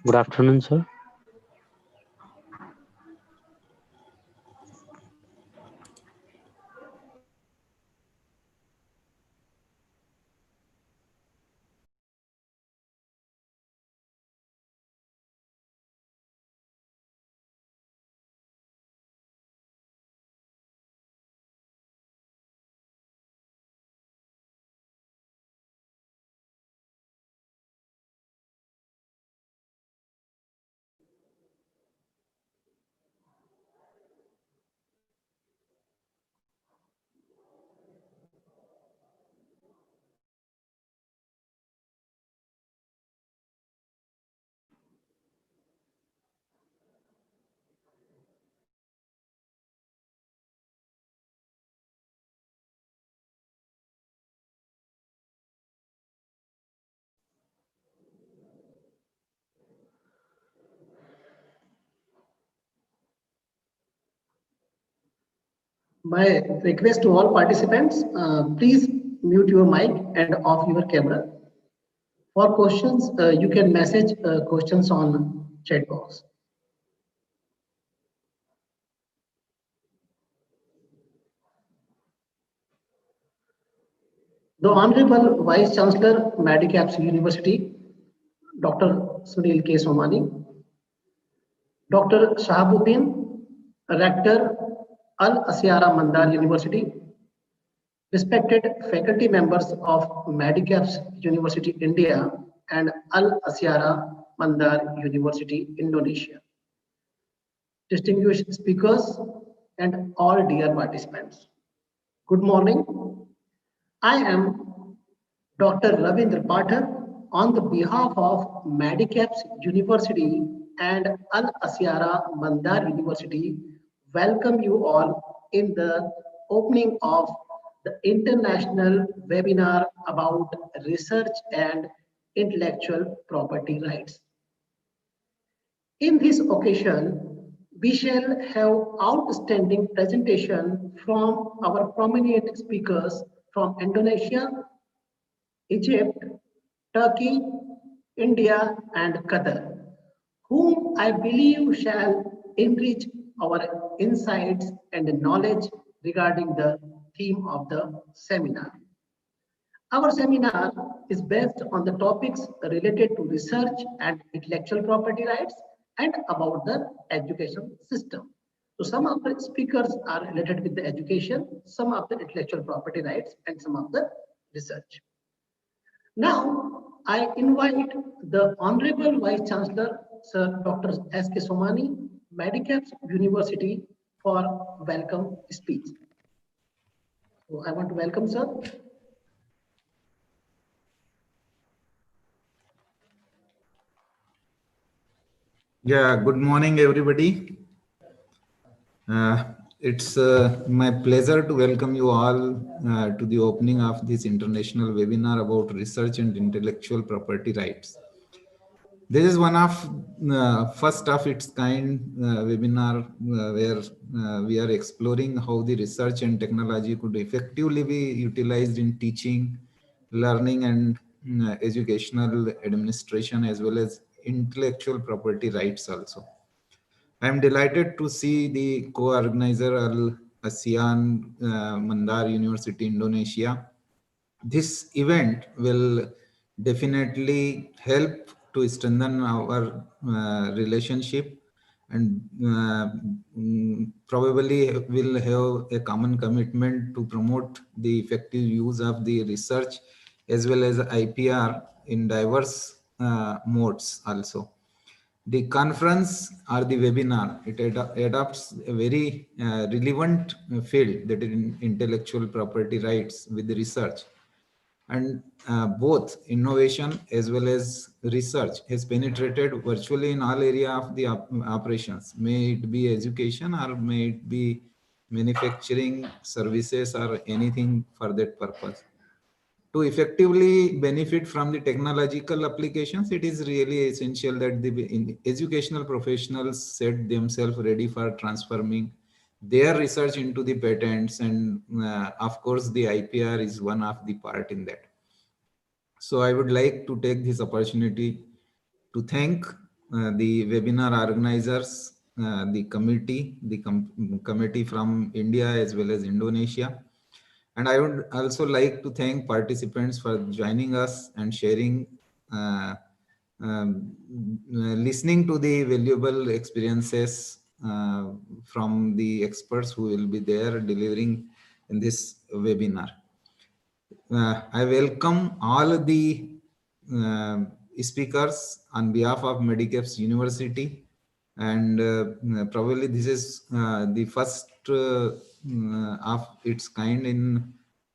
Good afternoon, sir. My request to all participants, please mute your mic and off your camera. For questions, you can message questions on chat box. The Honorable Vice Chancellor, Medicaps University, Dr. Sunil K. Somani, Dr. Shahabuddin, Rector, Al Asiara Mandar University, respected faculty members of Medicaps University India and Al Asiara Mandar University Indonesia, distinguished speakers, and all dear participants. Good morning. I am Dr. Ravindra Pathak on the behalf of Medicaps University and Al Asiara Mandar University. Welcome you all in the opening of the international webinar about research and intellectual property rights. In this occasion, we shall have outstanding presentation from our prominent speakers from Indonesia, Egypt, Turkey, India, and Qatar, whom I believe shall enrich our insights and knowledge regarding the theme of the seminar. Our seminar is based on the topics related to research and intellectual property rights and about the education system. So some of the speakers are related with the education, some of the intellectual property rights, and some of the research. Now, I invite the Honorable Vice Chancellor, Sir Dr. S.K. Somani, Medicaps University, for welcome speech. So I want to welcome, sir. Yeah, good morning, everybody. It's my pleasure to welcome you all to the opening of this international webinar about research and intellectual property rights. This is one of first of its kind webinar where we are exploring how the research and technology could effectively be utilized in teaching, learning, and educational administration, as well as intellectual property rights also. I am delighted to see the co-organizer Al ASEAN Mandar University, Indonesia. This event will definitely help to strengthen our relationship and probably will have a common commitment to promote the effective use of the research as well as IPR in diverse modes also. The conference or the webinar, it adopts a very relevant field, that is intellectual property rights with the research. And both innovation as well as research has penetrated virtually in all area of the operations, may it be education or may it be manufacturing services or anything for that purpose. To effectively benefit from the technological applications, it is really essential that the educational professionals set themselves ready for transforming their research into the patents, and of course the IPR is one of the part in that. So I would like to take this opportunity to thank the webinar organizers, the committee, committee from India as well as Indonesia. And I would also like to thank participants for joining us and sharing, uh, listening to the valuable experiences from the experts who will be there delivering in this webinar. I welcome all the uh, speakers on behalf of Medicaps University, and probably this is the first of its kind in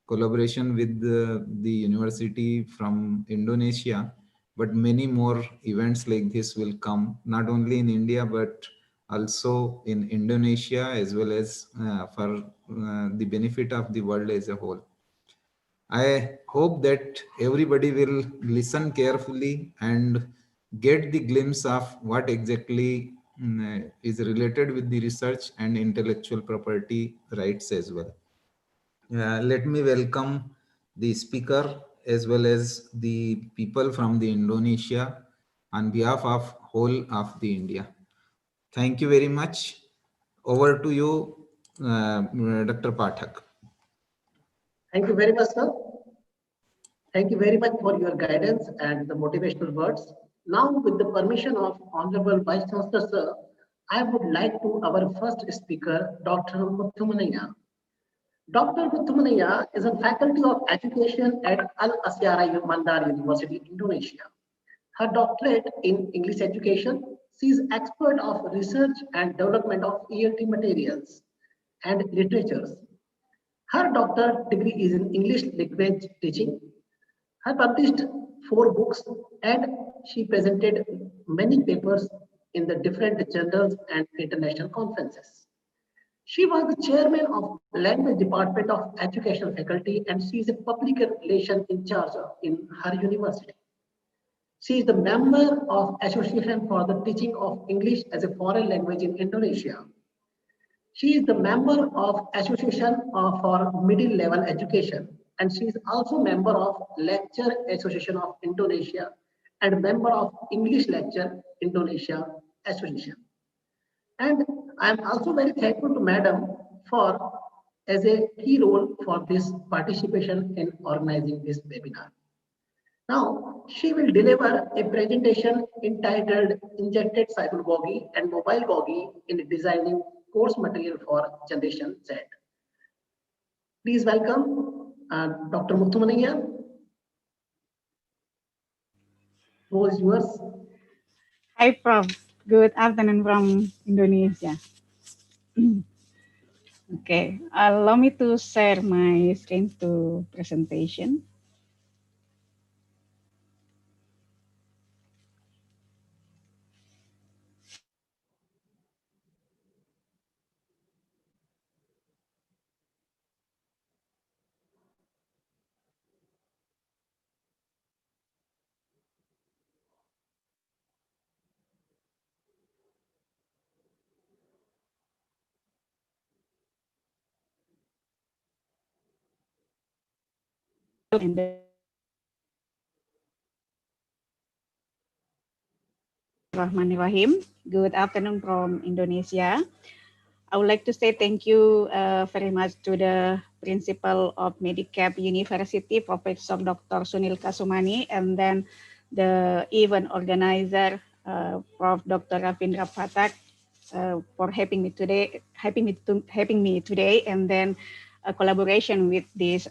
collaboration with the university from Indonesia. But many more events like this will come, not only in India but also in Indonesia, as well as for the benefit of the world as a whole. I hope that everybody will listen carefully and get the glimpse of what exactly is related with the research and intellectual property rights as well. Let me welcome the speaker as well as the people from the Indonesia on behalf of whole of the India. Thank you very much. Over to you, Dr. Pathak. Thank you very much, sir. Thank you very much for your guidance and the motivational words. Now, with the permission of Honorable Vice Chancellor, sir, I would like to our first speaker, Dr. Muthumanaya. Dr. Muthumanaya is a faculty of education at Al Asyara Mandar University, Indonesia. Her doctorate in English education, she is expert of research and development of ELT materials and literatures. Her doctorate degree is in English language teaching. Her published 4 books and she presented many papers in the different journals and international conferences. She was the chairman of language department of educational faculty and she is a public relation in charge in her university. She is the member of Association for the Teaching of English as a Foreign Language in Indonesia. She is the member of Association for Middle Level Education and she is also member of Lecture Association of Indonesia and member of English Lecture Indonesia Association. And I am also very thankful to Madam for as a key role for this participation in organizing this webinar. Now, she will deliver a presentation entitled Injected Cybergogy and Mobile Gogy in Designing Course Material for Generation Z. Please welcome Dr. Muthumanaya. Floor is yours. Hi, Prof. Good afternoon from Indonesia. Okay, allow me to share my screen to presentation. And Rahmanirrahim. Good afternoon from Indonesia. I would like to say thank you very much to the principal of Medicap University, Professor Dr. Sunil Kasumani, and then the event organizer, Prof. Dr. Ravindra Pathak, for having me today, and then a collaboration with this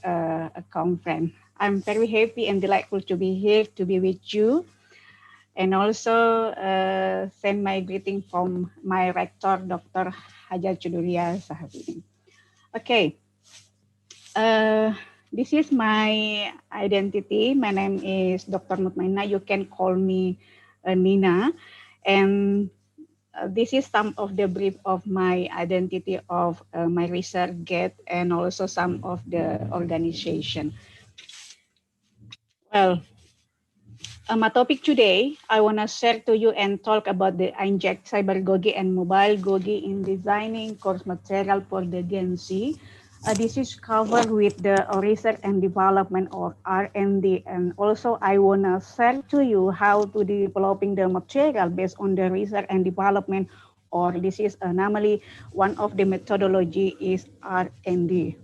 conference. I'm very happy and delightful to be here to be with you, and also send my greeting from my rector, Dr. Hajar Chuduria Sahabudin. Okay, this is my identity. My name is Dr. Mutmaina. You can call me Nina, and this is some of the brief of my identity of my research get and also some of the organization. Well, my topic today, I want to share to you and talk about the Cybergogy and Mobile Gogy in designing course material for the Gen Z. This is covered with the research and development or R&D. And also I want to share to you how to developing the material based on the research and development, or this is normally one of the methodology is R&D.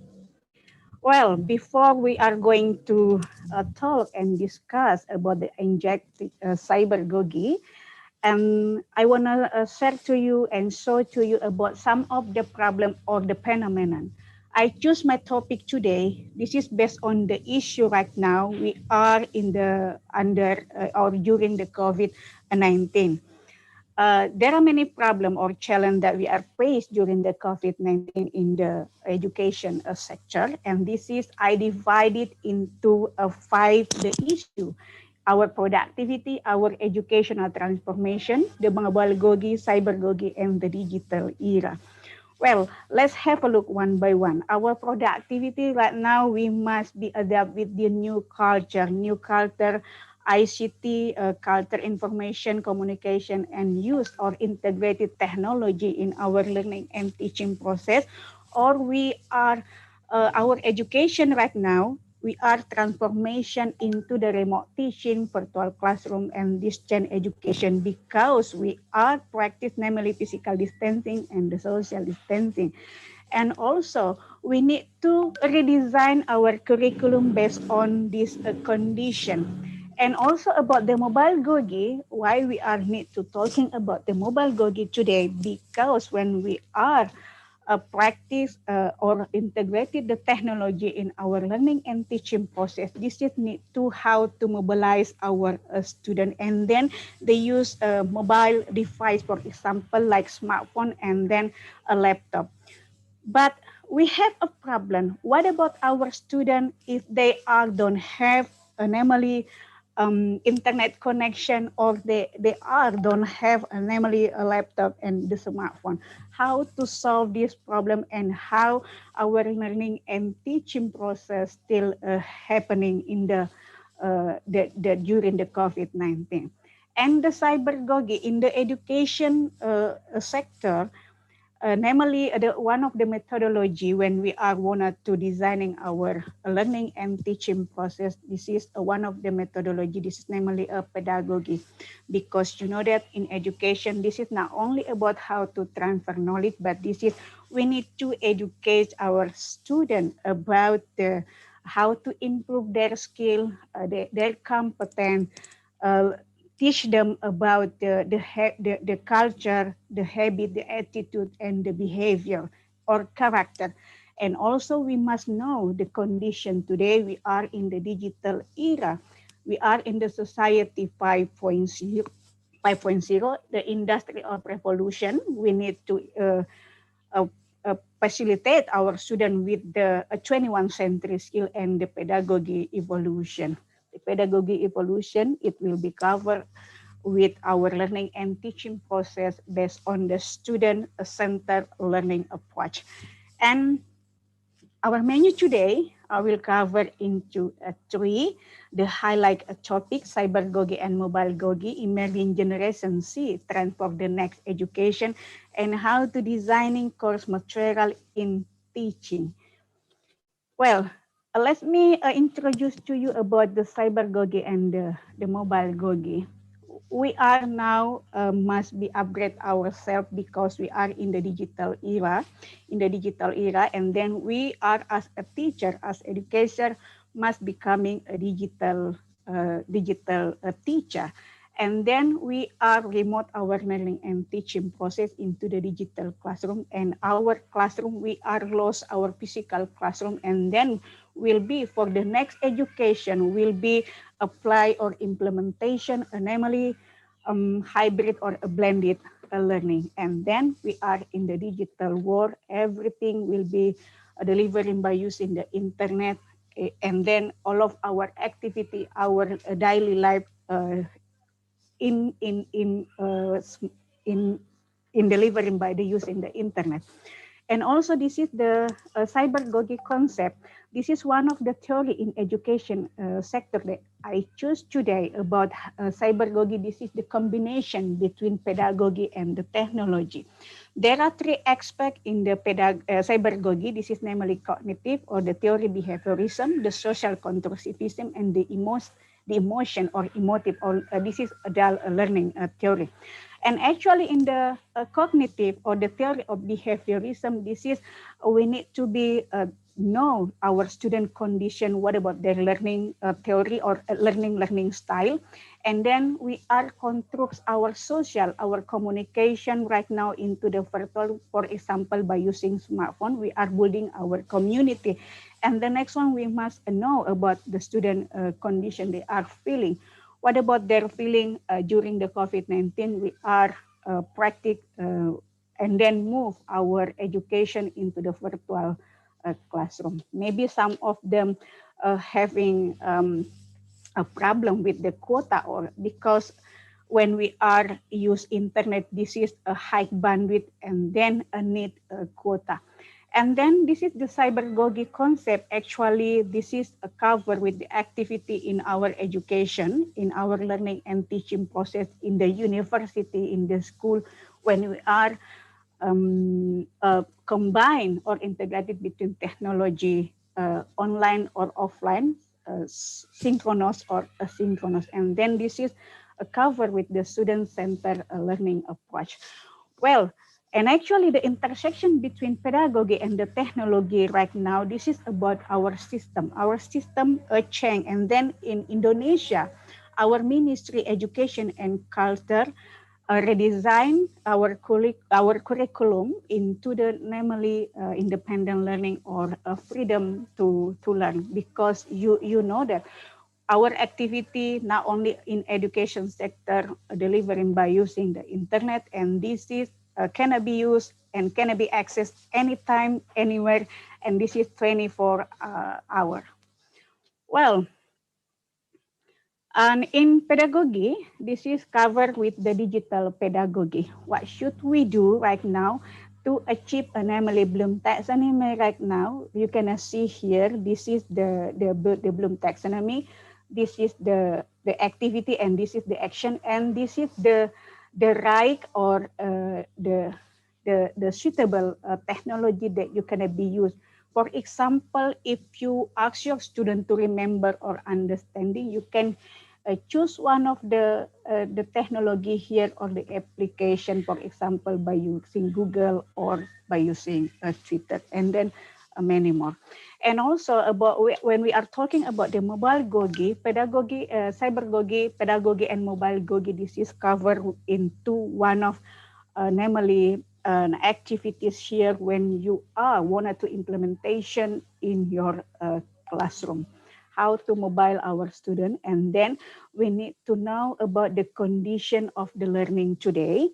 Well, before we are going to talk and discuss about the injected cybergogy, and I want to share to you and show to you about some of the problem or the phenomenon. I choose my topic today. This is based on the issue right now. We are in the under or during the COVID-19. There are many problems or challenges that we are faced during the COVID-19 in the education sector. And this is, I divided into five the issue: our productivity, our educational transformation, the Bangabalgogi, Cybergogi, and the digital era. Well, let's have a look one by one. Our productivity right now, we must be adapt with the new culture, ICT, culture, information, communication, and use or integrated technology in our learning and teaching process. Or we are, our education right now, we are transformation into the remote teaching, virtual classroom, and distance education because we are practice namely physical distancing and the social distancing. And also, we need to redesign our curriculum based on this condition. And also about the mobile gogi, why we are need to talking about the mobile gogi today, because when we are practice or integrated the technology in our learning and teaching process. This is need to how to mobilize our student, and then they use a mobile device, for example, like smartphone and then a laptop. But we have a problem. What about our students if they are don't have namely internet connection, or they are don't have namely a laptop and the smartphone? How to solve this problem, and how our learning and teaching process still happening in the during the COVID-19? And the cybergogy in the education sector, namely one of the methodology when we are wanted to designing our learning and teaching process. This is one of the methodology. This is namely a pedagogy, because you know that in education this is not only about how to transfer knowledge, but this is we need to educate our student about the how to improve their skill, their competence, uh, teach them about the culture, the habit, the attitude, and the behavior or character. And also we must know the condition. Today we are in the digital era. We are in the society 5.0, the industry of revolution. We need to uh, facilitate our student with the 21st century skill and the pedagogy evolution. The pedagogy evolution, it will be covered with our learning and teaching process based on the student-centered learning approach. And our menu today, I will cover into three. The highlight topic: cybergogy and mobile gogi, emerging generation C, trend for the next education, and how to designing course material in teaching. Well, let me introduce to you about the cybergogy and the mobile gogi. We are now must be upgrade ourselves because we are in the digital era, and then we are as a teacher, as educator, must becoming a digital teacher. And then we are remote our learning and teaching process into the digital classroom. And our classroom, we are lost our physical classroom, and then will be for the next education will be apply or implementation, namely hybrid or a blended learning. And then we are in the digital world. Everything will be delivering by using the internet. And then all of our activity, our daily life in in in uh, in in delivering by the using the internet. And also this is the cybergogy concept. This is one of the theory in education sector that I choose today about cybergogy. This is the combination between pedagogy and the technology. There are three aspects in the cybergogy. This is namely cognitive or the theory behaviorism, the social constructivism, and the emotion or emotive, or this is adult learning theory. And actually in the cognitive or the theory of behaviorism, this is we need to be know our student condition, what about their learning theory or learning style. And then we are construct our social, our communication right now into the virtual, for example, by using smartphone, we are building our community. And the next one, we must know about the student condition they are feeling. What about their feeling during the COVID-19? We are practice and then move our education into the virtual classroom. Maybe some of them having a problem with the quota, or because when we are use internet, this is a high bandwidth and then a need a quota. And then this is the cybergogy concept. Actually, this is a cover with the activity in our education, in our learning and teaching process in the university, in the school, when we are combined or integrated between technology, online or offline, synchronous or asynchronous. And then this is a cover with the student-centered learning approach. Well, and actually the intersection between pedagogy and the technology right now, this is about our system. Our system change. And then in Indonesia, our Ministry Education and Culture redesign our curriculum into the namely independent learning or freedom to learn, because you know that our activity not only in education sector delivering by using the internet, and this is cannot be used and cannot be accessed anytime anywhere, and this is 24 hour. Well, and in pedagogy, this is covered with the digital pedagogy. What should we do right now to achieve an Emily Bloom taxonomy right now? You can see here, this is the Bloom taxonomy. This is the activity, and this is the action, and this is the right or the suitable technology that you can be used. For example, if you ask your student to remember or understanding, you can choose one of the technology here or the application, for example, by using Google or by using Twitter, and then many more. And also about when we are talking about the mobile gogi, pedagogy, cybergogy, pedagogy, and mobile gogi, this is covered into one of namely activities here when you are wanted to implementation in your classroom, how to mobile our student. And then we need to know about the condition of the learning today.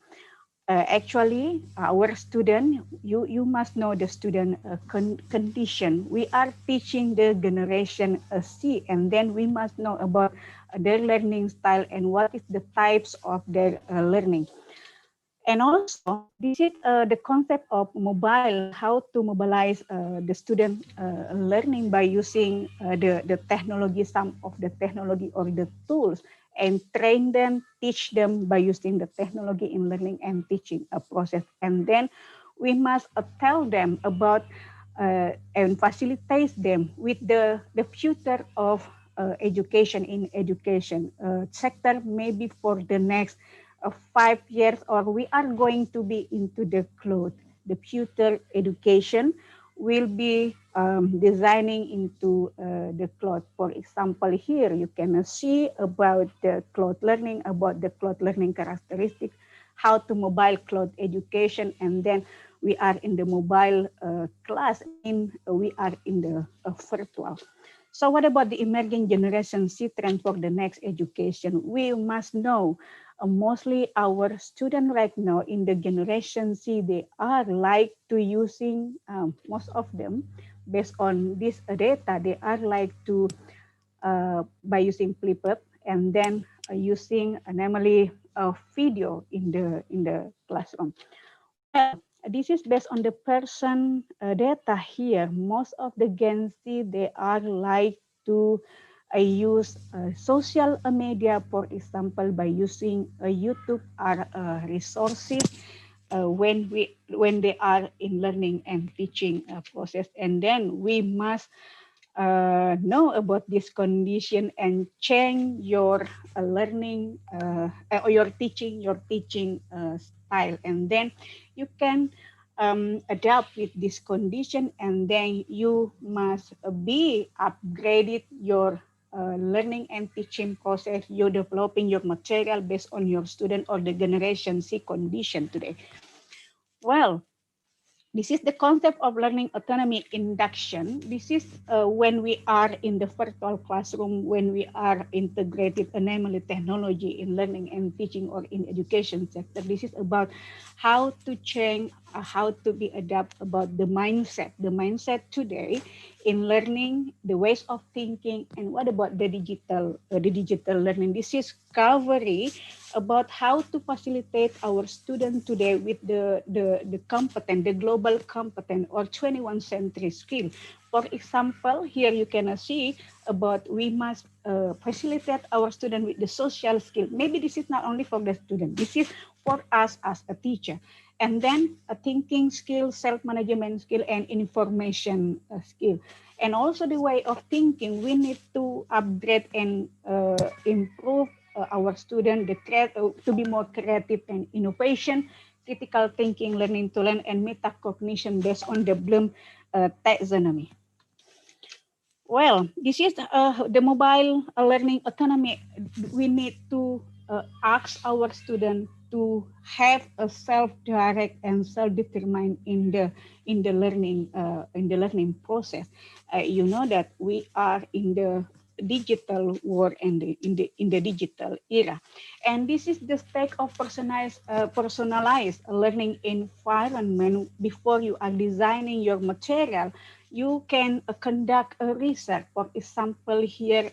Actually, our student, you must know the student condition. We are teaching the generation C, and then we must know about their learning style and what is the types of their learning. And also, this is the concept of mobile, how to mobilize the student learning by using the technology, some of the technology or the tools, and train them, teach them by using the technology in learning and teaching process. And then we must tell them about and facilitate them with the future of education in education sector, maybe for the next 5 years, or we are going to be into the cloud. The future education will be designing into the cloud. For example, here you can see about the cloud learning, about the cloud learning characteristics, how to mobile cloud education, and then we are in the mobile class, mean we are in the virtual. So what about the emerging generation C trend for the next education? We must know mostly our students right now in the generation C, they are like to using, most of them, based on this data, they are like to, by using flip-up and then using namely a video in the classroom. Well, This is based on the person data here. Most of the Gen Z, they are like to use social media, for example, by using YouTube or resources when they are in learning and teaching process. And then we must know about this condition and change your learning or your teaching style, and then you can adapt with this condition, and then you must be upgraded your learning and teaching process. You're developing your material based on your student or the generation C condition today. Well, this is the concept of learning autonomy induction. This is when we are in the virtual classroom, when we are integrated anomaly technology in learning and teaching or in education sector. This is about how to change, how to be adapt about the mindset. The mindset today in learning, the ways of thinking, and what about the digital learning. This is covering about how to facilitate our students today with the competent, the global competent or 21st century skill. For example, here you can see about we must facilitate our student with the social skill. Maybe this is not only for the student, this is for us as a teacher. And then a thinking skill, self-management skill, and information skill. And also the way of thinking, we need to upgrade and improve our student to be more creative and innovation, critical thinking, learning to learn, and metacognition based on the Bloom taxonomy. Well, this is the mobile learning autonomy. We need to ask our student to have a self-direct and self-determined in the learning process. You know that we are in the digital world and in the digital era, and this is the state of personalized learning environment. Before you are designing your material, you can conduct a research, for example, here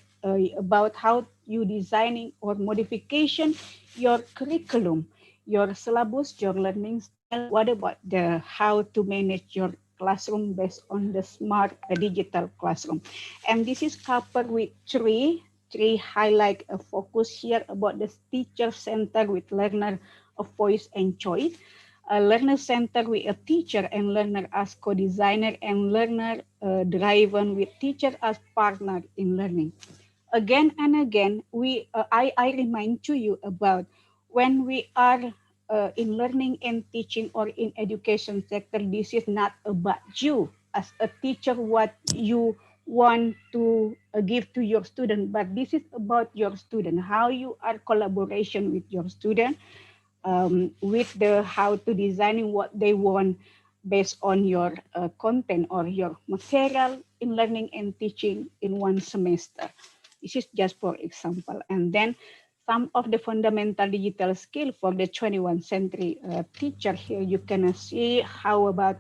about how you designing or modification your curriculum, your syllabus, your learning style. What about the how to manage your classroom based on the smart digital classroom? And this is covered with three highlight a focus here about the teacher center with learner of voice and choice, a learner center with a teacher and learner as co-designer, and learner driven with teacher as partner in learning. Again and again, I remind to you about when we are in learning and teaching or in education sector, this is not about you as a teacher, what you want to give to your student, but this is about your student, how you are collaboration with your student, with the how to designing what they want based on your content or your material in learning and teaching in one semester. This is just for example. And then some of the fundamental digital skill for the 21st century teacher. Here you can see how about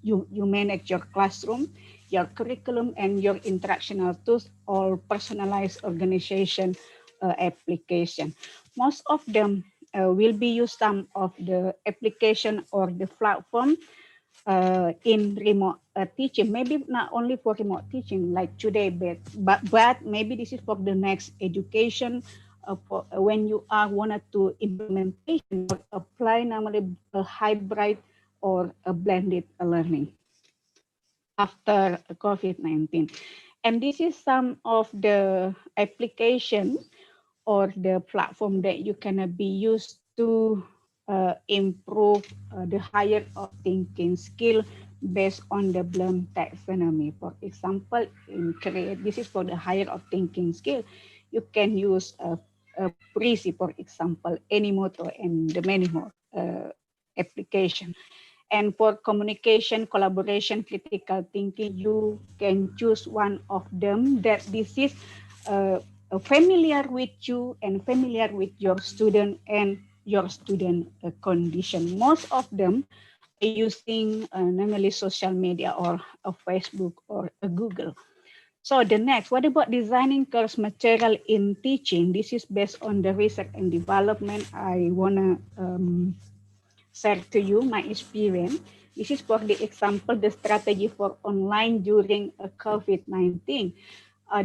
you manage your classroom, your curriculum, and your interactional tools, all personalized organization application. Most of them will be used some of the application or the platform in remote teaching. Maybe not only for remote teaching like today, but maybe this is for the next education for when you are wanted to implementation or apply normally a hybrid or a blended learning after COVID-19. And this is some of the application or the platform that you can be used to improve the higher of thinking skill based on the Bloom taxonomy. For example, in create, this is for the higher of thinking skill. You can use a Prezi, for example, Animoto, and the many more application. And for communication, collaboration, critical thinking, you can choose one of them that this is familiar with you and familiar with your student and your student condition. Most of them are using normally social media or a Facebook or a Google. So the next, what about designing course material in teaching? This is based on the research and development. I wanna share to you my experience. This is for the example, the strategy for online during COVID-19.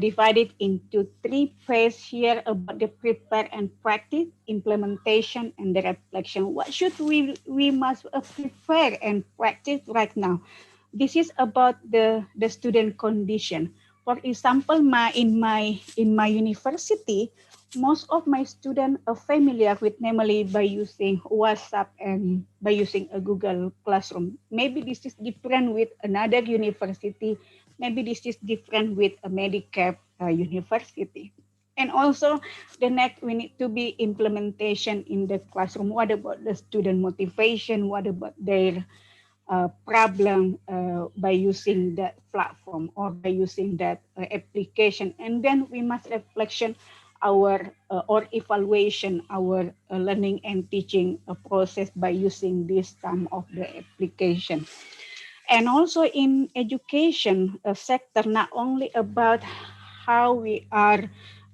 Divided into three phases here about the prepare and practice, implementation, and the reflection. What should we must prepare and practice right now? This is about the student condition. For example, in my university, most of my students are familiar with namely by using WhatsApp and by using a Google Classroom. Maybe this is different with another university. Maybe this is different with a Medicap university. And also the next we need to be implementation in the classroom. What about the student motivation? What about their problem by using that platform or by using that application? And then we must reflection our or evaluation our learning and teaching process by using this some of the application. And also in education sector, not only about how we are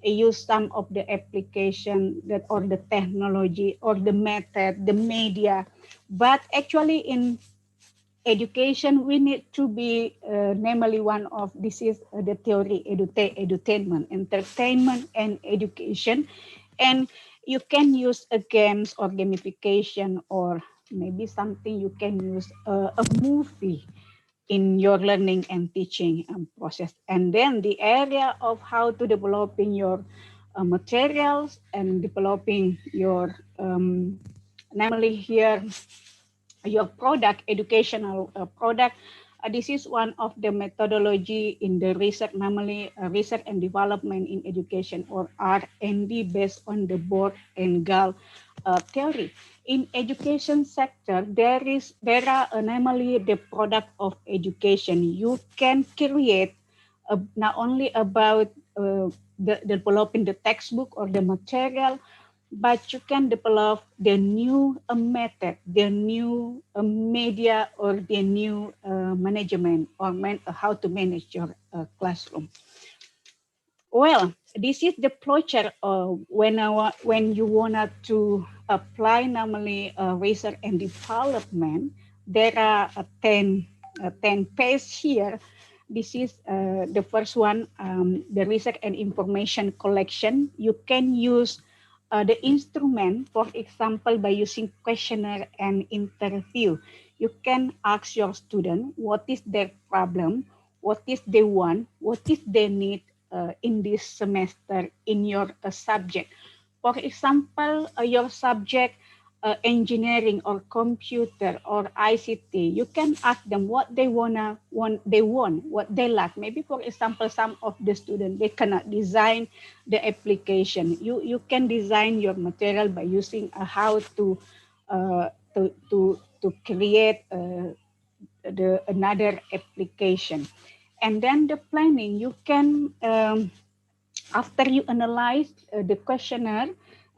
use some of the application that or the technology or the method, the media, but actually in education we need to be namely one of this is the theory edutainment, entertainment and education. And you can use a games or gamification or maybe something you can use a movie in your learning and teaching process. And then the area of how to developing your materials and developing your namely here your product, educational product. This is one of the methodology in the research, normally research and development in education or R&D based on the Bohr and Gall theory. In education sector, there are normally the product of education. You can create not only about the developing the textbook or the material, but you can develop the new method, the new media, or the new management or how to manage your classroom. Well, this is the project when you want to apply normally research and development. There are 10 pages here. This is the first one, the research and information collection. You can use the instrument, for example, by using questionnaire and interview. You can ask your student what is their problem, what is they want, what is their need in this semester in your subject. For example, your subject engineering or computer or ICT, you can ask them what they want, what they like. Maybe for example, some of the students they cannot design the application. You can design your material by using how to create the another application. And then the planning, you can after you analyze the questionnaire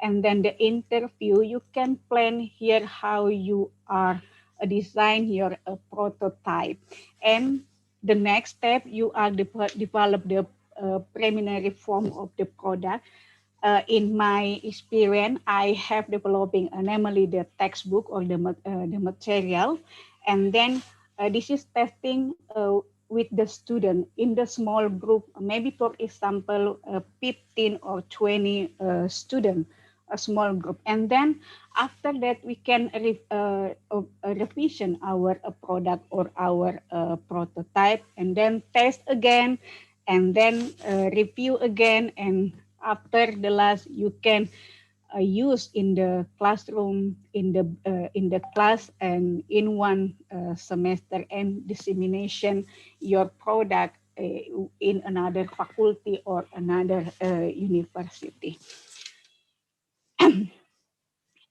and then the interview, you can plan here how you are design your prototype. And the next step, you are develop the preliminary form of the product. In my experience, I have developing namely the textbook or the material, and then this is testing with the student in the small group, maybe for example, 15 or 20 student, a small group. And then after that, we can revision our product or our prototype and then test again and then review again. And after the last, you can use in the classroom, in the class and in one semester, and dissemination your product in another faculty or another university.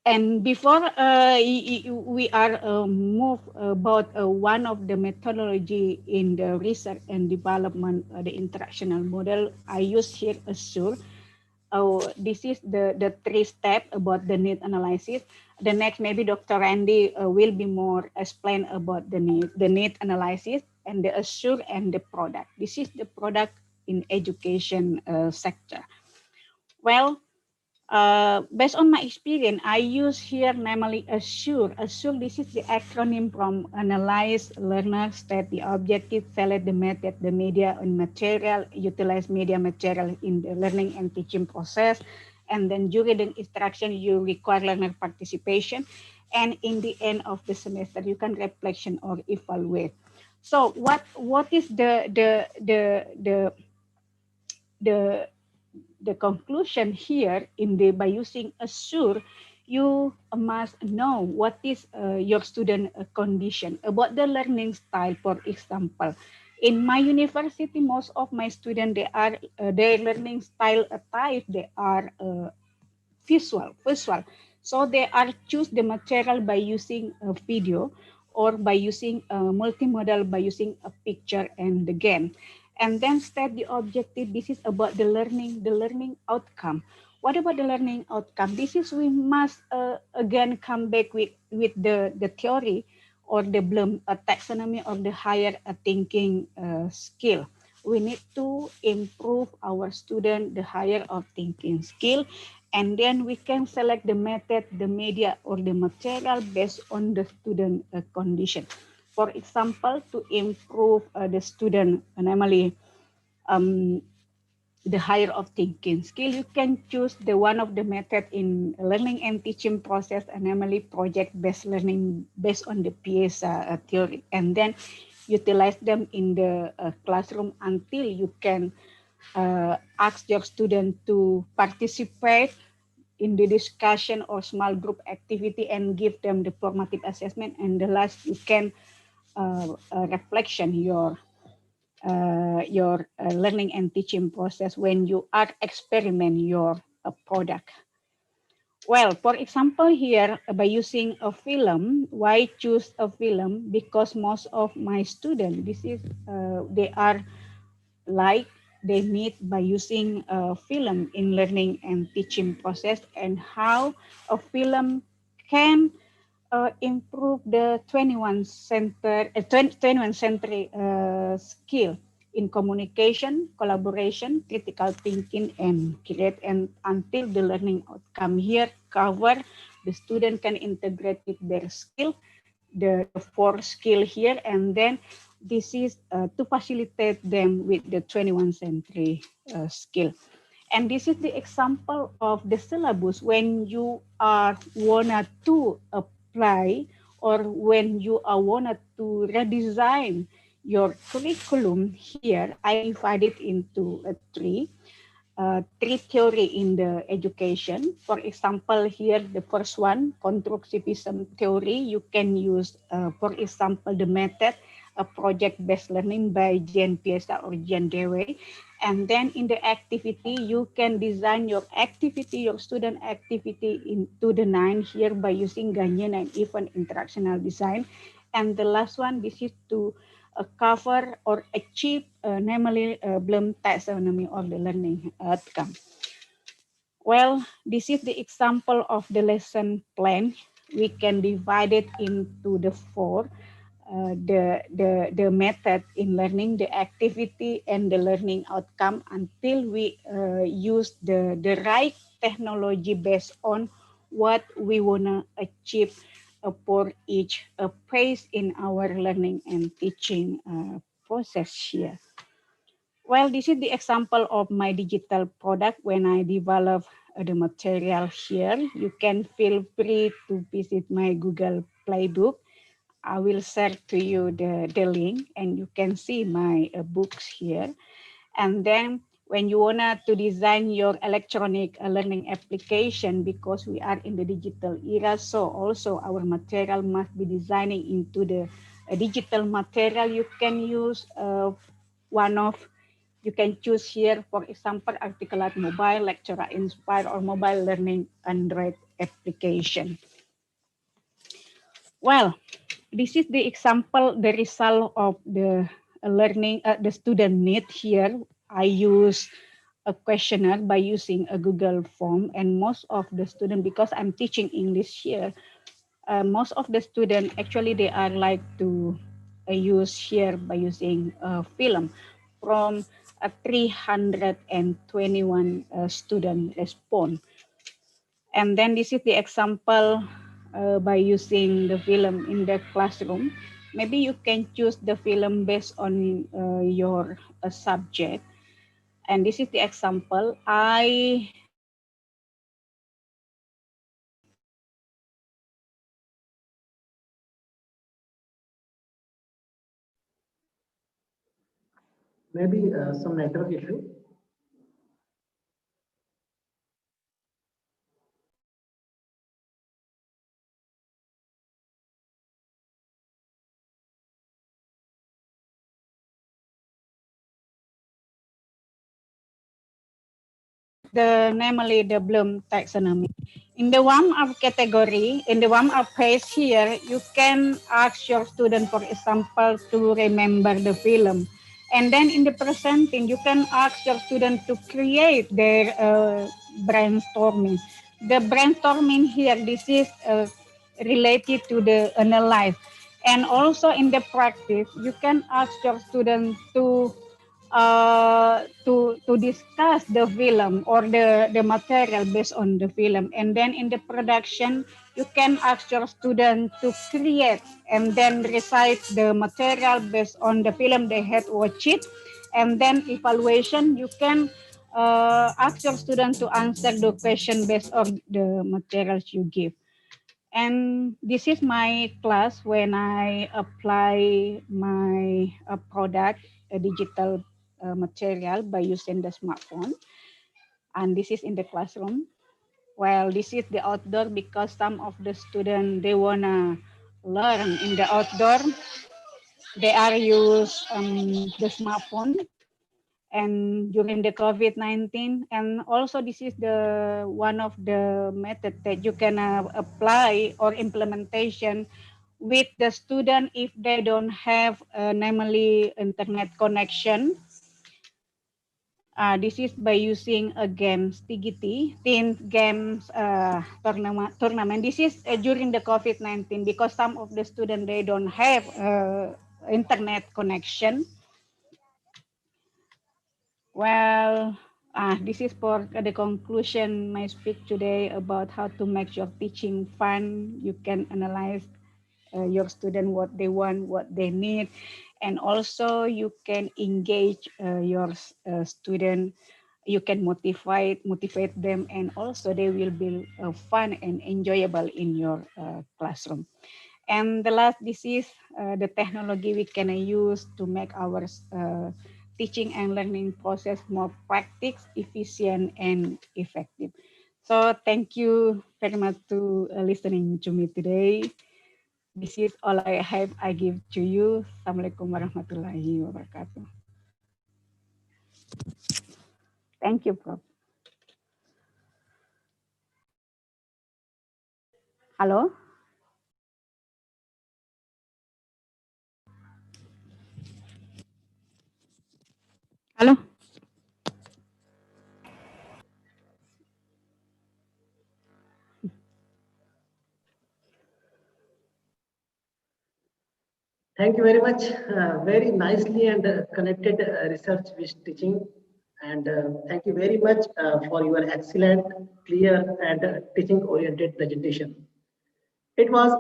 And before we are move about one of the methodology in the research and development, the interactional model, I use here Assure. This is the three step about the need analysis. The next, maybe Dr. Randy will be more explain about the need analysis and the Assure and the product. This is the product in education sector. Well, Based on my experience, I use here namely assure. Assure, this is the acronym from analyze, learner, state the objective, select the method, the media and material, utilize media material in the learning and teaching process. And then during the instruction, you require learner participation. And in the end of the semester, you can reflection or evaluate. So what is the the conclusion here in the by using assure, you must know what is your student condition about the learning style. For example, in my university, most of my students they are their learning style type they are visual. So they are choose the material by using a video or by using a multimodal by using a picture and the game. And then state the objective. This is about the learning outcome. What about the learning outcome? This is we must again come back with the theory or the Bloom taxonomy of the higher thinking skill. We need to improve our student the higher of thinking skill, and then we can select the method, the media, or the material based on the student condition. For example, to improve the student, namely um, the higher of thinking skill, you can choose the one of the method in learning and teaching process, namely project-based learning based on the PISA theory, and then utilize them in the classroom until you can ask your student to participate in the discussion or small group activity and give them the formative assessment. And the last, you can reflection your learning and teaching process when you are experiment your product. Well, for example, here by using a film, why choose a film? Because most of my students, this is they are like they meet by using a film in learning and teaching process, and how a film can improve the 21st century skill in communication, collaboration, critical thinking, and create. And until the learning outcome here cover, the student can integrate with their skill, the four skill here, and then this is to facilitate them with the 21st century skill. And this is the example of the syllabus when you are wanted to apply or when you are wanted to redesign your curriculum. Here I divided into three theory in the education. For example, here the first one, constructivism theory. You can use, for example, the method project-based learning by Jean Piesta or Jean Dewey. And then in the activity, you can design your activity, your student activity into the 9 here by using Ghanaian and even interactional design. And the last one, this is to cover or achieve, namely Bloom taxonomy of the learning outcome. Well, this is the example of the lesson plan. We can divide it into the four, the method in learning, the activity, and the learning outcome until we use the right technology based on what we want to achieve for each phase in our learning and teaching process here. Well, this is the example of my digital product when I develop the material here. You can feel free to visit my Google Playbook. I will share to you the link and you can see my books here. And then when you wanna to design your electronic learning application, because we are in the digital era, so also our material must be designing into the digital material. You can use one of, you can choose here, for example, Articulate Mobile, Lecturer Inspire, or Mobile Learning Android application. Well, this is the example, the result of the learning, the student need here. I use a questionnaire by using a Google form, and most of the student, because I'm teaching English here, most of the student actually they are like to use here by using film from 321 student respond. And then this is the example by using the film in the classroom. Maybe you can choose the film based on your subject. And this is the example. I Maybe some network issue. the namely the Bloom taxonomy. In the warm-up category, in the warm-up phase here, you can ask your student, for example, to remember the film. And then in the presenting, you can ask your student to create their brainstorming. The brainstorming here, this is related to the analyze. And also in the practice, you can ask your student to discuss the film or the material based on the film. And then in the production, you can ask your student to create and then recite the material based on the film they had watched it. And then evaluation, you can ask your student to answer the question based on the materials you give. And this is my class when I apply my product, a digital material by using the smartphone. And this is in the classroom. Well, this is the outdoor because some of the students, they wanna learn in the outdoor. They are use the smartphone and during the COVID-19. And also this is the one of the method that you can apply or implementation with the student if they don't have namely internet connection. This is by using a games TGT, Teen Games tournament. This is during the COVID-19 because some of the students, they don't have internet connection. Well, this is for the conclusion, my speech today about how to make your teaching fun. You can analyze your student, what they want, what they need, and also you can engage your student. You can motivate them, and also they will be fun and enjoyable in your classroom. And the last, this is the technology we can use to make our teaching and learning process more practical, efficient, and effective. So thank you very much to listening to me today. This is all I have I give to you. Assalamualaikum warahmatullahi wabarakatuh. Thank you, Prof. Halo? Halo? Thank you very much. Very nicely and connected research with teaching. And thank you very much for your excellent, clear, and teaching oriented presentation. It was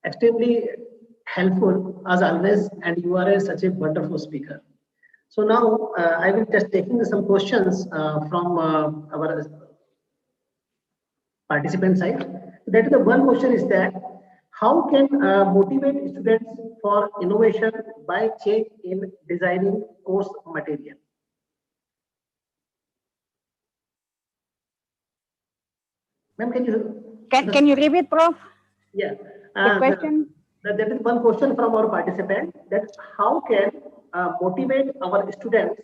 extremely helpful as always, and you are such a wonderful speaker. So now I will just taking some questions from our participant side. That is the one question is that how can motivate students for innovation by change in designing course material? Ma'am, can you Can you repeat, Prof? yeah. The question? That is one question from our participant that how can motivate our students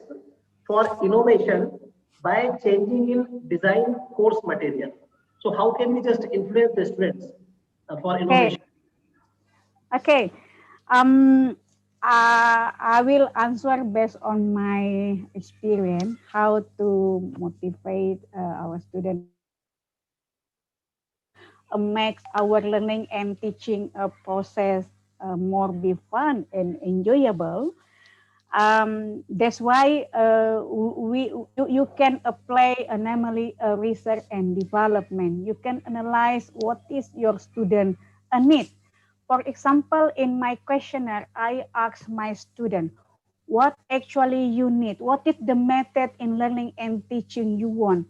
for innovation by changing in design course material. So how can we just influence the students for Okay. innovation? Okay. I will answer based on my experience how to motivate our students makes our learning and teaching process more be fun and enjoyable. That's why you can apply namely research and development. You can analyze what is your student need. For example, in my questionnaire, I ask my student, what actually you need? What is the method in learning and teaching you want?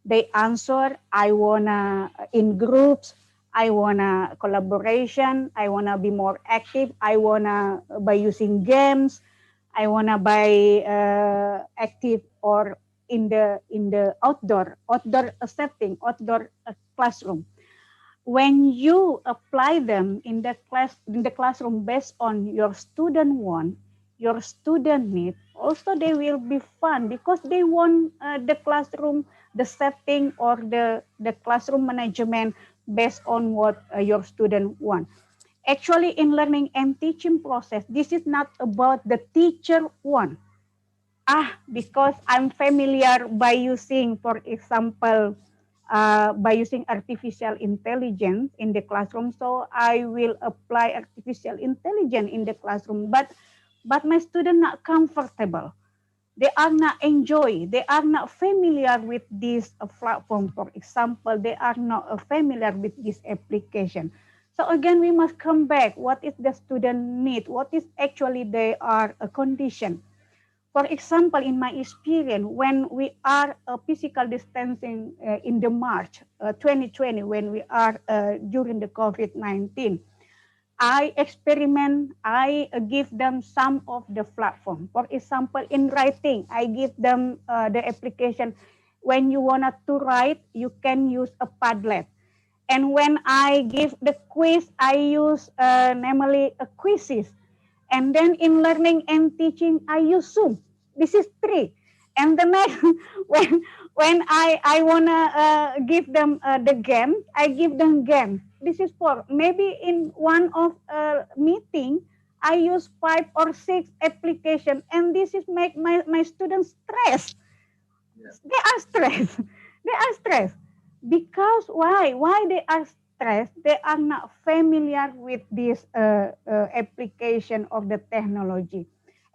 They answer, I wanna in groups, I wanna collaboration, I wanna be more active, I wanna by using games, I wanna by active or in the outdoor setting, outdoor classroom. When you apply them in the classroom based on your student want, your student need, also they will be fun because they want the classroom, the setting or the classroom management based on what your student want. Actually, in learning and teaching process, this is not about the teacher want. Because I'm familiar by using, for example, by using artificial intelligence in the classroom, so I will apply artificial intelligence in the classroom. But my student not comfortable. They are not enjoy. They are not familiar with this platform. For example, they are not familiar with this application. So again, we must come back. What is the student need? What is actually they are a condition? For example, in my experience, when we are physical distancing in the March 2020, when we are during the COVID-19, I give them some of the platform. For example, in writing, I give them the application. When you want to write, you can use a Padlet. And when I give the quiz, I use namely a quizzes. And then in learning and teaching, I use Zoom. This is three. And the next, when I wanna give them the game, I give them game. This is four. Maybe in one of meeting, I use 5 or 6 application, and this is make my students stress. They are stressed. They are stressed because why they are stressed? They are not familiar with this application of the technology.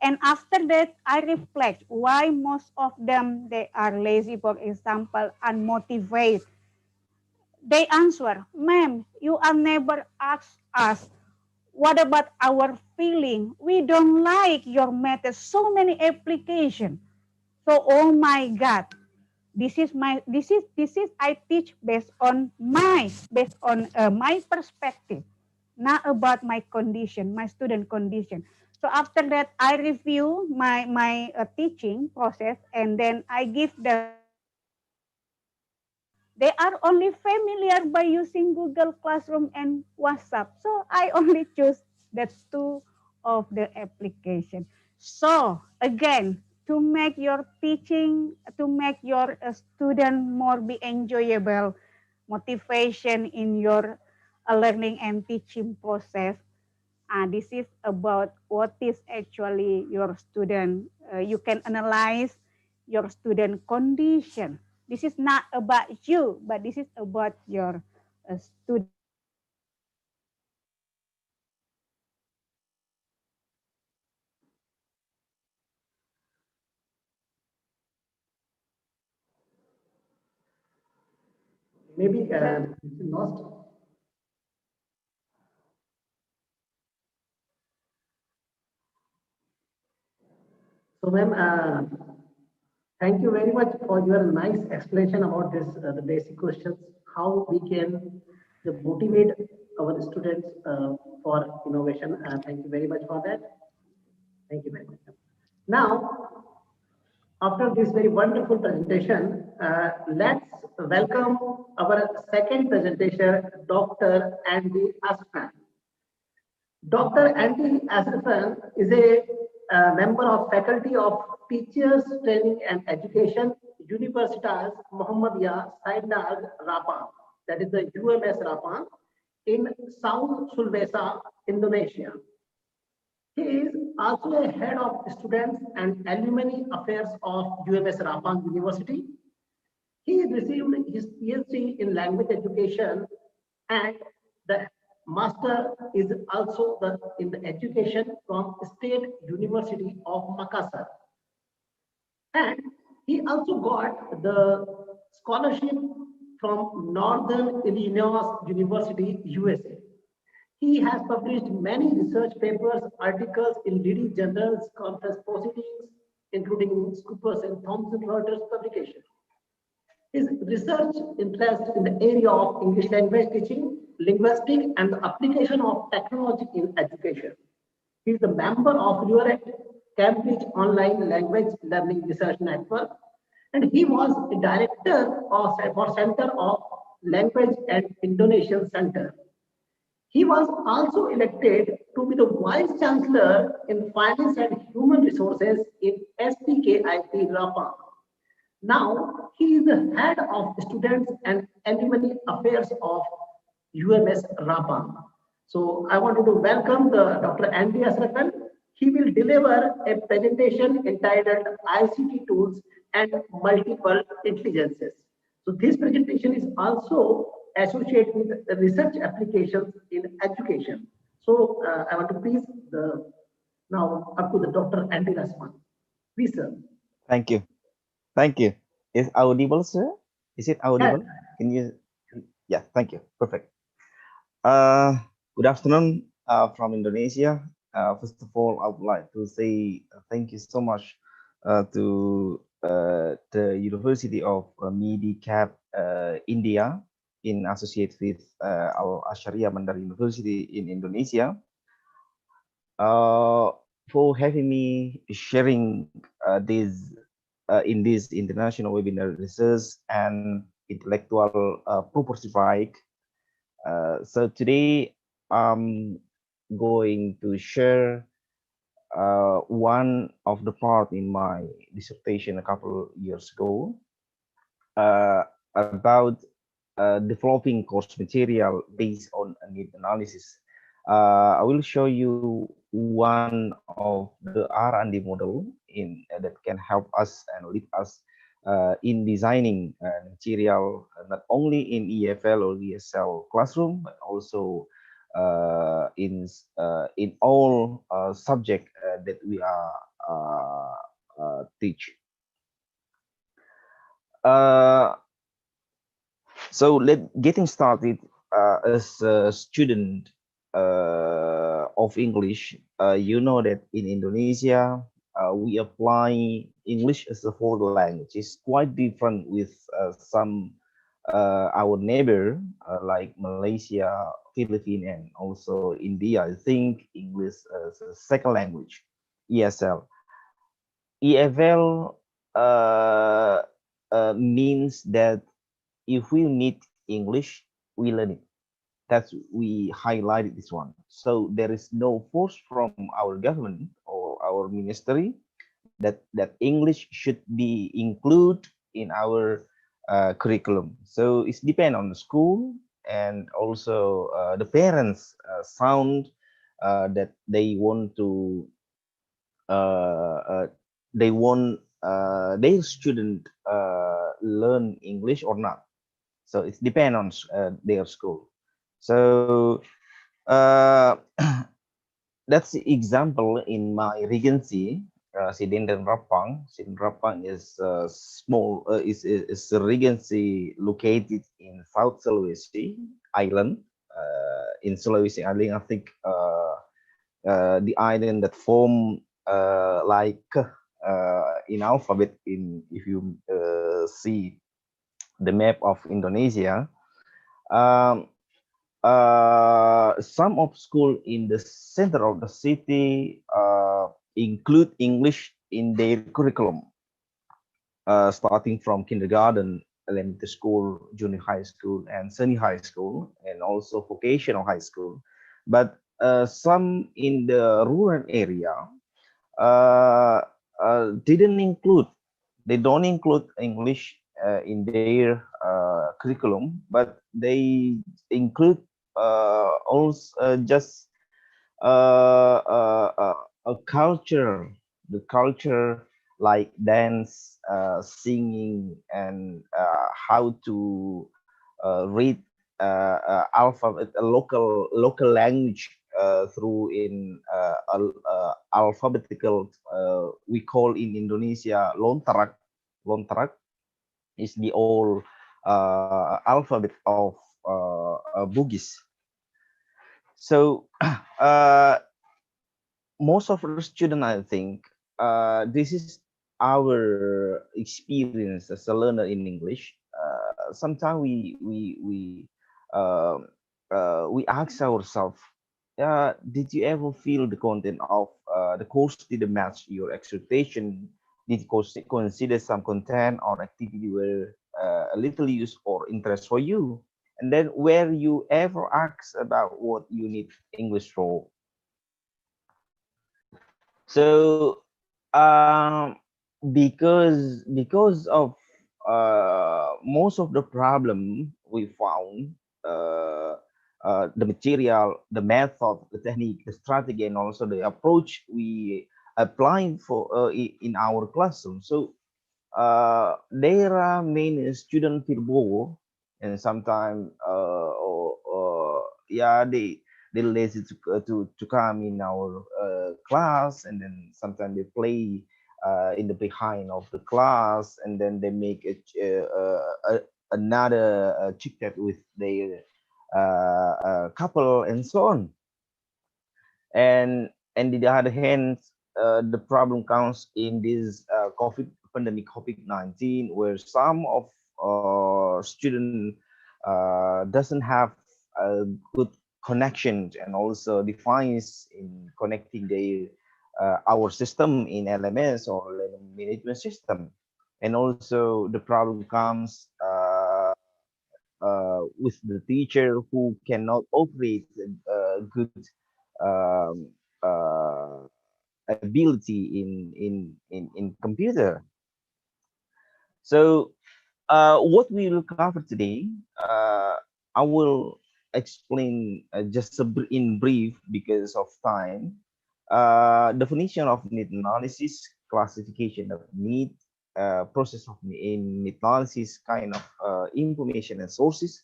And after that, I reflect why most of them they are lazy, for example, unmotivated. They answer, ma'am, you are never asked us what about our feeling? We don't like your method. So many applications. So, oh my God, this is I teach based on my perspective, not about my condition, my student condition. So after that, I review my teaching process, and then I give them they are only familiar by using Google Classroom and WhatsApp. So I only choose the two of the application. So again, to make your teaching, to make your student more be enjoyable, motivation in your learning and teaching process, this is about what is actually your student. You can analyze your student condition. This is not about you, but this is about your student. Maybe lost. So, ma'am, thank you very much for your nice explanation about this, the basic questions, how we can motivate our students for innovation. Thank you very much for that. Thank you very much. Now, after this very wonderful presentation, let's welcome our second presenter, Dr. Andy Aspan. Dr. Andy Asrafan is a member of Faculty of Teachers Training and Education, Universitas Muhammadiyah Saidnag Rapang, that is the UMS Rapang, in South Sulawesi, Indonesia. He is also a head of students and alumni affairs of UMS Rapang University. He received his PhD in language education at the master is also in the education from State University of Makassar, and he also got the scholarship from Northern Illinois University, USA. He has published many research papers, articles in leading journals, conference proceedings, including Scoopers and Thomson Reuters publications. His research interest in the area of English language teaching, linguistics, and the application of technology in education. He is a member of LURET, Cambridge Online Language Learning Research Network, and he was a director for Center of Language and Indonesian Center. He was also elected to be the Vice Chancellor in Finance and Human Resources in SPKIP Rapa. Now, he is the head of students and alumni affairs of UMS Rapa. So, I wanted to welcome Dr. Andy Asrakan. He will deliver a presentation entitled ICT Tools and Multiple Intelligences. So, this presentation is also associated with research applications in education. So, I want to please now up to the Dr. Andy Rasman. Please, sir. Thank you. Thank you. Is audible, sir? Is it Yes. audible? Can you? Yeah, thank you. Perfect. Uh, Good afternoon from Indonesia. First of all, I would like to say thank you so much to the University of Medicap, India, in associate with our Asharia Mandar University in Indonesia, uh, for having me sharing in this international webinar research and intellectual property right. So today I'm going to share one of the part in my dissertation a couple years ago uh, about developing course material based on a need analysis. I will show you one of the R&D model that can help us and lead us in designing material not only in EFL or ESL classroom, but also in all subject that we are teach. Uh, So getting started as a student of English, you know that in Indonesia we apply English as a fourth language. It's quite different with some our neighbor like Malaysia, Philippines, and also India. I think English as a second language, ESL. EFL means that if we need English, we learn it. That's we highlighted this one. So there is no force from our government or our ministry that English should be included in our curriculum. So it's depend on the school and also the parents sound that they want to uh, they want their student learn English or not. So it depends on their school. So uh, that's the example in my regency. Sidendan Rapang. Sidendan Rapang is is a regency located in South Sulawesi Island. In Sulawesi Island, I think the island that form like in alphabet. In if you see the map of Indonesia, um, some of school in the center of the city include English in their curriculum, starting from kindergarten, elementary school, junior high school, and senior high school, and also vocational high school. But some in the rural area uh, didn't include, they don't include English in their curriculum, but they include also just a culture, the culture like dance, singing, and how to read alphabet, a local language through in alphabetical. We call in Indonesia lontarak. Lontarak is the old alphabet of Bugis. So uh, most of the student, I think, this is our experience as a learner in English. Sometimes um we ask ourselves, did you ever feel the content of the course didn't match your expectation? Did you consider some content or activity were a little use or interest for you? And then where you ever ask about what you need English for? So because of most of the problem we found, uh, the material, the method, the technique, the strategy, and also the approach we applying for in our classroom. So there are many students feel bored, and sometimes yeah, they lazy to come in our class, and then sometimes they play in the behind of the class, and then they make another chit chat with their couple and so on. And on the other hand, the problem comes in this COVID pandemic, COVID-19, where some of student doesn't have a good connection and also device in connecting their our system in LMS or learning management system. And also the problem comes with the teacher who cannot operate good um, uh, ability in computer. So what we will cover today, I will explain just in brief because of time. Definition of need analysis, classification of need, process of in need analysis, kind of information and sources,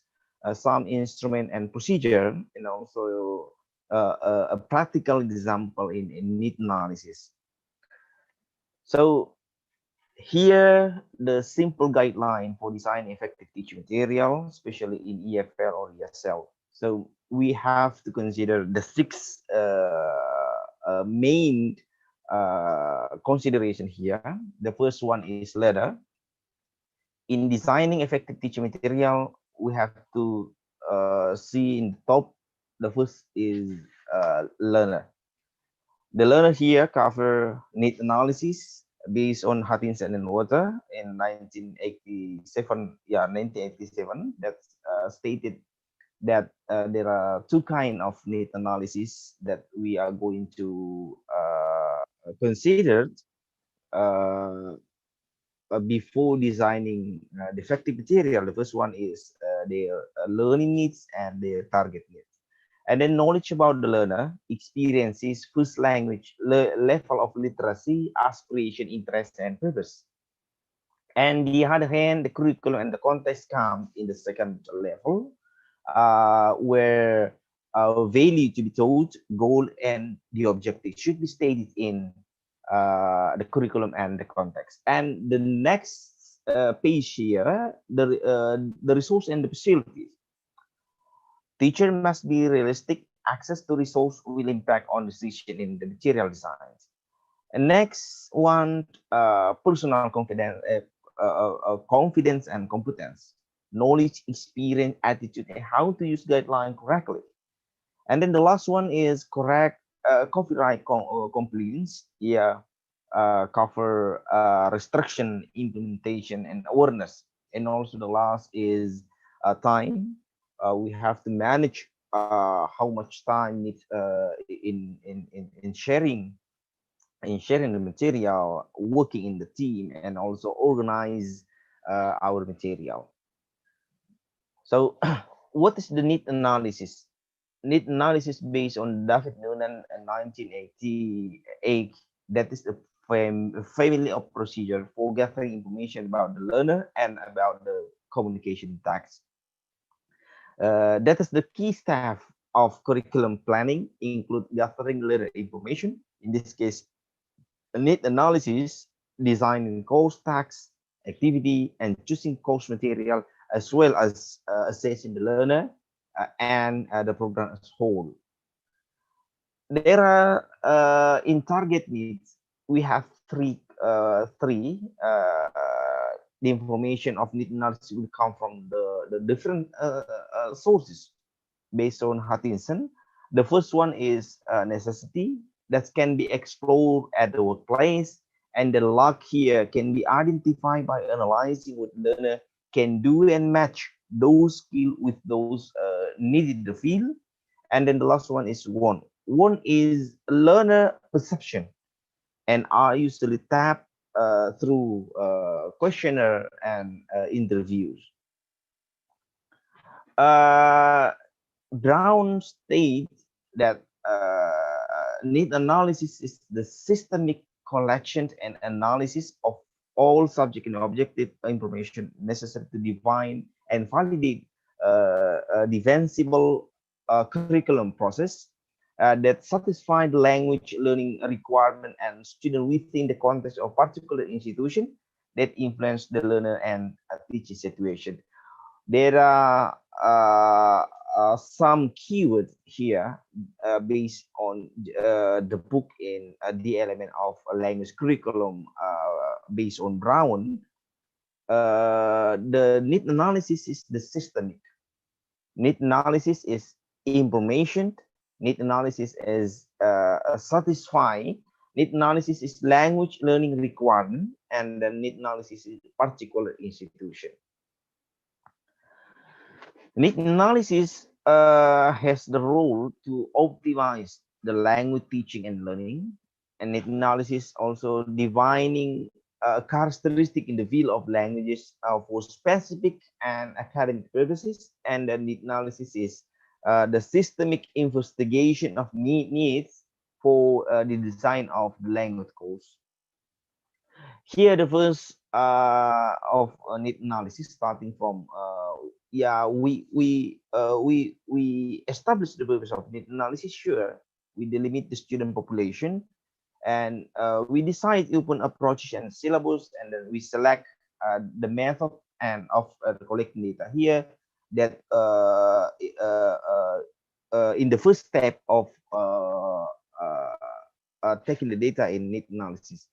some instrument and procedure, and also a practical example in need analysis. So here, the simple guideline for design effective teaching material, especially in EFL or ESL. So we have to consider the six main consideration here. The first one is learner. In designing effective teaching material, we have to see in the top. The first is learner. The learner here cover need analysis based on Hutchinson and Water in 1987. Yeah, 1987. That stated that there are two kind of need analysis that we are going to consider uh, before designing the effective material. The first one is their learning needs and their target needs. And then knowledge about the learner, experiences, first language, level of literacy, aspiration, interest, and purpose. And the other hand, the curriculum and the context come in the second level, where value to be taught, goal, and the objective should be stated in the curriculum and the context. And the next page here, the resource and the facilities. Teacher must be realistic. Access to resource will impact on decision in the material designs. And next one, personal confidence and competence, knowledge, experience, attitude, and how to use guideline correctly. And then the last one is correct copyright compliance. Yeah, cover restriction, implementation, and awareness. And also the last is time. We have to manage how much time needs in sharing the material, working in the team, and also organize our material. So, what is the need analysis? Need analysis based on David Noonan in 1988. That is a family of procedure for gathering information about the learner and about the communication text. That is the key staff of curriculum planning include gathering learner information, in this case, need analysis, designing course tasks, activity, and choosing course material, as well as assessing the learner and the program as whole. There are in target needs, we have three. The information of need analysis will come from the different sources based on Hutchinson. The first one is necessity that can be explored at the workplace, and the luck here can be identified by analyzing what learner can do and match those skills with those needed in the field. And then the last one is one. One is learner perception, and are usually tapped through questionnaire and interviews. Uh, Brown states that need analysis is the systemic collection and analysis of all subject and objective information necessary to define and validate a defensible curriculum process that satisfy the language learning requirement and student within the context of particular institution that influence the learner and teaching situation. There are some keywords here based on the book in the element of a language curriculum based on Brown. The need analysis is the systemic. Need analysis is information. Need analysis is satisfy. Need analysis is language learning requirement, and then need analysis is particular institution. Need analysis has the role to optimize the language teaching and learning, and need analysis also defining characteristic in the field of languages for specific and academic purposes. And then need analysis is the systemic investigation of needs for the design of the language course. Here, the first of need analysis starting from yeah, we establish the purpose of need analysis. Sure, we delimit the student population, and we decide open approaches and syllabus, and then we select the method and of collecting data here. That in the first step of taking the data in need analysis,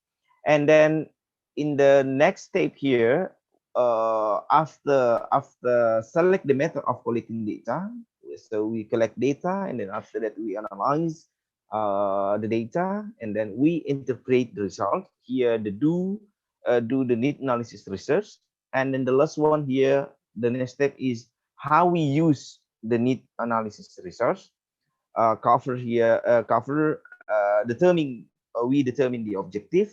and then in the next step here, after select the method of collecting data, so we collect data, and then after that we analyze the data, and then we interpret the result here, the do the need analysis research. And then the last one here, the next step is how we use the need analysis research. Cover here cover determine We determine the objective.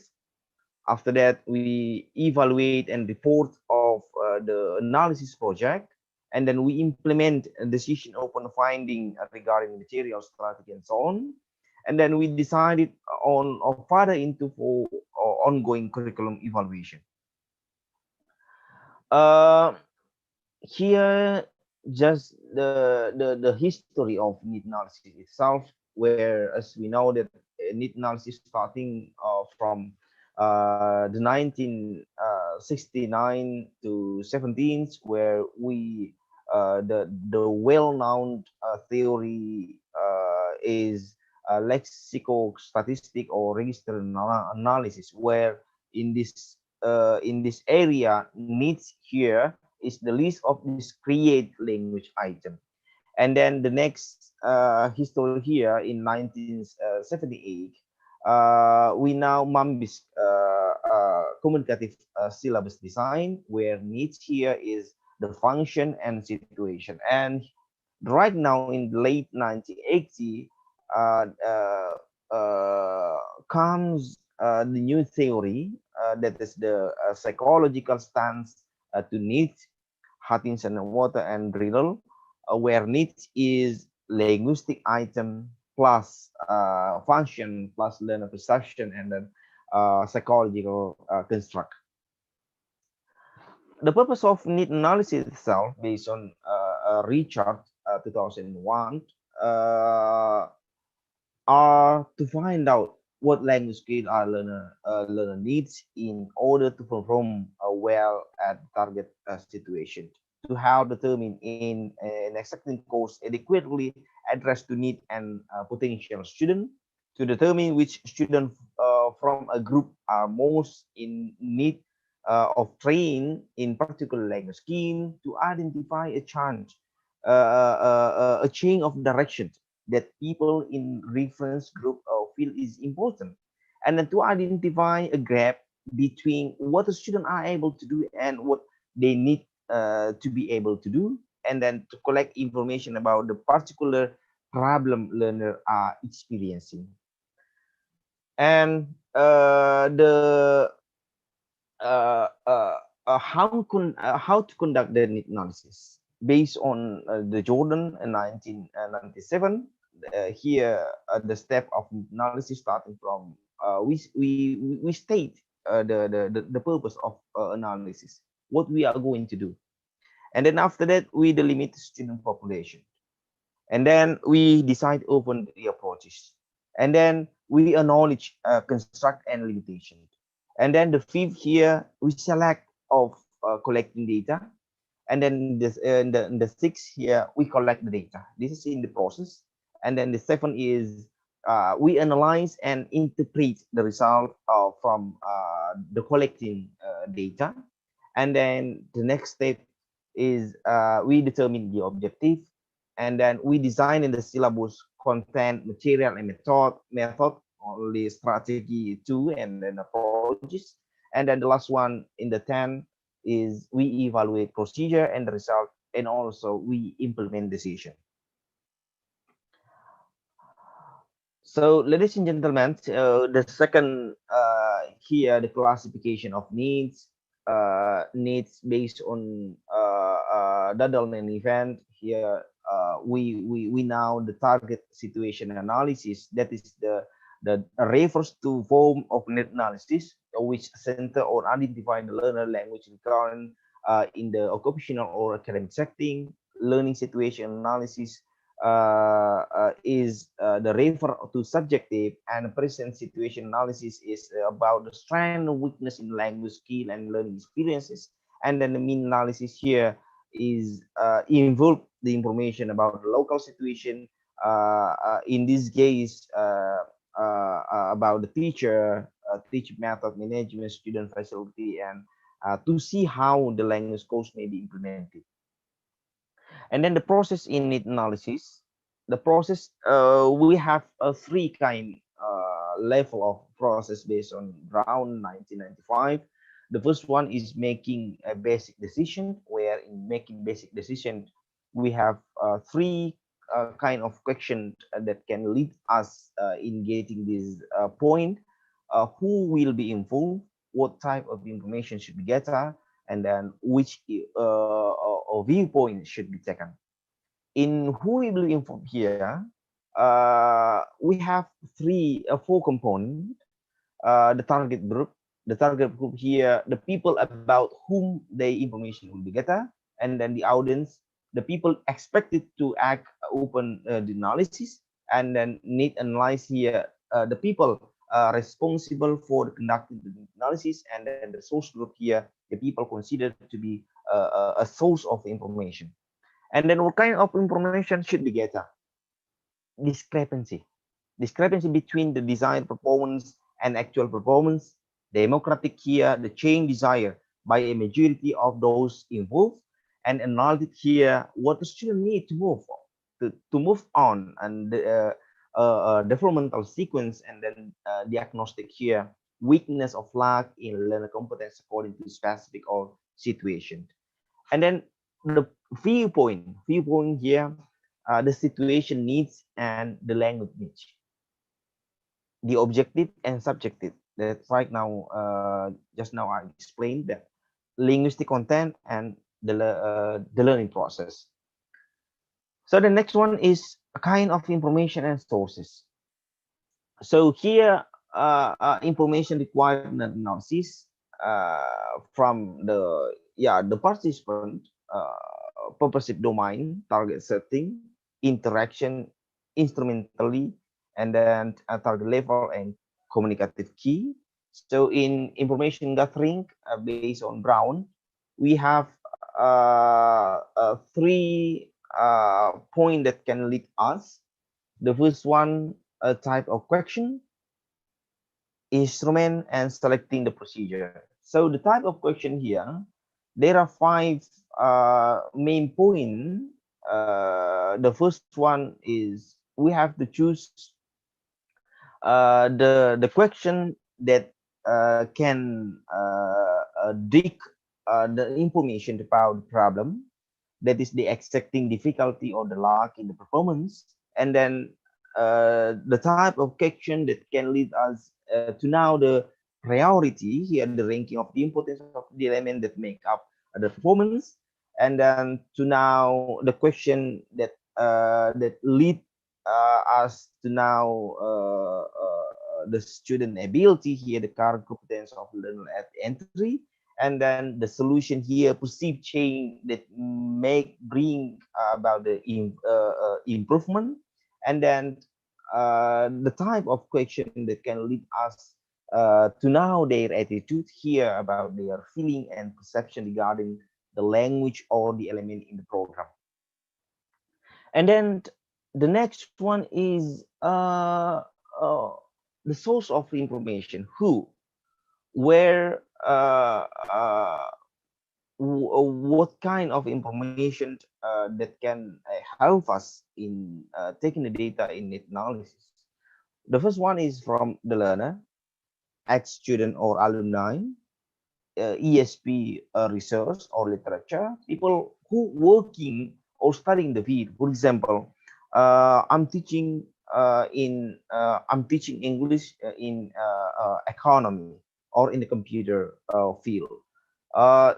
After that, we evaluate and report of the analysis project, and then we implement a decision upon finding regarding material strategy and so on. And then we decided on or further into for ongoing curriculum evaluation. Uh, Here, just the history of need analysis itself, where as we know that need analysis starting from the 1969 to 17, where we the well-known theory is lexicostatistic or register analysis, where in this area needs here is the list of this create language item. And then the next history here in 1978, we now Mambis communicative syllabus design, where needs here is the function and situation. And right now in the late 1980, uh, uh, comes the new theory that is the psychological stance to needs, Hutchinson and Water and Riddle, where needs is linguistic item plus function plus learner perception, and then psychological construct. The purpose of need analysis itself, based on Richard 2001 uh, are to find out what language skill our learner needs in order to perform well at target situation, to how determine in an exacting course adequately address to need and potential student, to determine which student from a group are most in need of training in particular language scheme, to identify a change, a change of direction that people in reference group feel is important, and then to identify a gap between what the students are able to do and what they need to be able to do, and then to collect information about the particular problem learner are experiencing, and how to conduct the need analysis based on the Jordan 1997. Here, the step of analysis starting from we state the purpose of analysis, what we are going to do, and then after that we delimit student population, and then we decide upon the approaches, and then we acknowledge construct and limitation, and then the fifth here we select of collecting data, and then this the sixth here we collect the data. This is in the process, and then the seventh is we analyze and interpret the result from the collecting data, and then the next step is we determine the objective, and then we design in the syllabus content, material, and method, only strategy two, and then approaches, and then the last one in the 10 is we evaluate procedure and the result, and also we implement decision. So, ladies and gentlemen, the second here the classification of needs based on Dadelman event. Here, we now the target situation analysis. That is the refers to form of need analysis, which center or identify the learner language recurrent in the occupational or academic setting. Learning situation analysis is the refer to subjective, and present situation analysis is about the strength and weakness in language skill and learning experiences, and then the mean analysis here is involve the information about the local situation, in this case about the teacher, teach method, management, student facility, and to see how the language course may be implemented. And then the process in need analysis, the process we have a three kind level of process based on Brown 1995. The first one is making a basic decision, where in making basic decision we have three kind of questions that can lead us in getting this point. Who will be involved, what type of information should be gathered, and then which viewpoint should be taken. In who will be informed here, we have four components. The target group. The target group here, the people about whom the information will be gathered, and then the audience, the people expected to act open the analysis, and then need analyze here, the people responsible for conducting the analysis, and then the source group here, the people considered to be a source of information. And then what kind of information should be gathered? Discrepancy between the desired performance and actual performance, democratic here, the change desired by a majority of those involved, and analytic here, what the student need to move on, and the developmental sequence, and then diagnostic here, weakness of lack in learner competence according to specific or situation. And then the viewpoint here, the situation needs and the language needs, the objective and subjective, that right now just now I explained that linguistic content and the learning process. So the next one is a kind of information and sources. So here information required analysis from the participant purposive domain, target setting, interaction, instrumentally, and then target level and communicative key. So in information gathering based on Brown, we have three point that can lead us. The first one, a type of question, instrument, and selecting the procedure. So the type of question here, there are five main point. The first one is we have to choose the question that can dig the information about the problem, that is the exacting difficulty or the lack in the performance, and then the type of question that can lead us to now the priority here, the ranking of the importance of the element that make up the performance, and then to now the question that that lead us to now the student ability here, the current competence of learner at entry, and then the solution here, perceived change that make bring about the improvement, and then the type of question that can lead us to know their attitude here about their feeling and perception regarding the language or the element in the program. And then the next one is uh, the source of information, who, where, what kind of information that can help us in taking the data in net analysis. The first one is from the learner, ex-student or alumni, ESP research or literature, people who working or studying the field. For example, I'm teaching English in economy or in the computer field.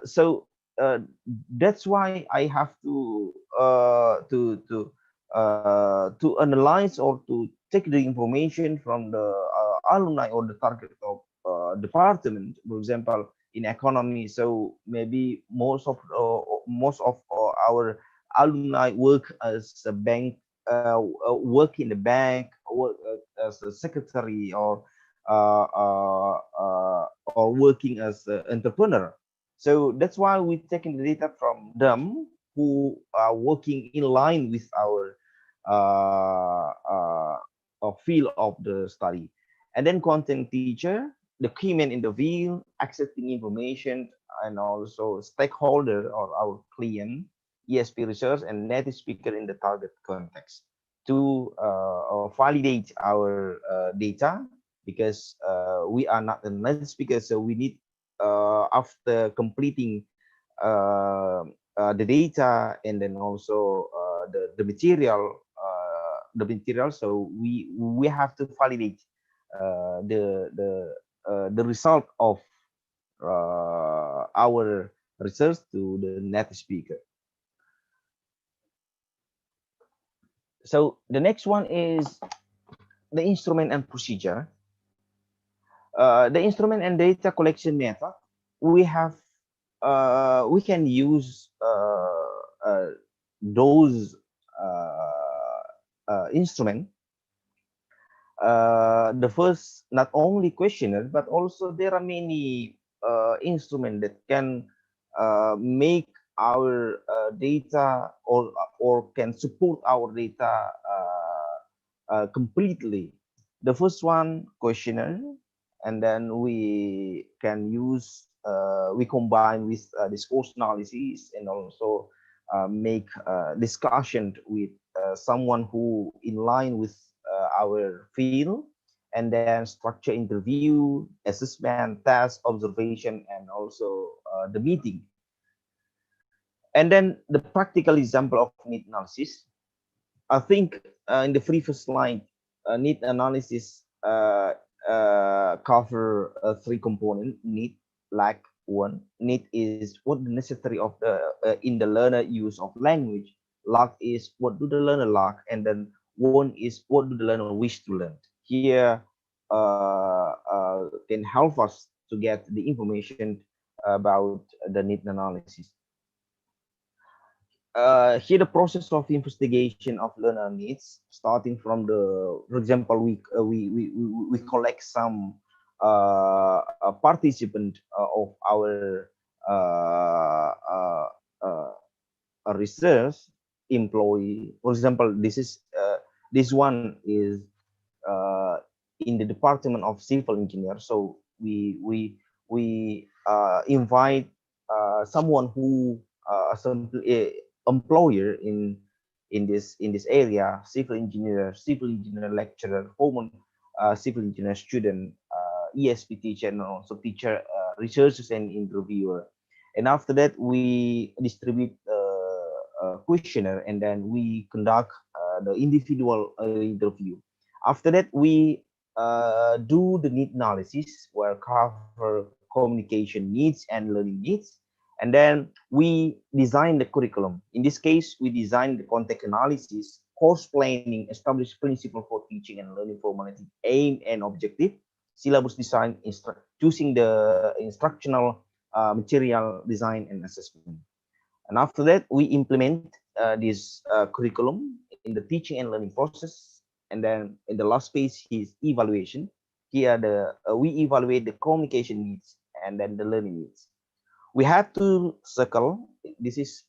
So that's why I have to analyze or to take the information from the alumni or the target of department. For example, in economy, so maybe most of our alumni work as a bank, work in the bank, work as a secretary, or working as an entrepreneur. So that's why we're taking the data from them who are working in line with our field of the study. And then content teacher, the key man in the field, accepting information, and also stakeholder or our client, ESP research, and native speaker in the target context to validate our data, because we are not a native speaker, so we need after completing the data, and then also the material, so we have to validate the result of our research to the native speaker. So the next one is the instrument and procedure. The instrument and data collection method, we have we can use those instrument. The first, not only questionnaire, but also there are many instruments that can make our data, or can support our data completely. The first one, questionnaire, and then we combine with discourse analysis, and also make discussion with someone who in line with our field, and then structure interview, assessment, test, observation, and also the meeting. And then the practical example of need analysis. I think in the previous slide, need analysis cover three components: need, lack, one. Need is what the necessary of the in the learner use of language. Lack is what do the learner lack, and then one is what do the learner wish to learn. Here can help us to get the information about the need analysis. here the process of investigation of learner needs, starting from the, for example, we collect some participant of our uh, uh, uh, research employee. For example, this one is in the department of civil engineer. So we invite someone who employer in this area, civil engineer lecturer, former civil engineer student, ESP teacher, and also teacher, researchers and interviewer. And after that, we distribute a questionnaire, and then we conduct the individual interview. After that, we do the need analysis, where cover communication needs and learning needs. And then we design the curriculum. In this case, we design the content analysis, course planning, establish principle for teaching and learning formality, aim and objective, syllabus design, choosing the instructional material design and assessment. And after that, we implement this curriculum in the teaching and learning process. And then in the last phase is evaluation. Here, we evaluate the communication needs and then the learning needs. We have to circle. This is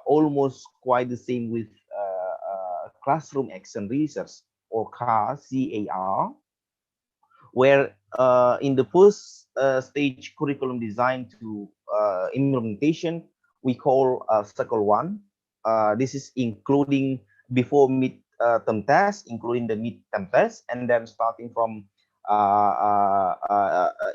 almost quite the same with classroom action research, or CAR, where in the first stage curriculum design to implementation, we call circle one. This is including before mid term test, including the mid term test, and then starting from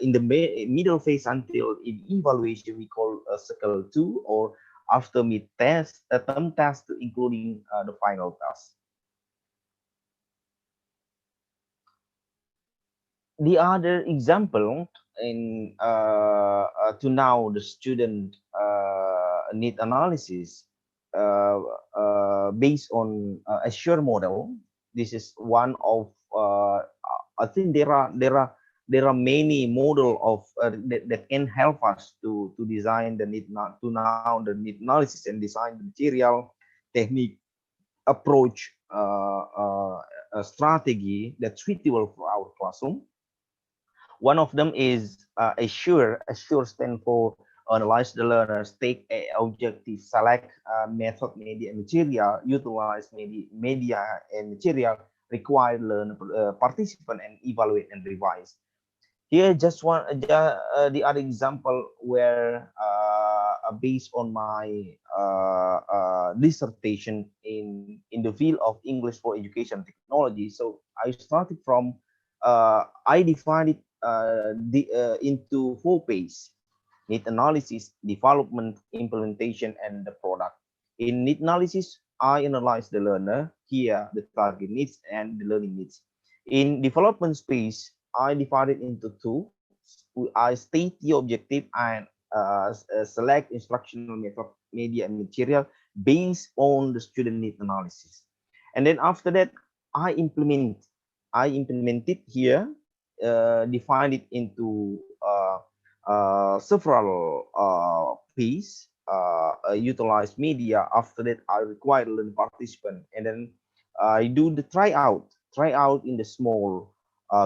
in the middle phase until in evaluation, we call circle two, or after mid test, term test, including the final test. The other example in to now the student need analysis based on Azure model. This is one of I think there are many model of that can help us to design the need, to now the need analysis and design the material, technique, approach, a strategy that's suitable for our classroom. One of them is assure. Assure stand for analyze the learners, take a objective, select method, media, and material, utilize media and material, require learner participant, and evaluate and revise. Here, just one the other example where based on my dissertation in the field of English for education technology. So I started from I divided it into four phases: need analysis, development, implementation, and the product. In need analysis, I analyze the learner, here the target needs and the learning needs. In development space, I divide it into two. I state the objective and select instructional method, media, and material based on the student need analysis. And then after that, I implement. I implement it here, define it into several piece, utilize media. After that, I require learn participant, and then I do the tryout in the small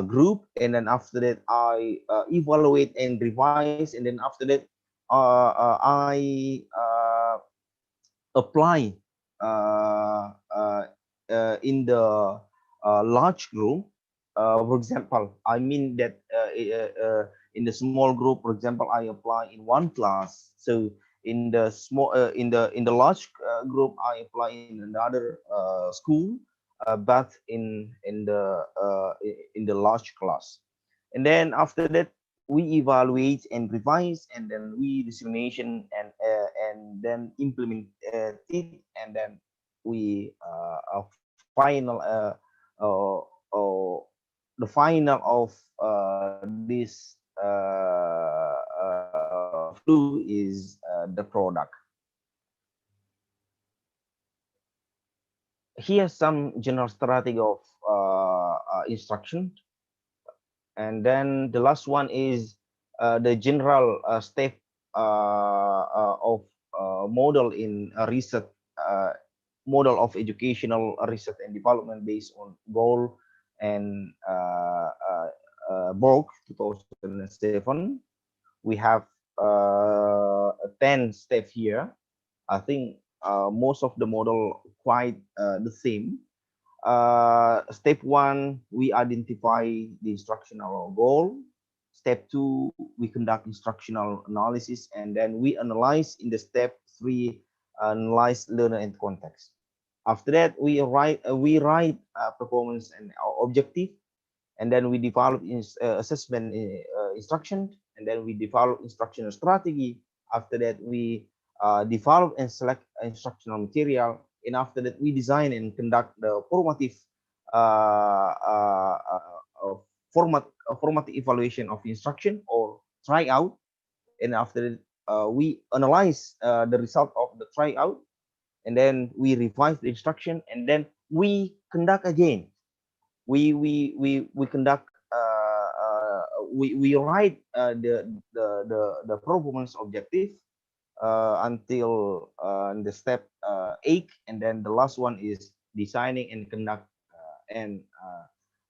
group, and then after that, I evaluate and revise, and then after that, I apply in the large group. For example, I mean that in the small group, for example, I apply in one class. So in the small in the large group, I apply in another school, but in the large class. And then after that, we evaluate and revise, and then we dissemination and then implement it, and then we final the final of this flu is the product. Here's some general strategy of instruction, and then the last one is the general step of model in research model of educational research and development based on goal and Borg 2007. We have 10 steps here. I think most of the model quite the same. Step one, we identify the instructional goal. Step two, we conduct instructional analysis, and then we analyze in the step three, analyze learner and context. After that, we write performance and objective, and then we develop assessment instruction, and then we develop instructional strategy. After that, we develop and select instructional material, and after that we design and conduct the formative uh, uh, uh, formative evaluation of instruction or tryout. And after that, we analyze the result of the tryout, and then we revise the instruction, and then we conduct again, we conduct we write the performance objective until the step 8, and then the last one is designing and conduct and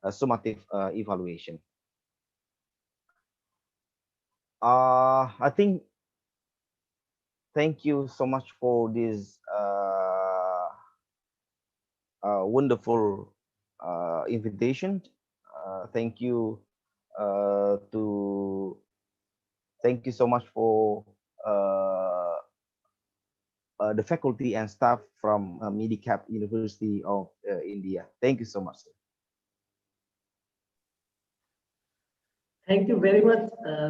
a summative evaluation. I think thank you so much for this wonderful invitation. Thank you to thank you so much for uh, the faculty and staff from Medicap University of India. Thank you so much, sir. Thank you very much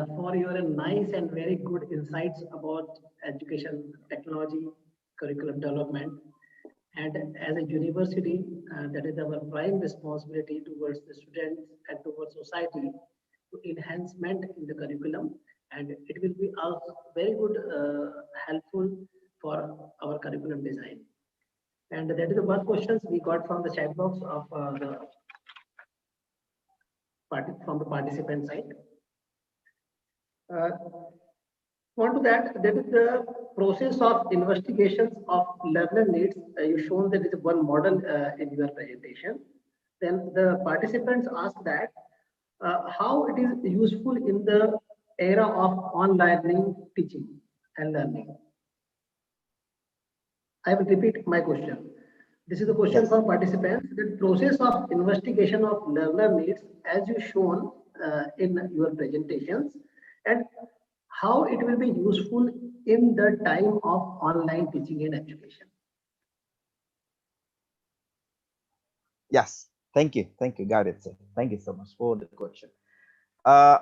for your nice and very good insights about education technology, curriculum development. And as a university, that is our prime responsibility towards the students and towards society to enhancement in the curriculum. And it will be very good, helpful for our curriculum design. And that is the one questions we got from the chat box of from the participant side. Uh, on to that is the process of investigations of learner needs. You shown that is one model in your presentation. Then the participants ask that how it is useful in the era of online teaching and learning. I will repeat my question. This is the question Yes. from participants. The process of investigation of learner needs, as you shown in your presentations, and how it will be useful in the time of online teaching and education. Yes. Thank you. Thank you. Got it, sir. Thank you so much for the question. Uh,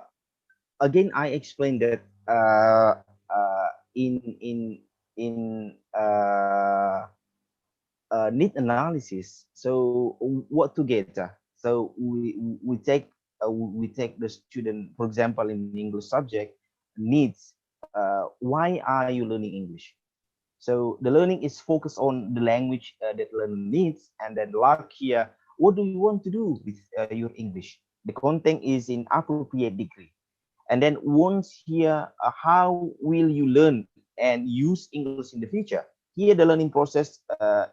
Again, I explained that in need analysis. So what to get? So we take the student, for example, in English subject needs. Why are you learning English? So the learning is focused on the language that learner needs, and then like here, what do you want to do with your English? The content is in appropriate degree, and then once here, how will you learn and use English in the future? Here, the learning process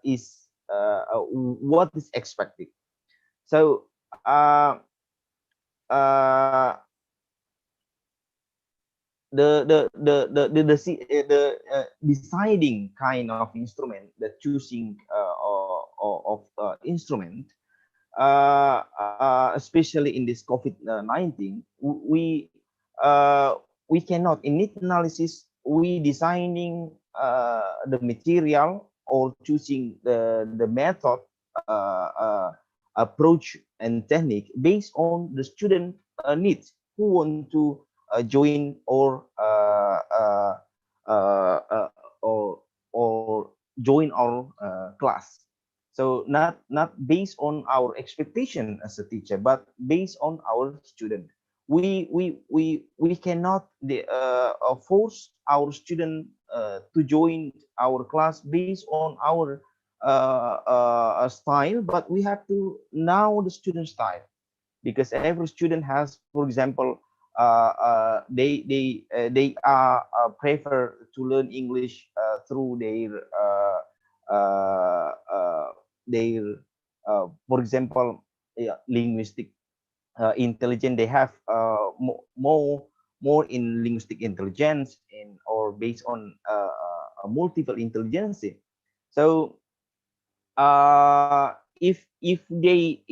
is what is expected. So uh, the deciding kind of instrument, the choosing of instrument, especially in this COVID-19, we cannot in need analysis. We designing the material or choosing the method, approach and technique based on the student needs who want to join uh, or or join our class. So not based on our expectation as a teacher, but based on our student. We cannot force our student to join our class based on our style, but we have to know the student style, because every student has, for example, they are prefer to learn English through their uh, uh, their for example, linguistic intelligence. They have more in linguistic intelligence and or based on multiple intelligence. So if they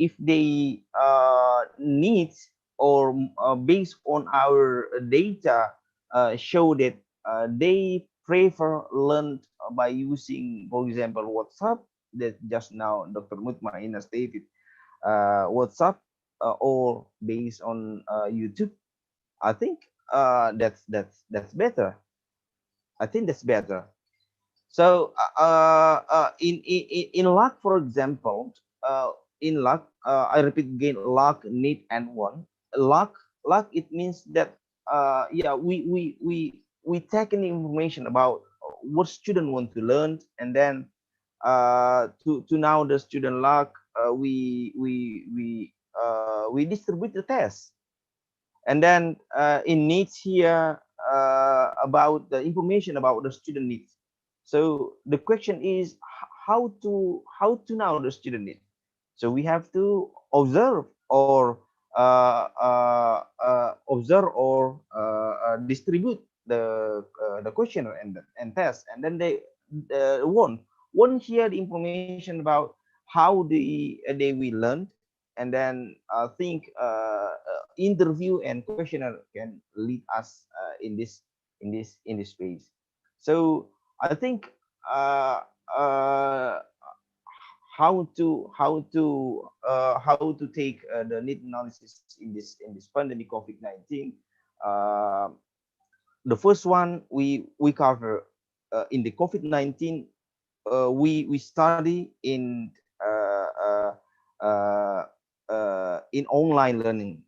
need or based on our data show that they prefer learn by using, for example, WhatsApp, that just now Dr. Mutmainah stated, WhatsApp, or based on YouTube. I think that's better. I think that's better. So in luck, for example, in luck, I repeat again, luck, need, and want. Luck, it means that yeah, we take any information about what student want to learn, and then to now the student luck, we distribute the test, and then in needs here, about the information about the student needs. So the question is how to know the student need. So we have to observe or distribute the questionnaire and test, and then they won't hear the information about how they will learn, and then think interview and questionnaire can lead us in this space. So I think uh, uh, how to take the need analysis in this pandemic COVID-19. Uh, the first one we cover in the COVID-19, we study uh, in online learning.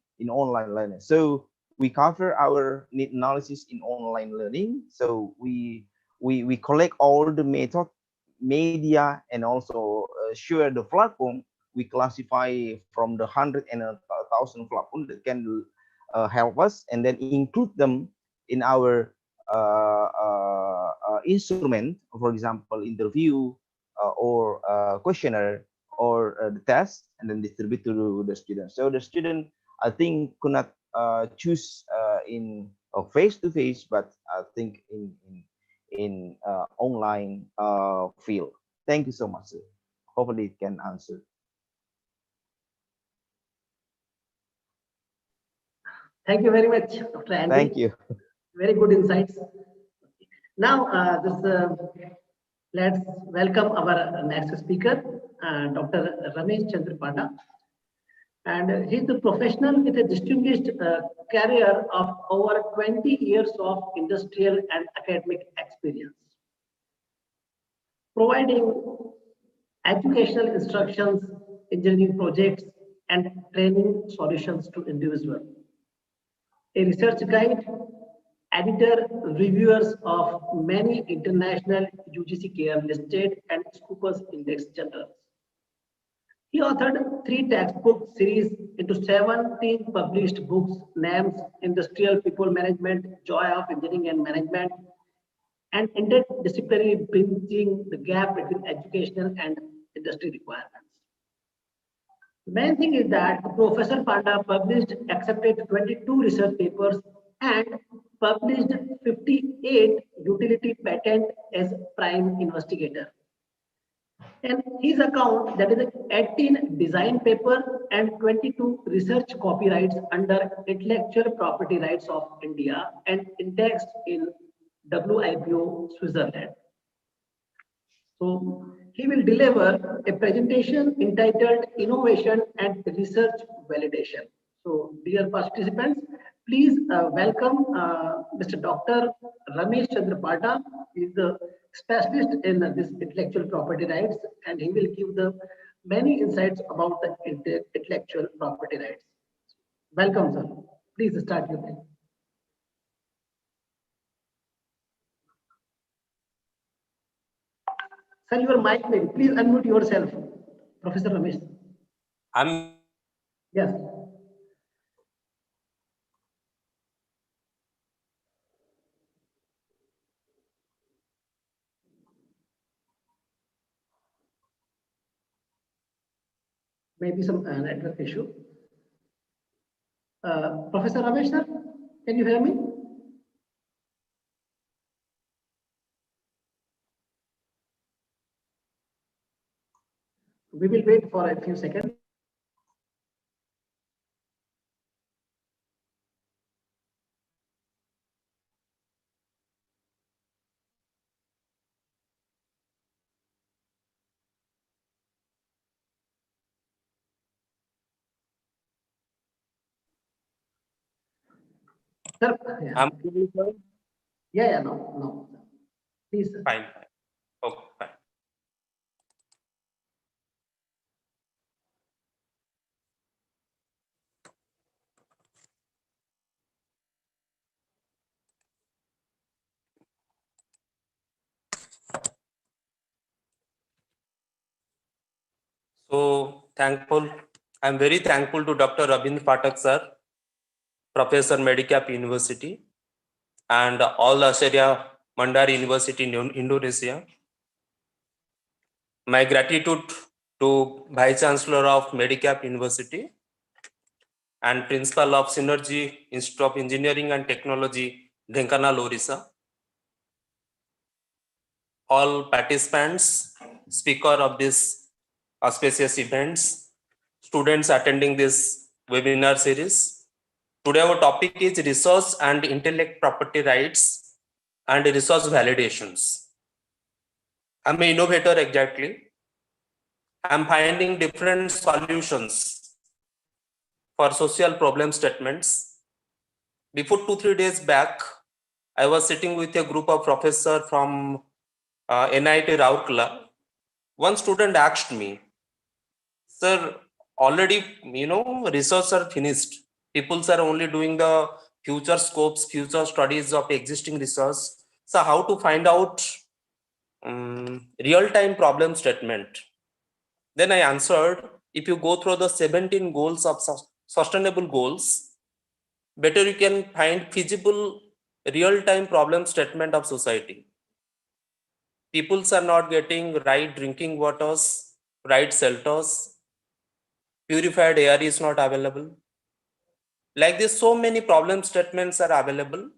So we cover our need analysis in online learning. So we collect all the method, media, and also share the platform. We classify from the hundred and a thousand platform that can help us, and then include them in our instrument, for example, interview, or questionnaire, or the test, and then distribute to the student. So the student, I think, could not choose in face to face, but I think in online field. Thank you so much, sir. Hopefully it can answer. Thank you very much, Dr. Andy. Thank you. Very good insights. Now, let's welcome our next speaker, Dr. Ramesh Chandrapada. And he's a professional with a distinguished career of over 20 years of industrial and academic experience, providing educational instructions, engineering projects, and training solutions to individuals. A research guide, editor, reviewers of many international UGC care listed and Scoopers Index journals. He authored 3 textbook series into 17 published books named Industrial People Management, Joy of Engineering and Management, and interdisciplinary bridging the gap between educational and industry requirements. The main thing is that Professor Panda published, accepted 22 research papers and published 58 utility patent as prime investigator. And his account, that is 18 design paper and 22 research copyrights under intellectual property rights of India and indexed in WIPO Switzerland. So he will deliver a presentation entitled Innovation and Research Validation. So dear participants, please welcome Mr. Dr. Ramesh Chandrapada. He is the specialist in this intellectual property rights, and he will give the many insights about the intellectual property rights. Welcome, sir. Please start your thing. Sir, your mic, maybe. Please unmute yourself, Professor Ramesh. I'm Yes. Maybe some network issue. Professor Ramesh sir, can you hear me? We will wait for a few seconds. Sir, yeah. I'm good, sir. Yeah, no, no. Please, sir. Fine. Okay, fine. So thankful. I'm very thankful to Dr. Rabindra Pathak sir, Professor Medicap University, and all Acharya Mandari University in Indonesia. My gratitude to Vice Chancellor of Medicap University and Principal of Synergy Institute of Engineering and Technology, Dhenkanal, Orissa. All participants, speaker of this auspicious events, students attending this webinar series. Today our topic is resource and intellect property rights and resource validations. I'm an innovator exactly. I'm finding different solutions for social problem statements. Before 2-3 days back, I was sitting with a group of professors from NIT Rourkela. One student asked me, sir, already, research are finished. People are only doing the future scopes, future studies of existing research. So how to find out real-time problem statement? Then I answered, if you go through the 17 goals of sustainable goals, better you can find feasible real-time problem statement of society. Peoples are not getting right drinking waters, right shelters, purified air is not available. Like this, so many problem statements are available,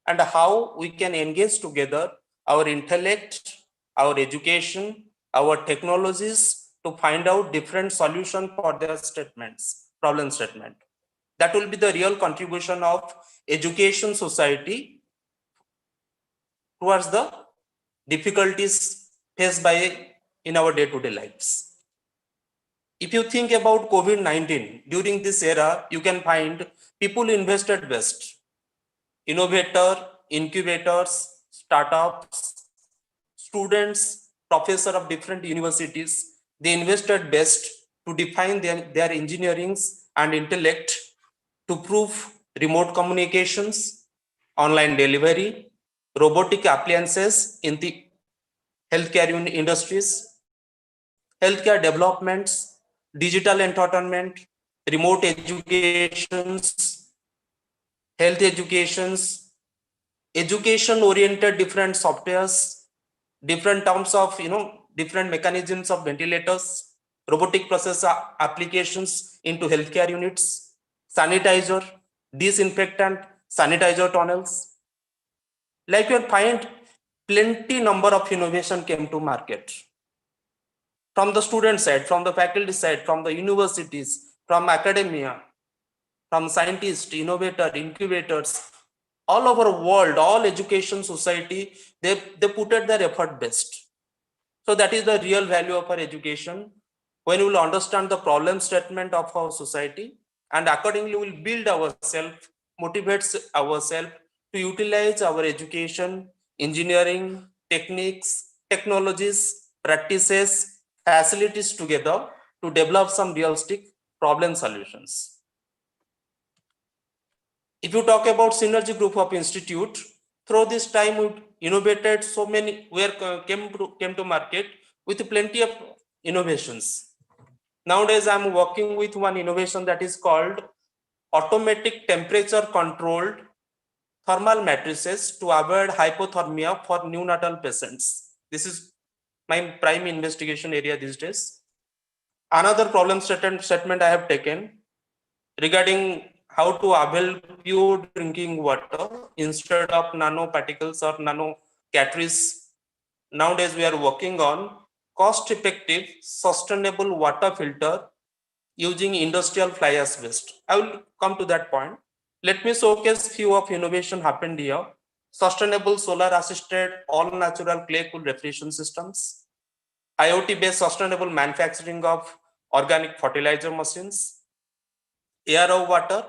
and how we can engage together our intellect, our education, our technologies to find out different solution for their statements, problem statement. That will be the real contribution of education society towards the difficulties faced by in our day-to-day lives. If you think about COVID-19, during this era, you can find people invested best. Innovator, incubators, startups, students, professors of different universities, they invested best to define their engineerings and intellect to prove remote communications, online delivery, robotic appliances in the healthcare industries, healthcare developments, digital entertainment, remote educations, health educations, education oriented different softwares, different terms of, different mechanisms of ventilators, robotic process applications into healthcare units, sanitizer, disinfectant, sanitizer tunnels. Like you'll find plenty number of innovation came to market. From the student side, from the faculty side, from the universities, from academia, from scientists, innovator, incubators, all over the world, all education society, they put at their effort best. So that is the real value of our education. When we will understand the problem statement of our society, and accordingly we will build ourselves, motivates ourselves to utilize our education, engineering, techniques, technologies, practices, facilities together to develop some realistic problem solutions. If you talk about Synergy Group of Institute, through this time we innovated so many, came to market with plenty of innovations. Nowadays, I'm working with one innovation that is called automatic temperature controlled thermal matrices to avoid hypothermia for neonatal patients. This is my prime investigation area these days. Another problem statement I have taken regarding how to avail pure drinking water instead of nanoparticles or nano categories. Nowadays, we are working on cost-effective, sustainable water filter using industrial fly ash waste. I will come to that point. Let me showcase few of innovation happened here. Sustainable solar-assisted all-natural clay cool refrigeration systems, IoT-based sustainable manufacturing of organic fertilizer machines. Air of water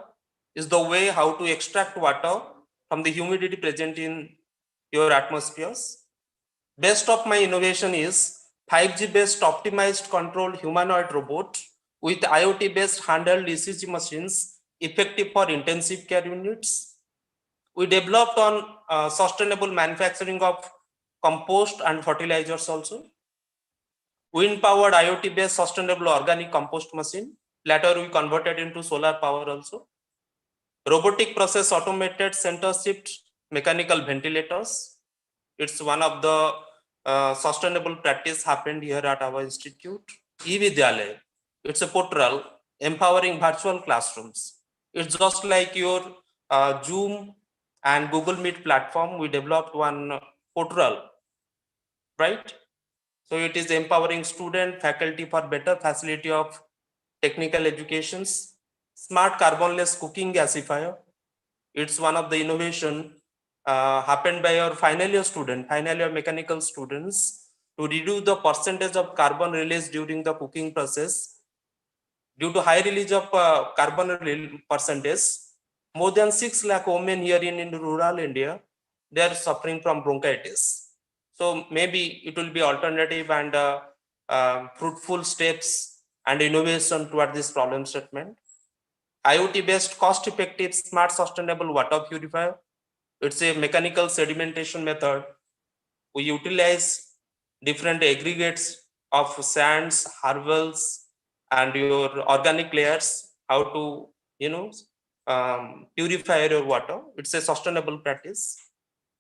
is the way how to extract water from the humidity present in your atmospheres. Best of my innovation is 5G based optimized controlled humanoid robot with IoT based handheld ECG machines effective for intensive care units. We developed on sustainable manufacturing of compost and fertilizers also. Wind powered IoT based sustainable organic compost machine. Later we converted into solar power also. Robotic process automated center shift mechanical ventilators. It's one of the sustainable practice happened here at our institute. E-Vidyalaya, it's a portal empowering virtual classrooms. It's just like your Zoom and Google Meet platform. We developed one portal, right? So it is empowering student, faculty for better facility of technical educations. Smart carbonless cooking gasifier. It's one of the innovation happened by our final year mechanical students to reduce the percentage of carbon released during the cooking process. Due to high release of carbon percentage, more than 6 lakh women here in rural India, they are suffering from bronchitis. So maybe it will be alternative and fruitful steps and innovation toward this problem statement. IoT based cost effective smart sustainable water purifier. It's a mechanical sedimentation method. We utilize different aggregates of sands, herbals, and your organic layers, how to, purify your water. It's a sustainable practice.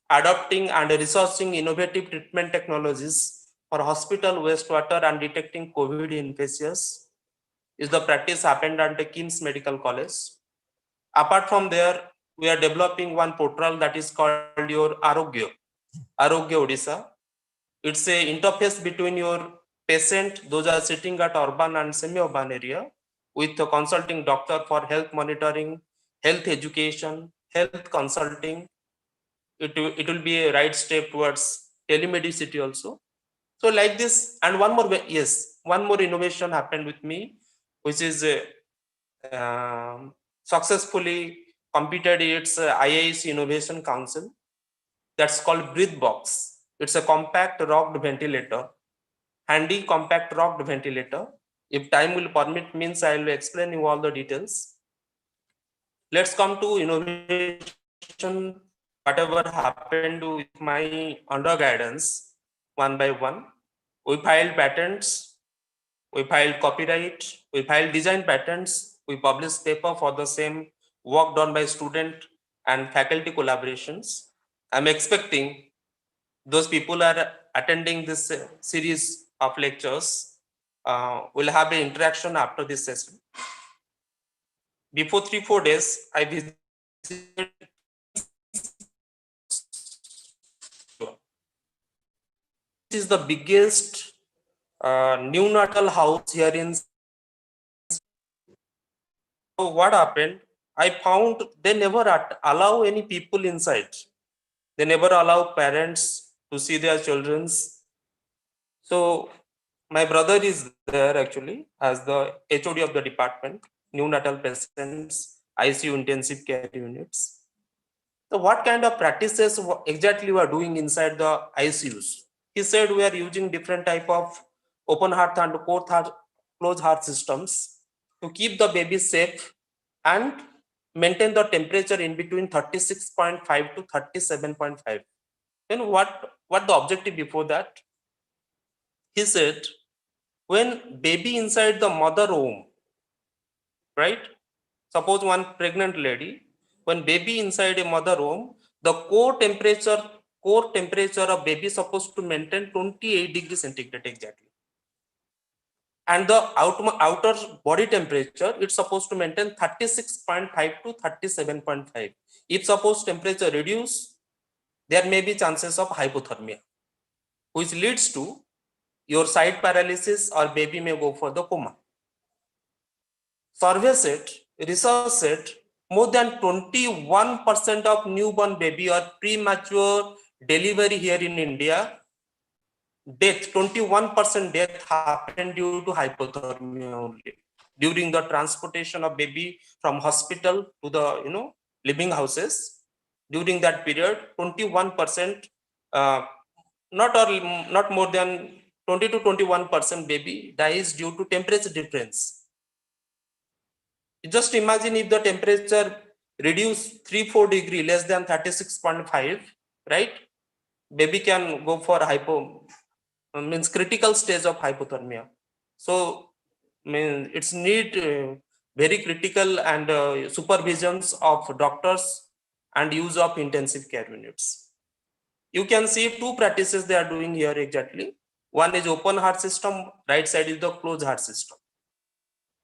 Adopting and researching innovative treatment technologies for hospital wastewater and detecting COVID infectious is the practice happened at the KIMS Medical College. Apart from there, we are developing one portal that is called your Arogya Odisha. It's a interface between your patient, those are sitting at urban and semi-urban area, with a consulting doctor for health monitoring, health education, health consulting. It will be a right step towards telemedicine also. So like this, and one more, yes, one more innovation happened with me, which is successfully completed its IIC Innovation Council. That's called Breathe Box. It's a compact rocked ventilator, handy compact rocked ventilator. If time will permit, means I will explain you all the details. Let's come to innovation, whatever happened with my under guidance, one by one. We filed patents, we filed copyright, we filed design patents, we published paper for the same work done by student and faculty collaborations. I'm expecting those people are attending this series of lectures will have an interaction after this session. Before 3-4 days, I visited. This is the biggest neonatal house here in. So what happened? I found they never allow any people inside. They never allow parents to see their children's. So my brother is there actually as the HOD of the department, neonatal patients, ICU intensive care units. So what kind of practices exactly we are doing inside the ICUs? He said we are using different type of open heart and closed heart systems to keep the baby safe and maintain the temperature in between 36.5 to 37.5. Then what the objective before that? He said when baby inside the mother womb, right? Suppose one pregnant lady, when baby inside a mother womb, the core temperature of baby is supposed to maintain 28 degrees centigrade exactly. and the outer body temperature, it's supposed to maintain 36.5 to 37.5. If suppose temperature reduce, there may be chances of hypothermia, which leads to your side paralysis or baby may go for the coma. Survey said, research said, more than 21% of newborn baby or premature delivery here in India, death, 21% death happened due to hypothermia only. During the transportation of baby from hospital to the living houses, during that period, 21%, not more than 20 to 21% baby dies due to temperature difference. Just imagine if the temperature reduce 3-4 degree less than 36.5, right? Baby can go for means critical stage of hypothermia. So it's need very critical and supervisions of doctors and use of intensive care units. You can see two practices they are doing here exactly. One is open heart system, right side is the closed heart system.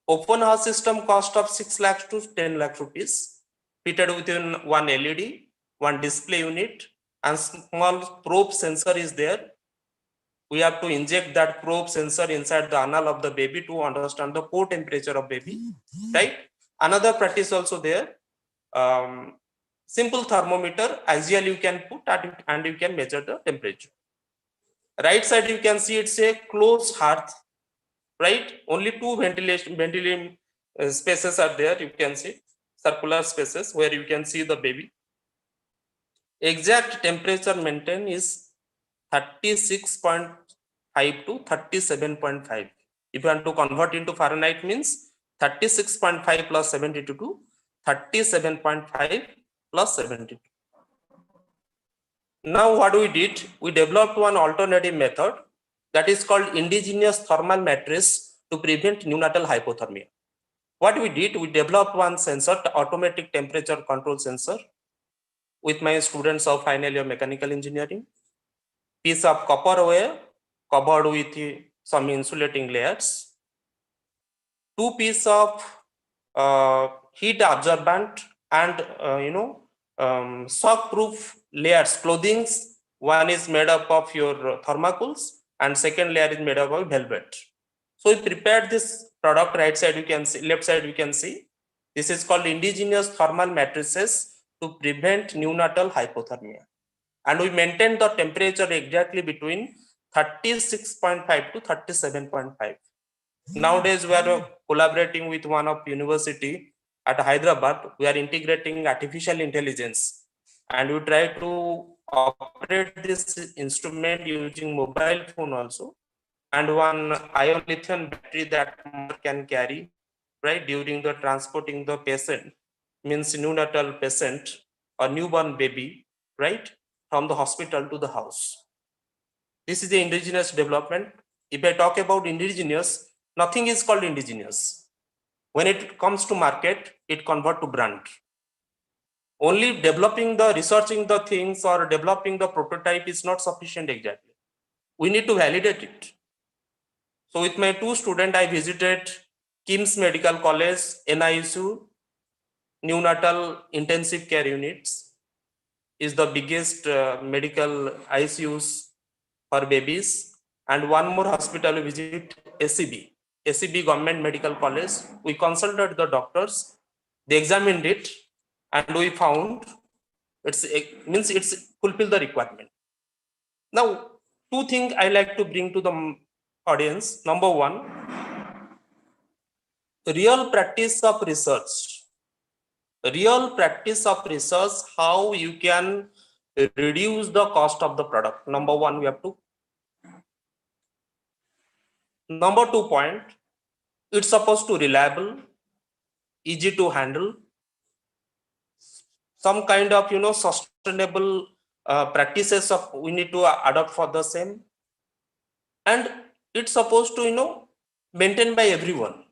Open heart system cost of 6 lakhs to 10 lakh rupees, fitted within one LED, one display unit, and small probe sensor is there. We have to inject that probe sensor inside the anal of the baby to understand the core temperature of baby, right? Another practice also there. Simple thermometer, axial you can put and you can measure the temperature. Right side you can see it's a closed heart, right? Only two ventilation spaces are there. You can see circular spaces where you can see the baby. Exact temperature maintained is 36.5 to 37.5. If you want to convert into Fahrenheit, means 36.5 plus 72 to 37.5 plus 72. Now what we did, we developed one alternative method that is called indigenous thermal matrix to prevent neonatal hypothermia. What we did, we developed one sensor, automatic temperature control sensor, with my students of final year mechanical engineering. Piece of copper wire covered with some insulating layers. Two pieces of heat absorbent and shock proof layers, clothings. One is made up of your thermocols and second layer is made up of velvet. So we prepared this product. Right side you can see, left side you can see. This is called indigenous thermal matrices to prevent neonatal hypothermia. And we maintain the temperature exactly between 36.5 to 37.5. Nowadays we are collaborating with one of university at Hyderabad. We are integrating artificial intelligence and we try to operate this instrument using mobile phone also, and one ion lithium battery that can carry, right, during the transporting the patient, means neonatal patient or newborn baby, right, from the hospital to the house. This is the indigenous development. If I talk about indigenous, nothing is called indigenous. When it comes to market, it convert to brand. Only developing the, researching the things or developing the prototype is not sufficient exactly. We need to validate it. So with my two students, I visited KIMS Medical College, NICU, neonatal intensive care units is the biggest medical ICUs for babies. And one more hospital we visit, ACB Government Medical College. We consulted the doctors, they examined it, and we found it's fulfill the requirement. Now, two things I like to bring to the audience. Number one, real practice of research. Real practice of research, how you can reduce the cost of the product. Number one, we have to. Number 2 point, it's supposed to reliable, easy to handle, some kind of sustainable practices of we need to adopt for the same, and it's supposed to maintained by everyone.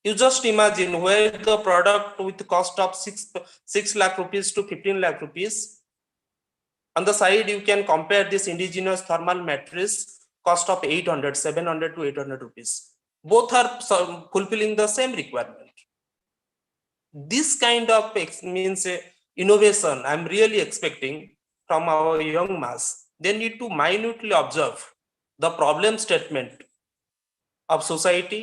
You just imagine where the product with the cost of 6 lakh rupees to 15 lakh rupees. On the side, you can compare this indigenous thermal matrix cost of 800, 700 to 800 rupees. Both are fulfilling the same requirement. This kind of means innovation I'm really expecting from our young mass. They need to minutely observe the problem statement of society.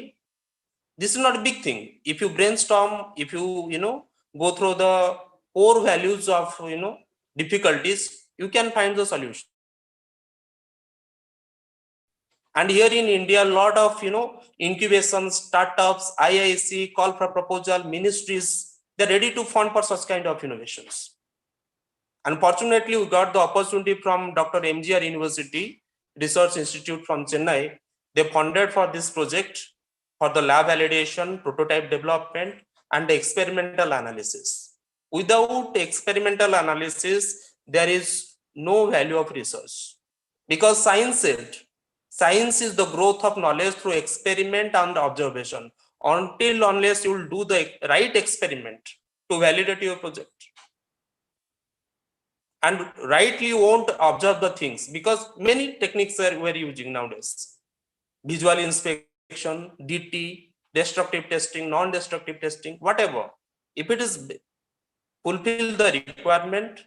This is not a big thing. If you brainstorm, if you go through the core values of difficulties, you can find the solution. And here in India, a lot of incubation startups, IIC, call for proposal, ministries, they're ready to fund for such kind of innovations. Unfortunately, we got the opportunity from Dr. MGR University Research Institute from Chennai. They funded for this project for the lab validation, prototype development, and the experimental analysis. Without experimental analysis, there is no value of research. Because science said, science is the growth of knowledge through experiment and observation. Until unless you will do the right experiment to validate your project. And rightly you won't observe the things, because many techniques we're using nowadays. Visual inspection, DT, destructive testing, non-destructive testing, whatever. If it is fulfill the requirement.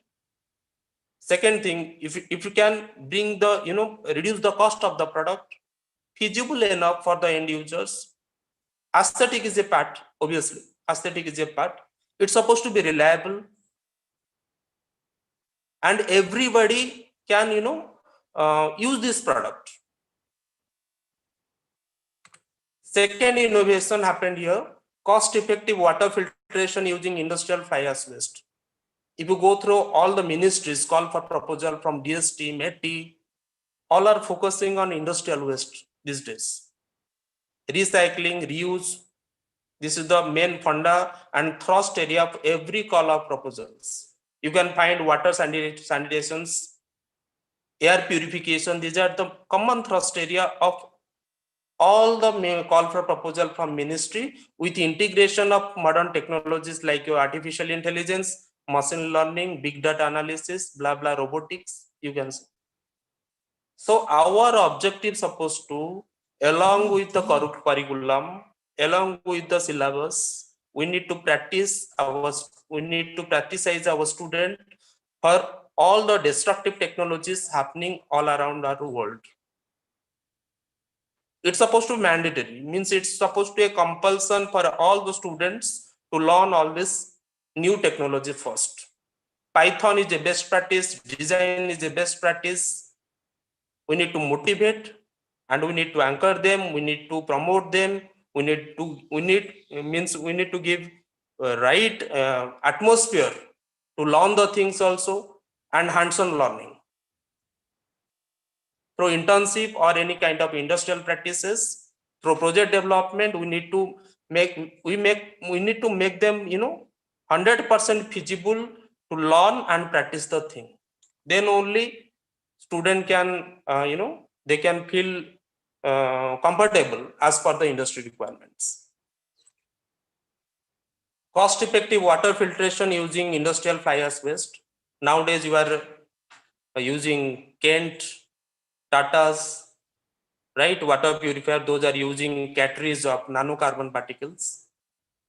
Second thing, if you can bring the, reduce the cost of the product, feasible enough for the end users. Aesthetic is a part, obviously. Aesthetic is a part. It's supposed to be reliable. And everybody can, use this product. Second innovation happened here, cost-effective water filtration using industrial fly ash waste. If you go through all the ministries, call for proposal from DST, MET, all are focusing on industrial waste these days. Recycling, reuse, this is the main funda and thrust area of every call of proposals. You can find water sanitations, air purification, these are the common thrust area of all the call for proposal from ministry, with integration of modern technologies like your artificial intelligence, machine learning, big data analysis, blah, blah, robotics, you can see. So our objective supposed to, along with the curriculum, along with the syllabus, we need to practice our student for all the destructive technologies happening all around our world. It's supposed to be mandatory, means it's supposed to be a compulsion for all the students to learn all this new technology first. Python is a best practice, design is a best practice. We need to motivate and we need to anchor them, we need to promote them, we need to give right atmosphere to learn the things also, and hands-on learning. Through internship or any kind of industrial practices, through project development, we need to make them 100% feasible to learn and practice the thing. Then only student can they can feel comfortable as per the industry requirements. Cost effective water filtration using industrial fly ash waste. Nowadays you are using Kent, Tata's, right, water purifier, those are using categories of nanocarbon particles.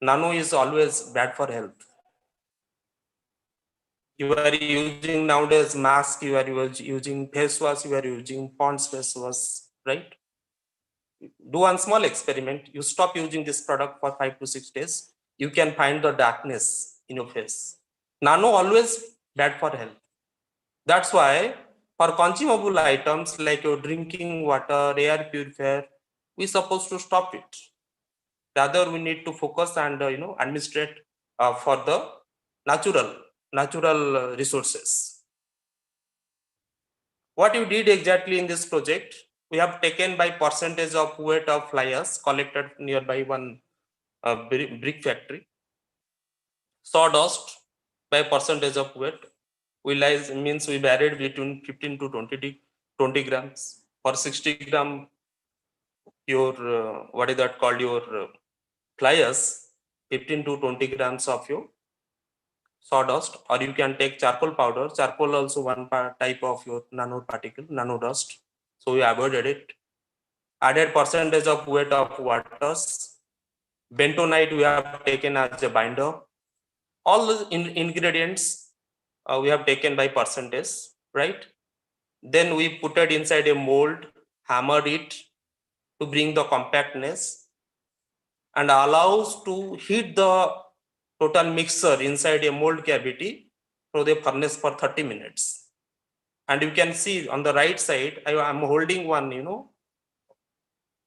Nano is always bad for health. You are using nowadays mask, you are using face wash, you are using Pond's face wash, right? Do one small experiment. You stop using this product for 5 to 6 days. You can find the darkness in your face. Nano always bad for health. That's why for consumable items like your drinking water, air purifier, we're supposed to stop it. Rather, we need to focus and administrate for the natural resources. What you did exactly in this project, we have taken by percentage of weight of fly ash collected nearby one brick factory. Sawdust by percentage of weight. We varied between 15 to 20 grams. For 60 gram, your what is that called, your fly ash, 15 to 20 grams of your sawdust, or you can take charcoal powder. Charcoal also one type of your nano dust. So we avoided it. added percentage of weight of waters. Bentonite we have taken as a binder. All the ingredients we have taken by percentage, right? Then we put it inside a mold, hammered it to bring the compactness, and allows to heat the total mixture inside a mold cavity through the furnace for 30 minutes. And you can see on the right side, I'm holding one,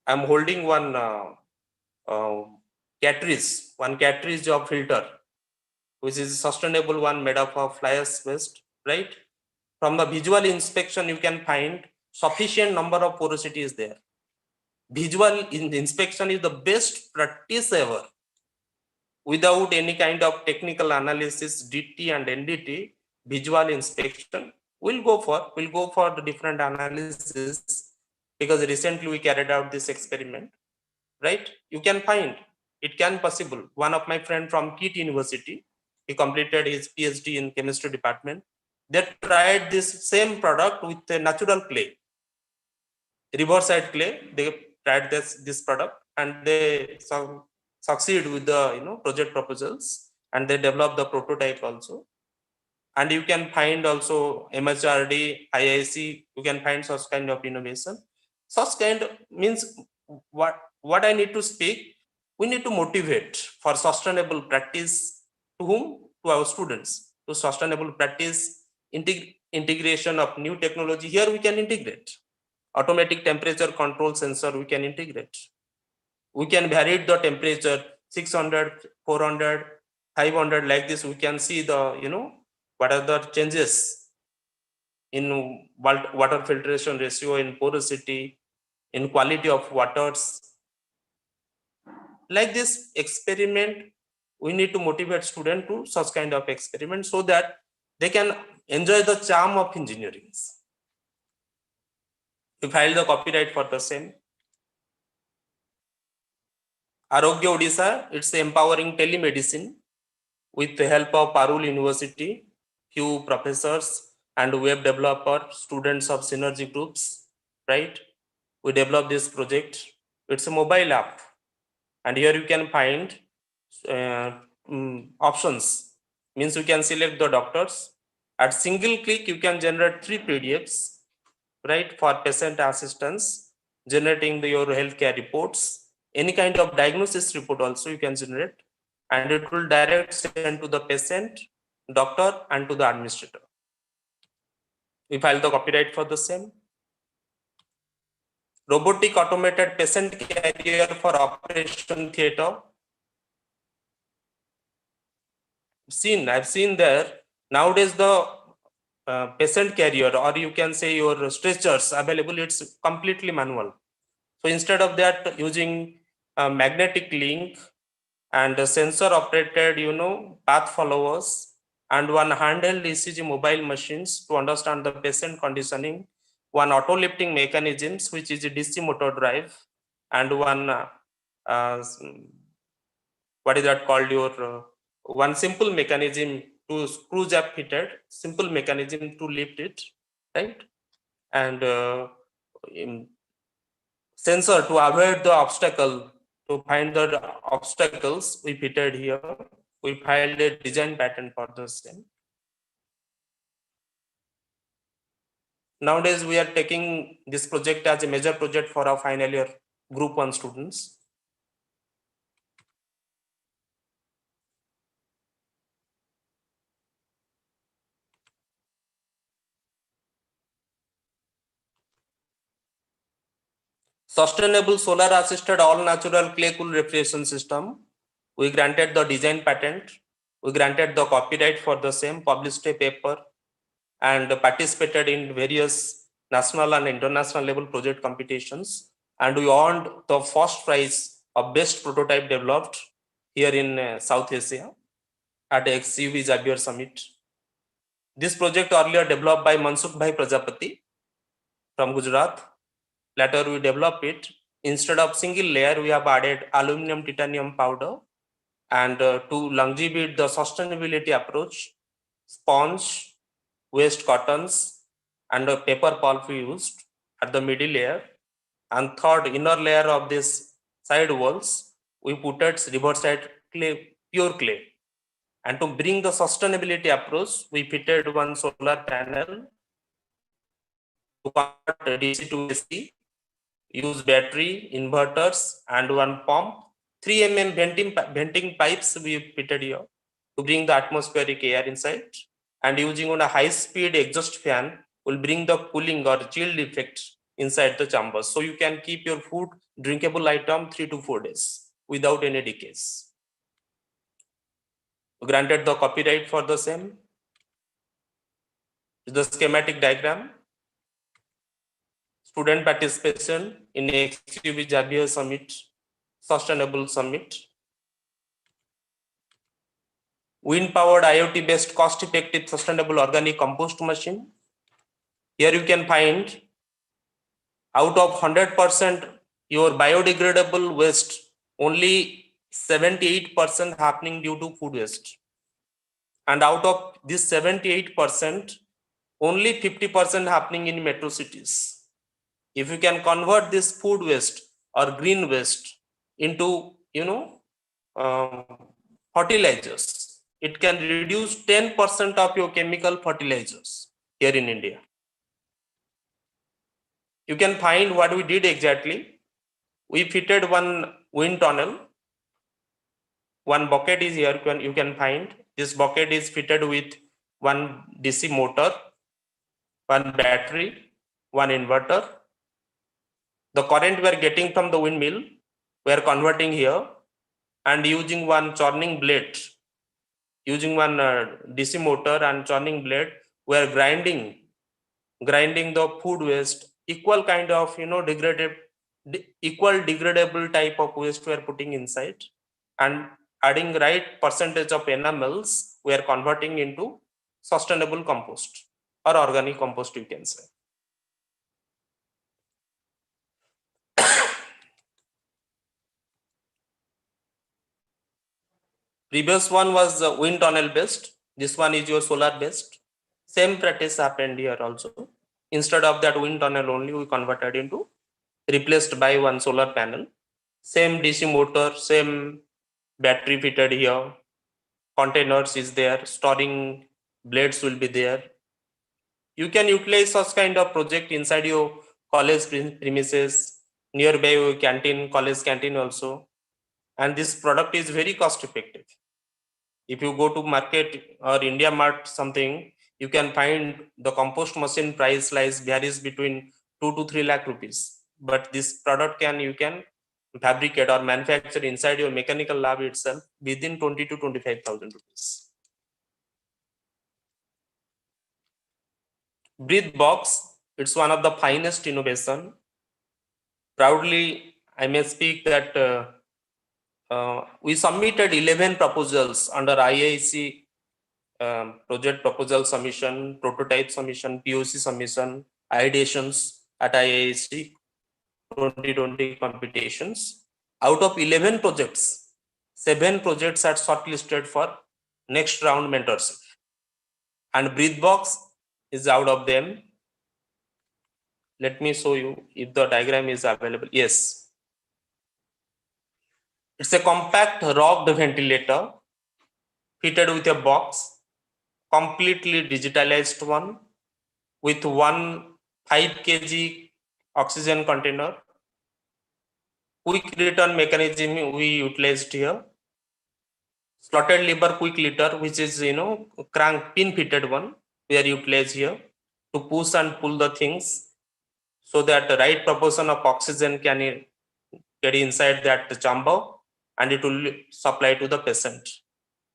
I'm holding one cartridge of filter, which is a sustainable one made up of fly ash waste, right? From the visual inspection, you can find sufficient number of porosity is there. Visual inspection is the best practice ever. Without any kind of technical analysis, DT and NDT, visual inspection, we'll go for the different analysis, because recently we carried out this experiment, right? You can find it can possible. One of my friend from KIT University, he completed his PhD in chemistry department. They tried this same product with a natural clay, riverside clay. They tried this product and they succeed with the project proposals, and they developed the prototype also. And you can find also MHRD, IIC, you can find such kind of innovation. Such kind means what I need to speak, we need to motivate for sustainable practice. To whom? To our students. To sustainable practice, integration of new technology. Here we can integrate. Automatic temperature control sensor we can integrate. We can vary the temperature 600, 400, 500, like this. We can see what are the changes in water filtration ratio, in porosity, in quality of waters. Like this experiment, we need to motivate students to such kind of experiment so that they can enjoy the charm of engineering. We filed the copyright for the same. Arogya Odisha, it's empowering telemedicine with the help of Parul University, few professors and web developer, students of synergy groups, right? We developed this project. It's a mobile app, and here you can find options. Means you can select the doctors. At single click, you can generate 3 PDFs, right, for patient assistance, generating your healthcare reports, any kind of diagnosis report also you can generate, and it will direct send to the patient, doctor, and to the administrator. We file the copyright for the same. Robotic automated patient carrier for operation theater. I've seen there nowadays the patient carrier, or you can say your stretchers available, it's completely manual. So instead of that, using a magnetic link and a sensor operated, path followers, and one handheld ECG mobile machines to understand the patient conditioning, one auto lifting mechanisms, which is a DC motor drive, and one what is that called, your one simple mechanism to screw up fitted, simple mechanism to lift it, right? And sensor to avoid the obstacle, to find the obstacles we fitted here. We filed a design patent for the same. Nowadays we are taking this project as a major project for our final year group 1 students. Sustainable solar assisted all natural clay cool refrigeration system. We granted the design patent. We granted the copyright for the same, published a paper, and participated in various national and international level project competitions. And we earned the first prize of best prototype developed here in South Asia at XUV Xavier Summit. This project earlier developed by Mansukh Bhai Prajapati from Gujarat. Later we developed it. Instead of single layer, we have added aluminum titanium powder, and to longevate the sustainability approach, sponge, waste cottons, and paper pulp we used at the middle layer, And third, inner layer of this side walls, we put it riverside clay, pure clay. And to bring the sustainability approach, we fitted one solar panel to convert DC to AC, use battery, inverters, and one pump. 3 venting pipes we fitted here to bring the atmospheric air inside. And using on a high-speed exhaust fan will bring the cooling or chilled effect inside the chambers. So you can keep your food, drinkable item 3 to 4 days without any decays. Granted the copyright for the same. The schematic diagram. Student participation in XUV Javier Summit, Sustainable Summit. Wind-powered IoT-based cost-effective sustainable organic compost machine. Here you can find out of 100% your biodegradable waste, only 78% happening due to food waste. And out of this 78%, only 50% happening in metro cities. If you can convert this food waste or green waste into, fertilizers, it can reduce 10% of your chemical fertilizers here in India. You can find what we did exactly. We fitted one wind tunnel. One bucket is here, you can find. This bucket is fitted with one DC motor, one battery, one inverter. The current we are getting from the windmill, we are converting here and using one churning blade, using one DC motor and churning blade, we are grinding the food waste, equal kind of, equal degradable type of waste we are putting inside and adding right percentage of enamels, we are converting into sustainable compost or organic compost, you can say. Previous one was wind tunnel based. This one is your solar based. Same practice happened here also. Instead of that wind tunnel only, we converted into, replaced by one solar panel. Same DC motor, same battery fitted here. Containers is there. Storing blades will be there. You can utilize such kind of project inside your college premises, nearby your canteen, college canteen also. And this product is very cost effective. If you go to market or India Mart something, you can find the compost machine price varies between 2 to 3 lakh rupees. But this product you can fabricate or manufacture inside your mechanical lab itself within 20 to 25,000 rupees. Breathe box, it's one of the finest innovation. Proudly, I may speak that we submitted 11 proposals under IIC project proposal submission, prototype submission, POC submission, ideations at IIC 2020 competitions. Out of 11 projects, 7 projects are shortlisted for next round mentorship. And BreatheBox is out of them. Let me show you if the diagram is available. Yes. It's a compact rocked ventilator fitted with a box, completely digitalized one with one 5 kg oxygen container. Quick return mechanism we utilized here. Slotted lever quick litter, which is crank pin fitted one, we are utilized here to push and pull the things so that the right proportion of oxygen can get inside that chamber and it will supply to the patient.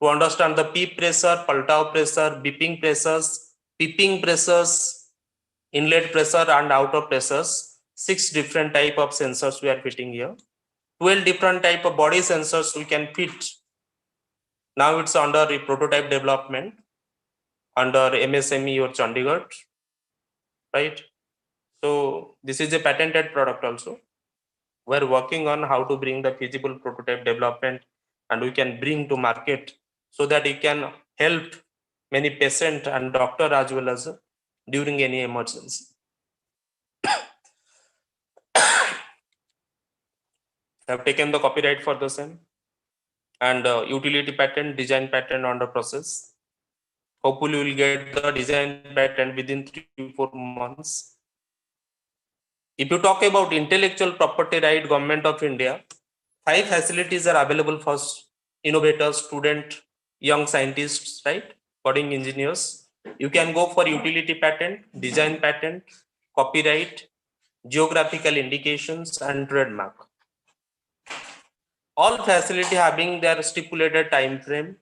To understand the PEEP pressure, Paltau pressure, beeping pressures, peeping pressures, inlet pressure and outer pressures, 6 different type of sensors we are fitting here. 12 different type of body sensors we can fit. Now it's under the prototype development under MSME or Chandigarh, right? So this is a patented product also. We're working on how to bring the feasible prototype development and we can bring to market so that it can help many patient and doctor as well as during any emergency. have taken the copyright for the same, and utility patent, design patent under process. Hopefully, we will get the design patent within 3-4 months. If you talk about intellectual property right, Government of India, 5 facilities are available for innovators, student, young scientists, right? Coding engineers. You can go for utility patent, design patent, copyright, geographical indications, and trademark. All facility having their stipulated time frame.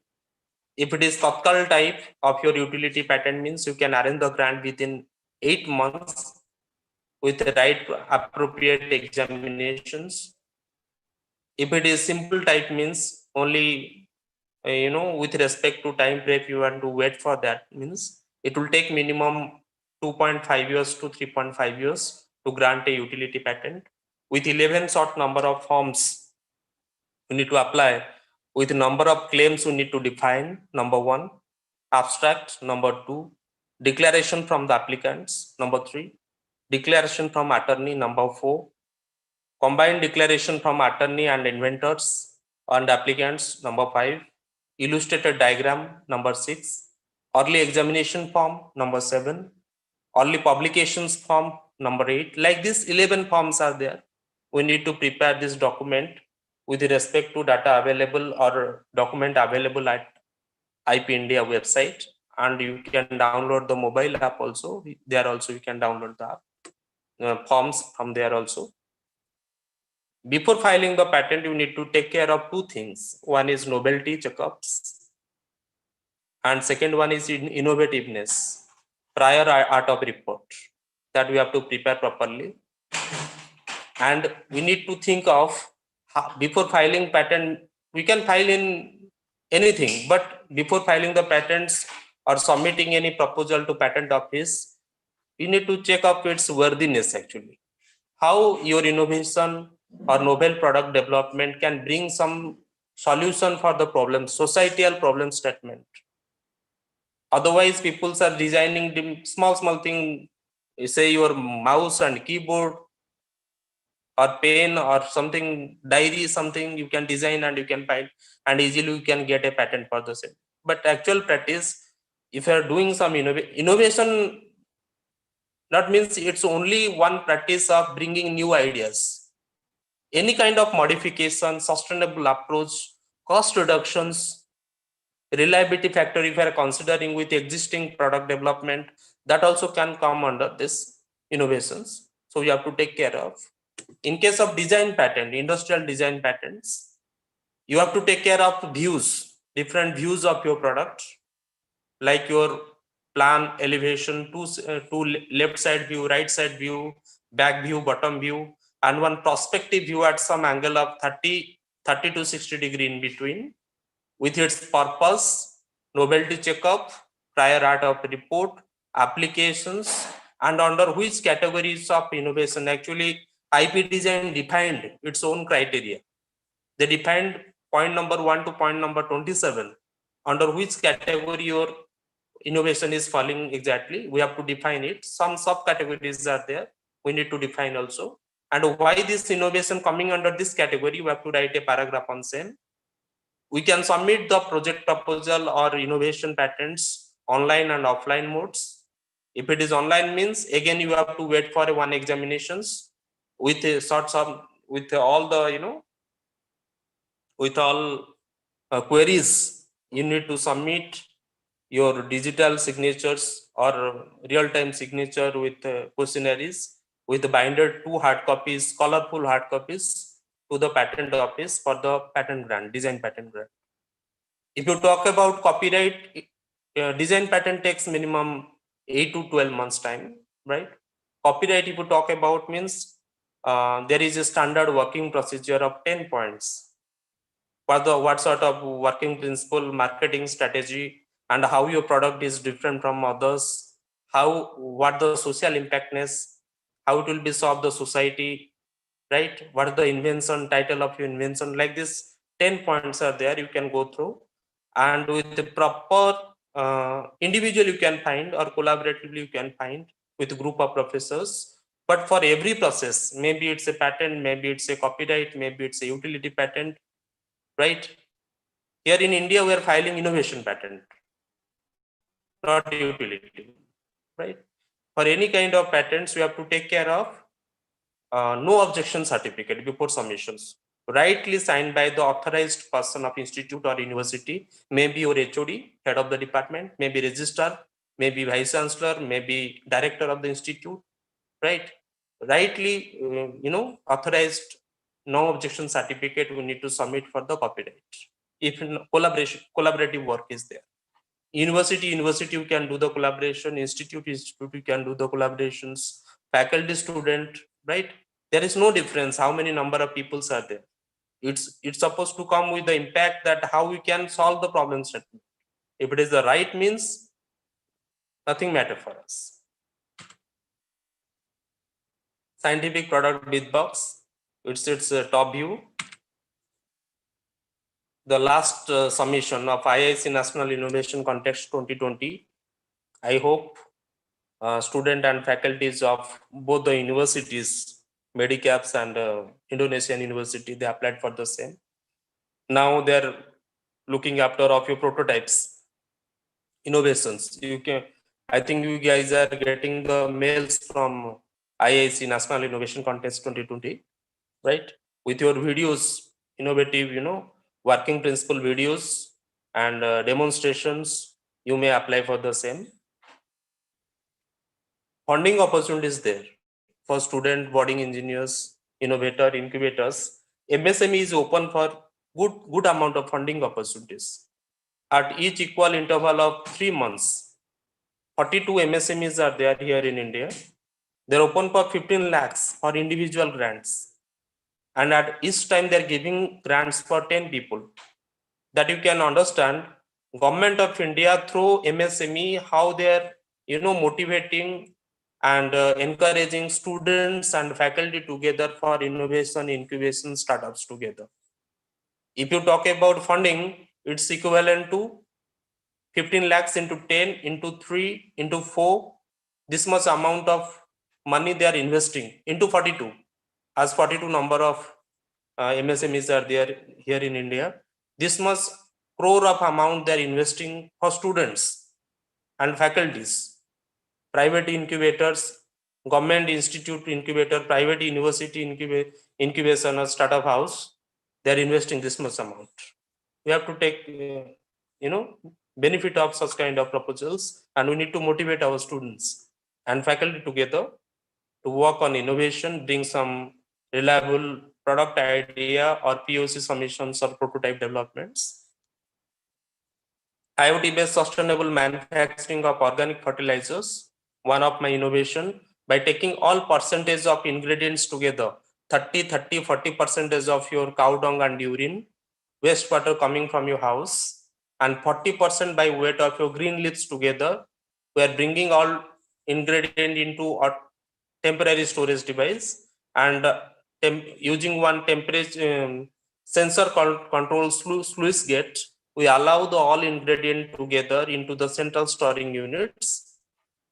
If it is Tatkal type of your utility patent, means you can arrange the grant within 8 months with the right appropriate examinations. If it is simple type, means only with respect to time frame you want to wait for that, means it will take minimum 2.5 years to 3.5 years to grant a utility patent. With 11 short number of forms you need to apply, with number of claims you need to define, number 1, abstract, number 2, declaration from the applicants, number 3, declaration from attorney, number 4, combined declaration from attorney and inventors and applicants, number 5, illustrated diagram, number 6, early examination form, number 7, early publications form, number 8. Like this 11 forms are there. We need to prepare this document with respect to data available or document available at IP India website, and you can download the mobile app also. There also you can download the app, forms from there also. Before filing the patent, you need to take care of 2 things. One is novelty checkups, and second one is innovativeness, prior art of report, that we have to prepare properly. And we need to think of before filing patent, we can file in anything, but before filing the patents or submitting any proposal to patent office, we need to check up its worthiness actually. How your innovation or novel product development can bring some solution for the problem, societal problem statement. Otherwise, people are designing the small thing, say your mouse and keyboard or pen or something, diary, something you can design and you can find, and easily you can get a patent for the same. But actual practice, if you are doing some innovation, that means it's only one practice of bringing new ideas. Any kind of modification, sustainable approach, cost reductions, reliability factor, if you are considering with existing product development, that also can come under this innovations. So you have to take care of. In case of design patent, industrial design patents, you have to take care of views, different views of your product, like your plan, elevation, two left side view, right side view, back view, bottom view, and one prospective view at some angle of 30 to 60 degree in between, with its purpose, novelty checkup, prior art of report, applications, and under which categories of innovation. Actually, IP design defined its own criteria. They defined point number 1 to point number 27, under which category your innovation is falling exactly. We have to define it. Some subcategories are there. We need to define also. And why this innovation coming under this category, we have to write a paragraph on same. We can submit the project proposal or innovation patents online and offline modes. If it is online, means again you have to wait for one examinations with a sorts of, with all the with all queries. You need to submit your digital signatures or real-time signature with questionnaires, with binded 2 hard copies, colorful hard copies, to the patent office for the patent grant, design patent grant. If you talk about copyright, design patent takes minimum 8 to 12 months time, right? Copyright, if you talk about, means there is a standard working procedure of 10 points. What sort of working principle, marketing strategy, and how your product is different from others, what the social impactness, how it will be solved the society, right? What is the invention, title of your invention, like this 10 points are there, you can go through. And with the proper individual you can find, or collaboratively you can find with a group of professors, But for every process, maybe it's a patent, maybe it's a copyright, maybe it's a utility patent, right? Here in India, we are filing innovation patent, not utility, right? For any kind of patents, we have to take care of no objection certificate before submissions, rightly signed by the authorized person of institute or university, maybe your HOD, head of the department, maybe registrar, maybe vice chancellor, maybe director of the institute, right? Rightly, authorized no objection certificate we need to submit for the copyright. If collaborative work is there. University, you can do the collaboration, institute, you can do the collaborations, faculty, student, right? There is no difference how many number of people are there. It's supposed to come with the impact that how we can solve the problem statement. If it is the right means, nothing matter for us. Scientific product bid box, it's top view. The last submission of IIC National Innovation Contest 2020. I hope student and faculties of both the universities, Medicaps and Indonesian University, they applied for the same. Now they're looking after of your prototypes, innovations. I think you guys are getting the mails from IIC National Innovation Contest 2020, right? With your videos, innovative, working principle videos and demonstrations, you may apply for the same. Funding opportunities there for student, budding engineers, innovator, incubators. MSME is open for good amount of funding opportunities. At each equal interval of 3 months, 42 MSMEs are there here in India. They're open for 15 lakhs for individual grants. And at each time they're giving grants for 10 people. That you can understand, Government of India through MSME, how they're motivating and encouraging students and faculty together for innovation, incubation, startups together. If you talk about funding, it's equivalent to 15 lakhs into 10 into 3 into 4. This much amount of money they are investing into 42, as 42 number of MSMEs are there here in India. This much crore of amount they are investing for students and faculties, private incubators, government institute incubator, private university incubation or startup house. They are investing this much amount. We have to take, benefit of such kind of proposals, and we need to motivate our students and faculty together to work on innovation, bring some reliable product idea or POC submissions or prototype developments. IoT-based sustainable manufacturing of organic fertilizers, one of my innovation, by taking all percentage of ingredients together, 40 percentage of your cow dung and urine, wastewater coming from your house, and 40% by weight of your green leaves together. We are bringing all ingredient into a temporary storage device and using one temperature sensor control sluice gate. We allow the all ingredient together into the central storing units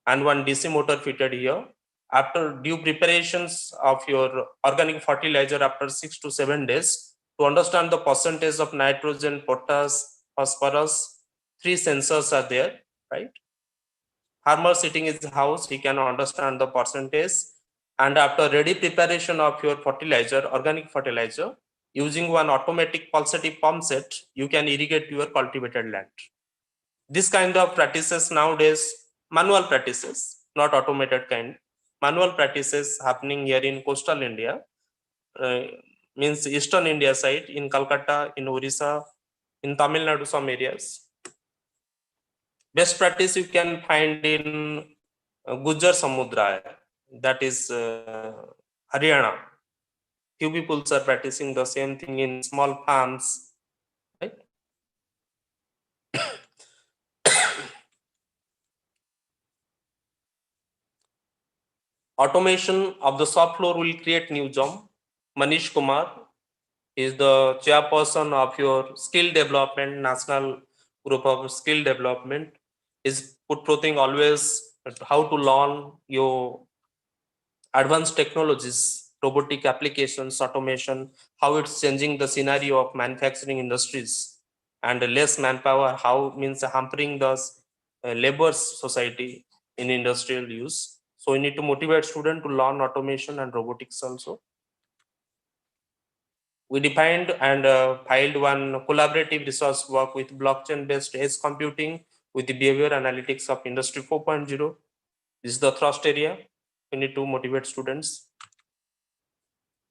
and one DC motor fitted here. After due preparations of your organic fertilizer after 6 to 7 days, to understand the percentage of nitrogen, potash, phosphorus, 3 sensors are there, right? Farmer sitting in his house, he can understand the percentage. And after ready preparation of your fertilizer, organic fertilizer, using one automatic pulsative pump set, you can irrigate your cultivated land. This kind of practices nowadays, manual practices, not automated kind, manual practices happening here in coastal India, means eastern India side, in Calcutta, in Orissa, in Tamil Nadu, some areas. Best practice you can find in Gujar Samudra, that is Haryana. Few people are practicing the same thing in small farms, right? Automation of the shop floor will create new job. Manish Kumar is the chairperson of your skill development, national group of skill development. Is putting always how to learn your advanced technologies, robotic applications, automation, how it's changing the scenario of manufacturing industries, and less manpower, how means hampering the labor society in industrial use. So we need to motivate students to learn automation and robotics also. We defined and filed one collaborative resource work with blockchain-based edge computing with the behavior analytics of Industry 4.0. This is the thrust area. We need to motivate students.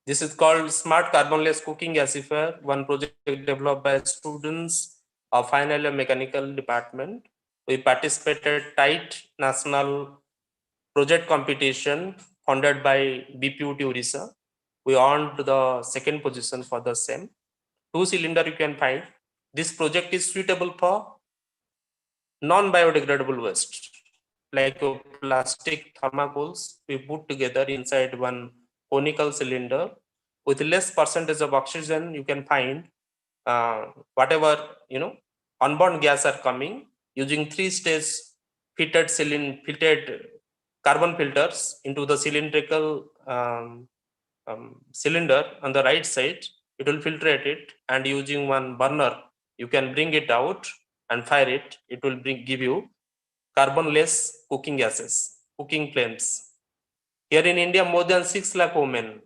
This is called Smart Carbonless Cooking Gasifier, one project developed by students of Final and Mechanical Department. We participated tight national project competition funded by BPUT Orissa. We earned the second position for the same. 2-cylinder you can find. This project is suitable for non-biodegradable waste, like plastic thermocols we put together inside one conical cylinder with less percentage of oxygen. You can find whatever unburned gas are coming using 3-stage fitted carbon filters into the cylindrical cylinder on the right side. It will filtrate it, and using one burner you can bring it out and fire it. It will give you carbonless cooking gases, cooking flames. Here in India, more than 6 lakh women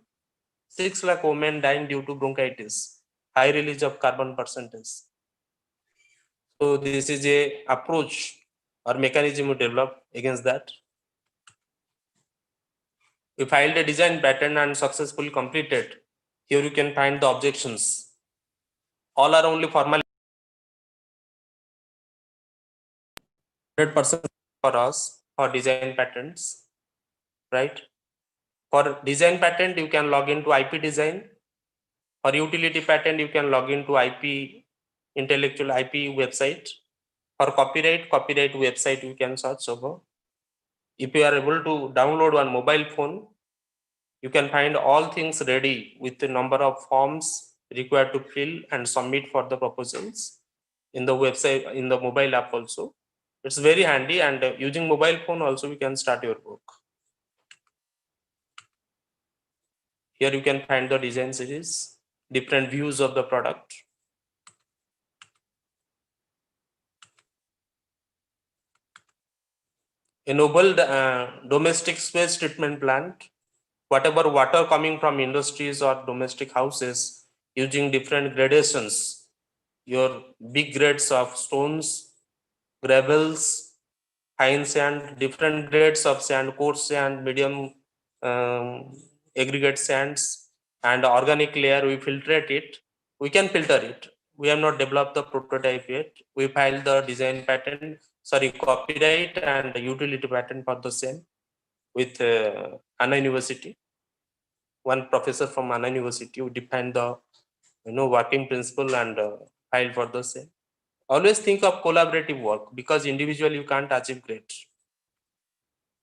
dying due to bronchitis, high release of carbon percentage. So this is a approach or mechanism we develop against that. We filed a design patent and successfully completed. Here you can find the objections. All are only formal. 100% for us for design patents, right? For design patent, you can log into IP design. For utility patent, you can log into IP, intellectual IP website. For copyright website, you can search over. If you are able to download one mobile phone, you can find all things ready with the number of forms required to fill and submit for the proposals in the website, in the mobile app also. It's very handy, and using mobile phone also, you can start your work. Here you can find the design series, different views of the product. A noble domestic waste treatment plant, whatever water coming from industries or domestic houses, using different gradations, your big grades of stones, gravels, fine sand, different grades of sand, coarse sand, medium aggregate sands, and organic layer, we filtrate it. We can filter it. We have not developed the prototype yet. We filed the design patent, copyright and utility patent for the same with Anna University. One professor from Anna University who defined the working principle and filed for the same. Always think of collaborative work, because individually you can't achieve great.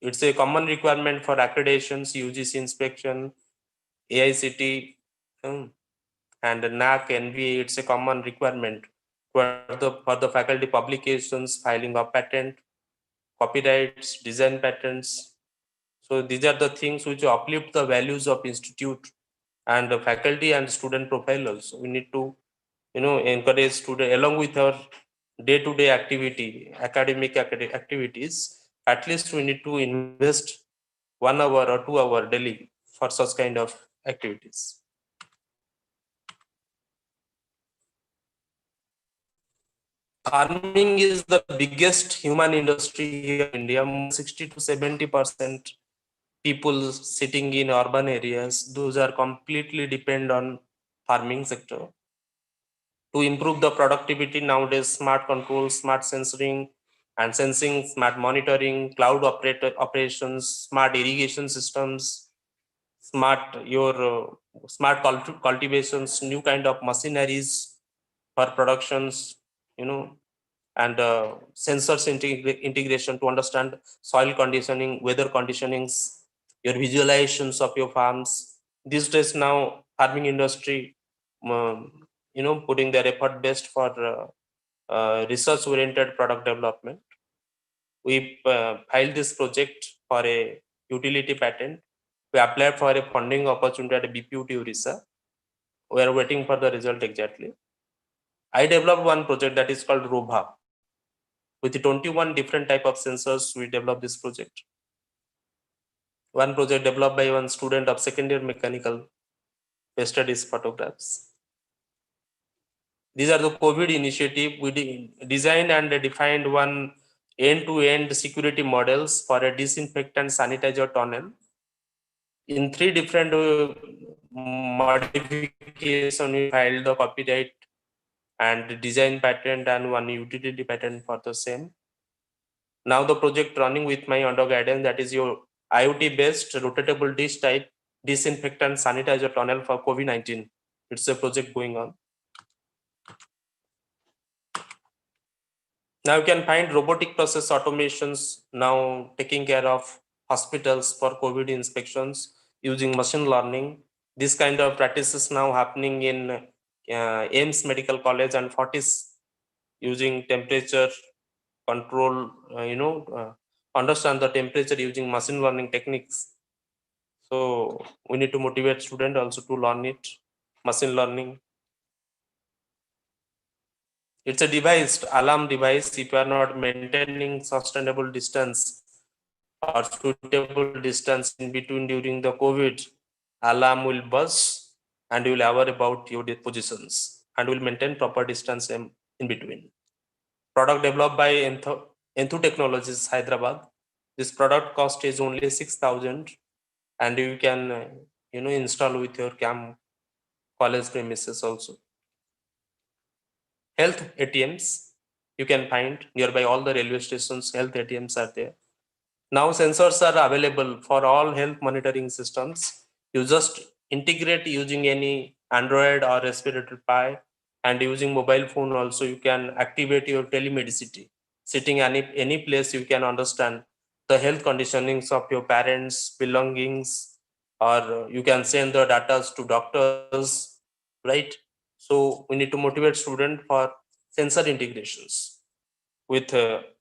It's a common requirement for accreditations, UGC inspection, AICT, and NAC, NBA. It's a common requirement for the faculty publications, filing of patent, copyrights, design patents. So these are the things which uplift the values of institute and the faculty and student profile also. We need to encourage student along with our day-to-day activity, academic activities. At least we need to invest 1 hour or 2 hour daily for such kind of activities. Farming is the biggest human industry here in India. 60 to 70% people sitting in urban areas, those are completely depend on farming sector. To improve the productivity nowadays, smart control, smart sensing, smart monitoring, cloud operations, smart irrigation systems, smart cultivations, new kind of machineries for productions, and sensors integration to understand soil conditioning, weather conditionings, your visualizations of your farms. These days now, farming industry, putting their effort best for research-oriented product development. We filed this project for a utility patent We applied for a funding opportunity at BPUT Orissa. We are waiting for the result exactly. I developed one project that is called ROBA. With 21 different type of sensors, we developed this project. One project developed by one student of second year mechanical pasted his photographs. These are the COVID initiative. We designed and defined one end-to-end security models for a disinfectant sanitizer tunnel in 3 different modification. We filed the copyright and design patent and one utility patent for the same. Now the project running with my under guidance, that is your IoT based rotatable dish type disinfectant sanitizer tunnel for COVID-19. It's a project going on. Now you can find robotic process automations now taking care of hospitals for COVID inspections using machine learning. This kind of practices now happening in AIMS Medical College and Fortis using temperature control, understand the temperature using machine learning techniques. So we need to motivate students also to learn it, machine learning. It's a device, alarm device. If you are not maintaining sustainable distance or suitable distance in between during the COVID, alarm will buzz and you will aware about your positions and will maintain proper distance in between. Product developed by Enthu Technologies, Hyderabad. This product cost is only 6,000 and you can install with your college premises also. Health ATMs, you can find nearby all the railway stations. Health ATMs are there. Now sensors are available for all health monitoring systems. You just integrate using any Android or Raspberry Pi, and using mobile phone also you can activate your telemedicine. Sitting any place you can understand the health conditionings of your parents' belongings, or you can send the data to doctors, right? So we need to motivate students for sensor integrations with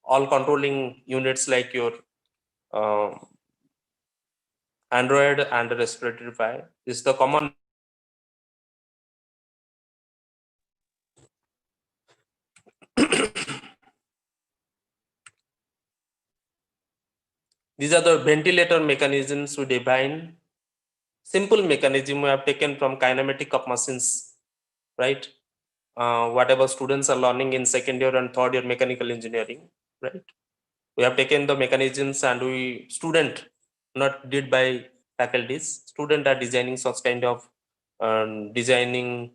all controlling units like your Android and Raspberry Pi. This is the common. These are the ventilator mechanisms we define. Simple mechanism we have taken from kinematic of machines, right? Whatever students are learning in second year and third year mechanical engineering, right? We have taken the mechanisms and student, not did by faculties, student are designing such kind of designing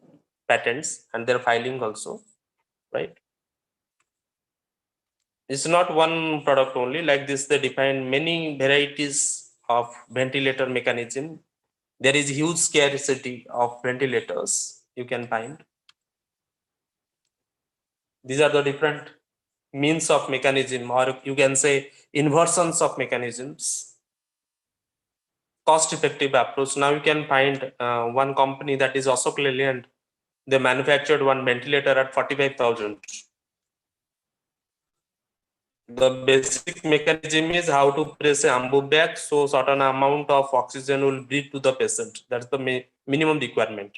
patents and they're filing also, right? It's not one product only. Like this, they define many varieties of ventilator mechanism. There is huge scarcity of ventilators you can find. These are the different means of mechanism, or you can say inversions of mechanisms. Cost effective approach. Now you can find one company that is also Lilian. They manufactured one ventilator at 45,000. The basic mechanism is how to press a ambu bag so certain amount of oxygen will breathe to the patient. That's the minimum requirement.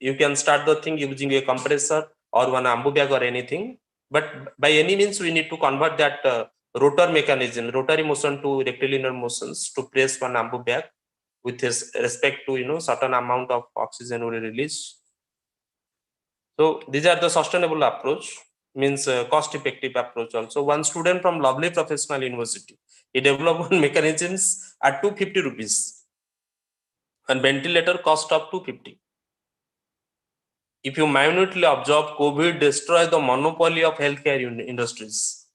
You can start the thing using a compressor or one ambu bag or anything, but by any means we need to convert that rotor mechanism, rotary motion to rectilinear motions to press one ambu bag with respect to certain amount of oxygen will release. So these are the sustainable approach, means cost effective approach also. One student from Lovely Professional University, he developed one mechanisms at 250 rupees and ventilator cost of 250. If you minutely observe, COVID destroyed the monopoly of healthcare industries.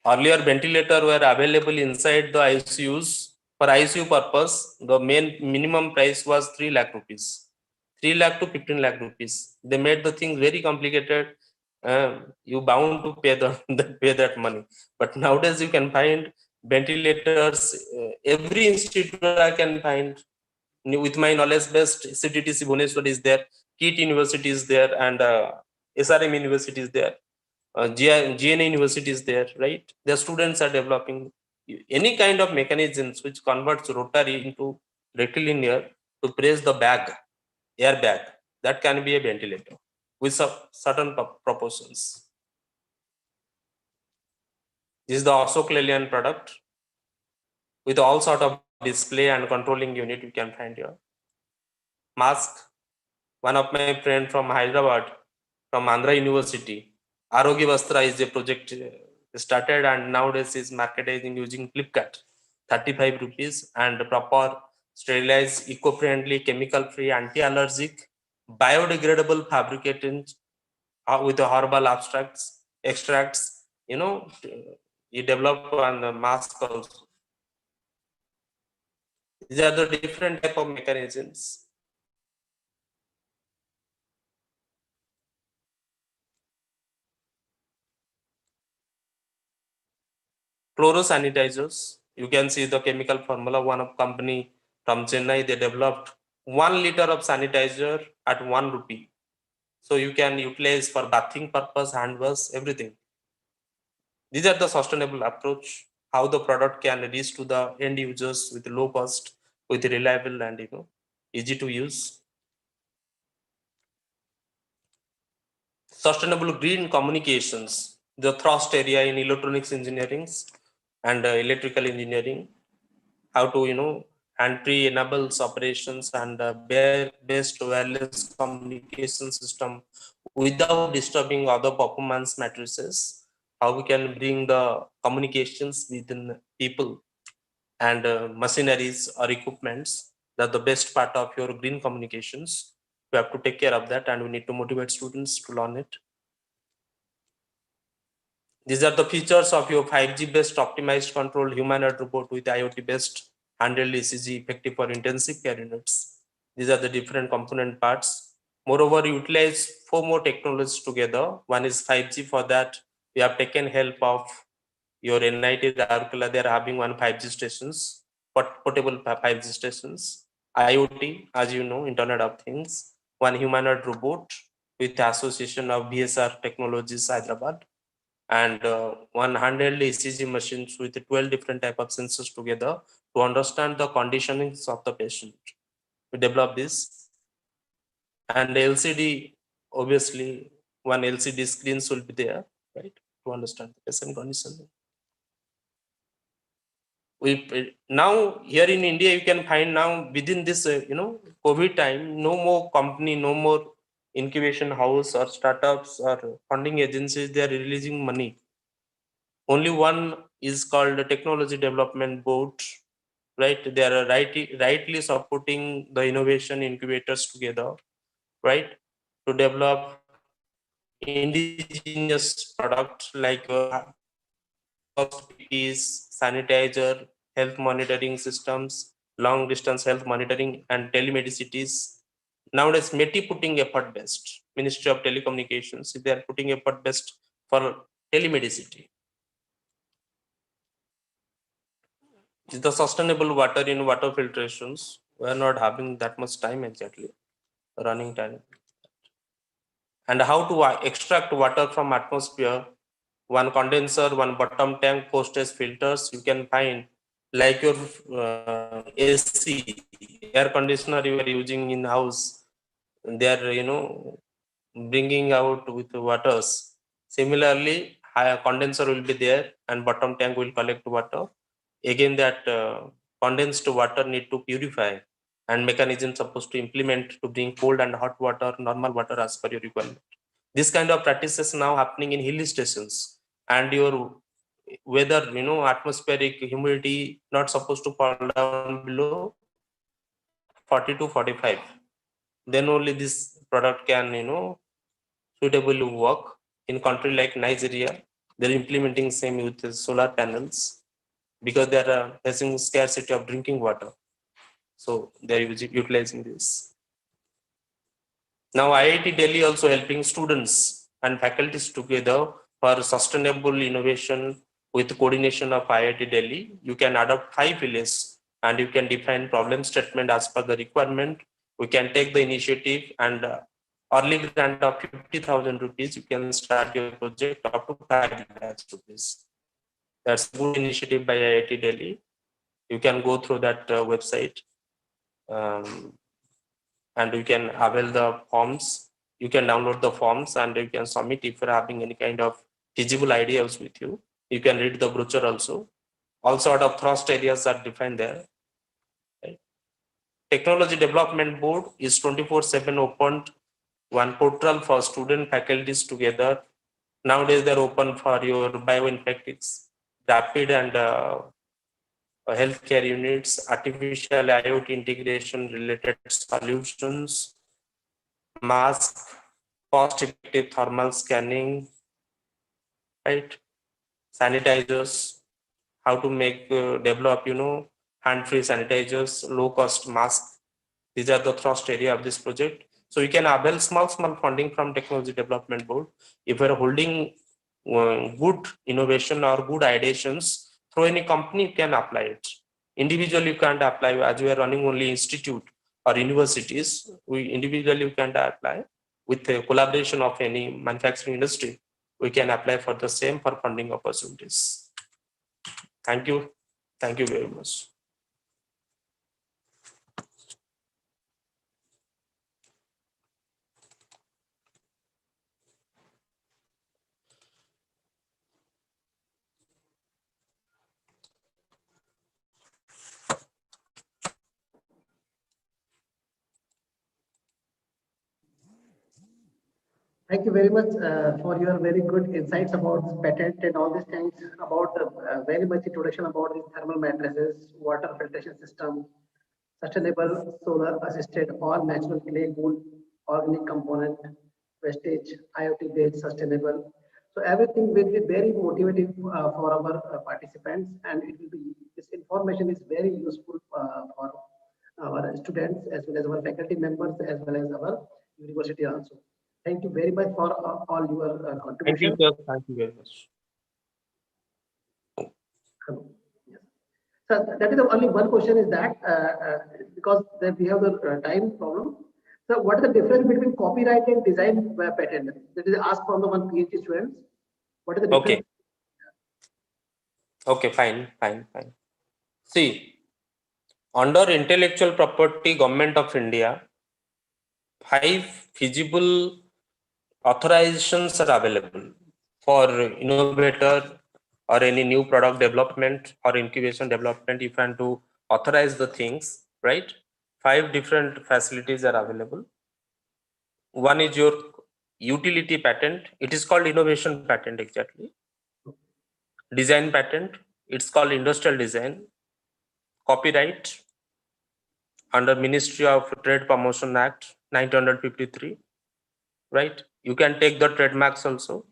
Earlier ventilator were available inside the ICUs for ICU purpose. The main minimum price was 3 lakh rupees. 3 lakh to 15 lakh rupees. They made the thing very complicated. You bound to pay pay that money. But nowadays you can find ventilators. Every institute I can find. With my knowledge based, CTTC Bhubaneswar is there, KIT University is there, and SRM University is there. GNA University is there, right? Their students are developing any kind of mechanisms which converts rotary into rectilinear to press the bag, air bag. That can be a ventilator with certain proportions. This is the Ashok Leyland product with all sort of display and controlling unit you can find here. Mask. One of my friend from Hyderabad, from Andhra University, Arogya Vastra is a project started, and nowadays is marketing using Flipkart, 35 rupees, and proper sterilized, eco-friendly, chemical-free, anti-allergic, biodegradable fabricated with the herbal extracts. You develop on the mask also. These are the different type of mechanisms. Chlorosanitizers. You can see the chemical formula. One of company from Chennai, they developed 1 liter of sanitizer at 1 rupee. So you can utilize for bathing purpose, hand wash, everything. These are the sustainable approach, how the product can reach to the end users with low cost, with reliable and easy to use. Sustainable green communications, the thrust area in electronics engineering and electrical engineering, how to hand-free enables operations and best wireless communication system without disturbing other performance matrices, how we can bring the communications within people and machineries or equipments. That's the best part of your green communications. We have to take care of that, and we need to motivate students to learn it. These are the features of your 5G based optimized control humanoid robot with IoT based handheld ECG effective for intensive care units. These are the different component parts. Moreover, utilize 4 more technologies together. One is 5G. For that, we have taken help of your NIT Rourkela. They are having one 5G stations, portable 5G stations. IoT, as you know, Internet of Things. One humanoid robot with the association of BSR Technologies Hyderabad, and one handheld ECG machines with 12 different type of sensors together to understand the conditionings of the patient. We develop this, and LCD, obviously one LCD screens will be there, right, to understand the patient condition. Now here in India, you can find now within this COVID time, no more company, no more incubation house or startups or funding agencies, they are releasing money. Only one is called the Technology Development Board, right? They are rightly supporting the innovation incubators together, right, to develop indigenous product like low-cost PPEs, sanitizer, health monitoring systems, long-distance health monitoring, and telemedicities. Nowadays, METI putting effort best. Ministry of Telecommunications, they are putting effort best for telemedicity. The sustainable water in water filtrations. We are not having that much time exactly, running time. And how to extract water from atmosphere. One condenser, one bottom tank, 4 stage filters. You can find like your AC, air conditioner you are using in house. They are bringing out with waters. Similarly, higher condenser will be there, and bottom tank will collect water. Again, that condensed water need to purify, and mechanism supposed to implement to bring cold and hot water, normal water as per your requirement. This kind of practices now happening in hill stations, and your weather, atmospheric humidity not supposed to fall down below 40 to 45. Then only this product can, suitably work. In country like Nigeria, they're implementing same with the solar panels because they are facing scarcity of drinking water. So they're utilizing this. Now IIT Delhi also helping students and faculties together for sustainable innovation with coordination of IIT Delhi. You can adopt 5 villages and you can define problem statement as per the requirement. We can take the initiative and early grant of 50,000 rupees. You can start your project up to 5 lakhs rupees. That's a good initiative by IIT Delhi. You can go through that website. and you can avail the forms. You can download the forms and you can submit if you're having any kind of feasible ideas with you. You can read the brochure also. All sort of thrust areas are defined there. Right? Technology Development Board is 24/7 opened, one portal for student faculties together. Nowadays they're open for your bioinfectics, rapid and healthcare units, artificial IoT integration related solutions, mask, cost-effective thermal scanning, right? Sanitizers, how to make develop, hand-free sanitizers, low-cost masks. These are the thrust area of this project. So you can avail small funding from Technology Development Board. If you're holding good innovation or good ideations through any company, you can apply it. Individually, you can't apply as we are running only institute or universities. We individually can't apply. With the collaboration of any manufacturing industry, we can apply for the same for funding opportunities. Thank you. Thank you very much. Thank you very much for your very good insights about this patent and all these things about the very much introduction about these thermal matrices, water filtration system, sustainable solar assisted or natural clay cool organic component, wastage, IoT based sustainable. So everything will be very motivating for our participants, and it will be, this information is very useful for our students as well as our faculty members as well as our university also. Thank you very much for all your Thank you, contribution. sir. Thank you very much. Yes. So that is the only one question is that because we have the time problem. So what is the difference between copyright and design patent? That is asked from the one PhD students. What is the difference? Okay, fine. See, under intellectual property, Government of India, 5 feasible authorizations are available for innovator or any new product development or incubation development. If you want to authorize the things, right? 5 different facilities are available. One is your utility patent. It is called innovation patent exactly. Design patent, it's called industrial design. Copyright under Ministry of Trade Promotion Act 1953, right? You can take the trademarks also.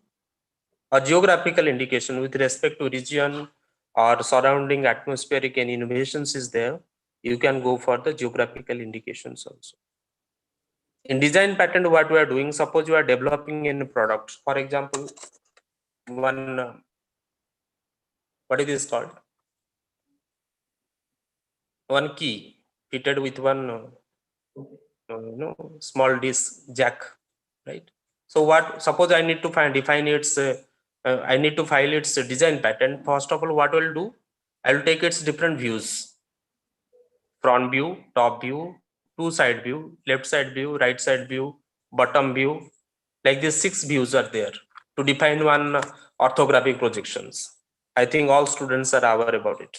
A geographical indication with respect to region or surrounding atmospheric and innovations is there. You can go for the geographical indications also. In design patent, what we are doing, suppose you are developing a product. For example, one, what is this called? One key fitted with one small disc jack, right? So what, suppose I need to define its I need to file its design patent. First of all, what will do, I will take its different views: front view, top view, two side view, left side view, right side view, bottom view. Like these 6 views are there to define one orthographic projections. I think all students are aware about it,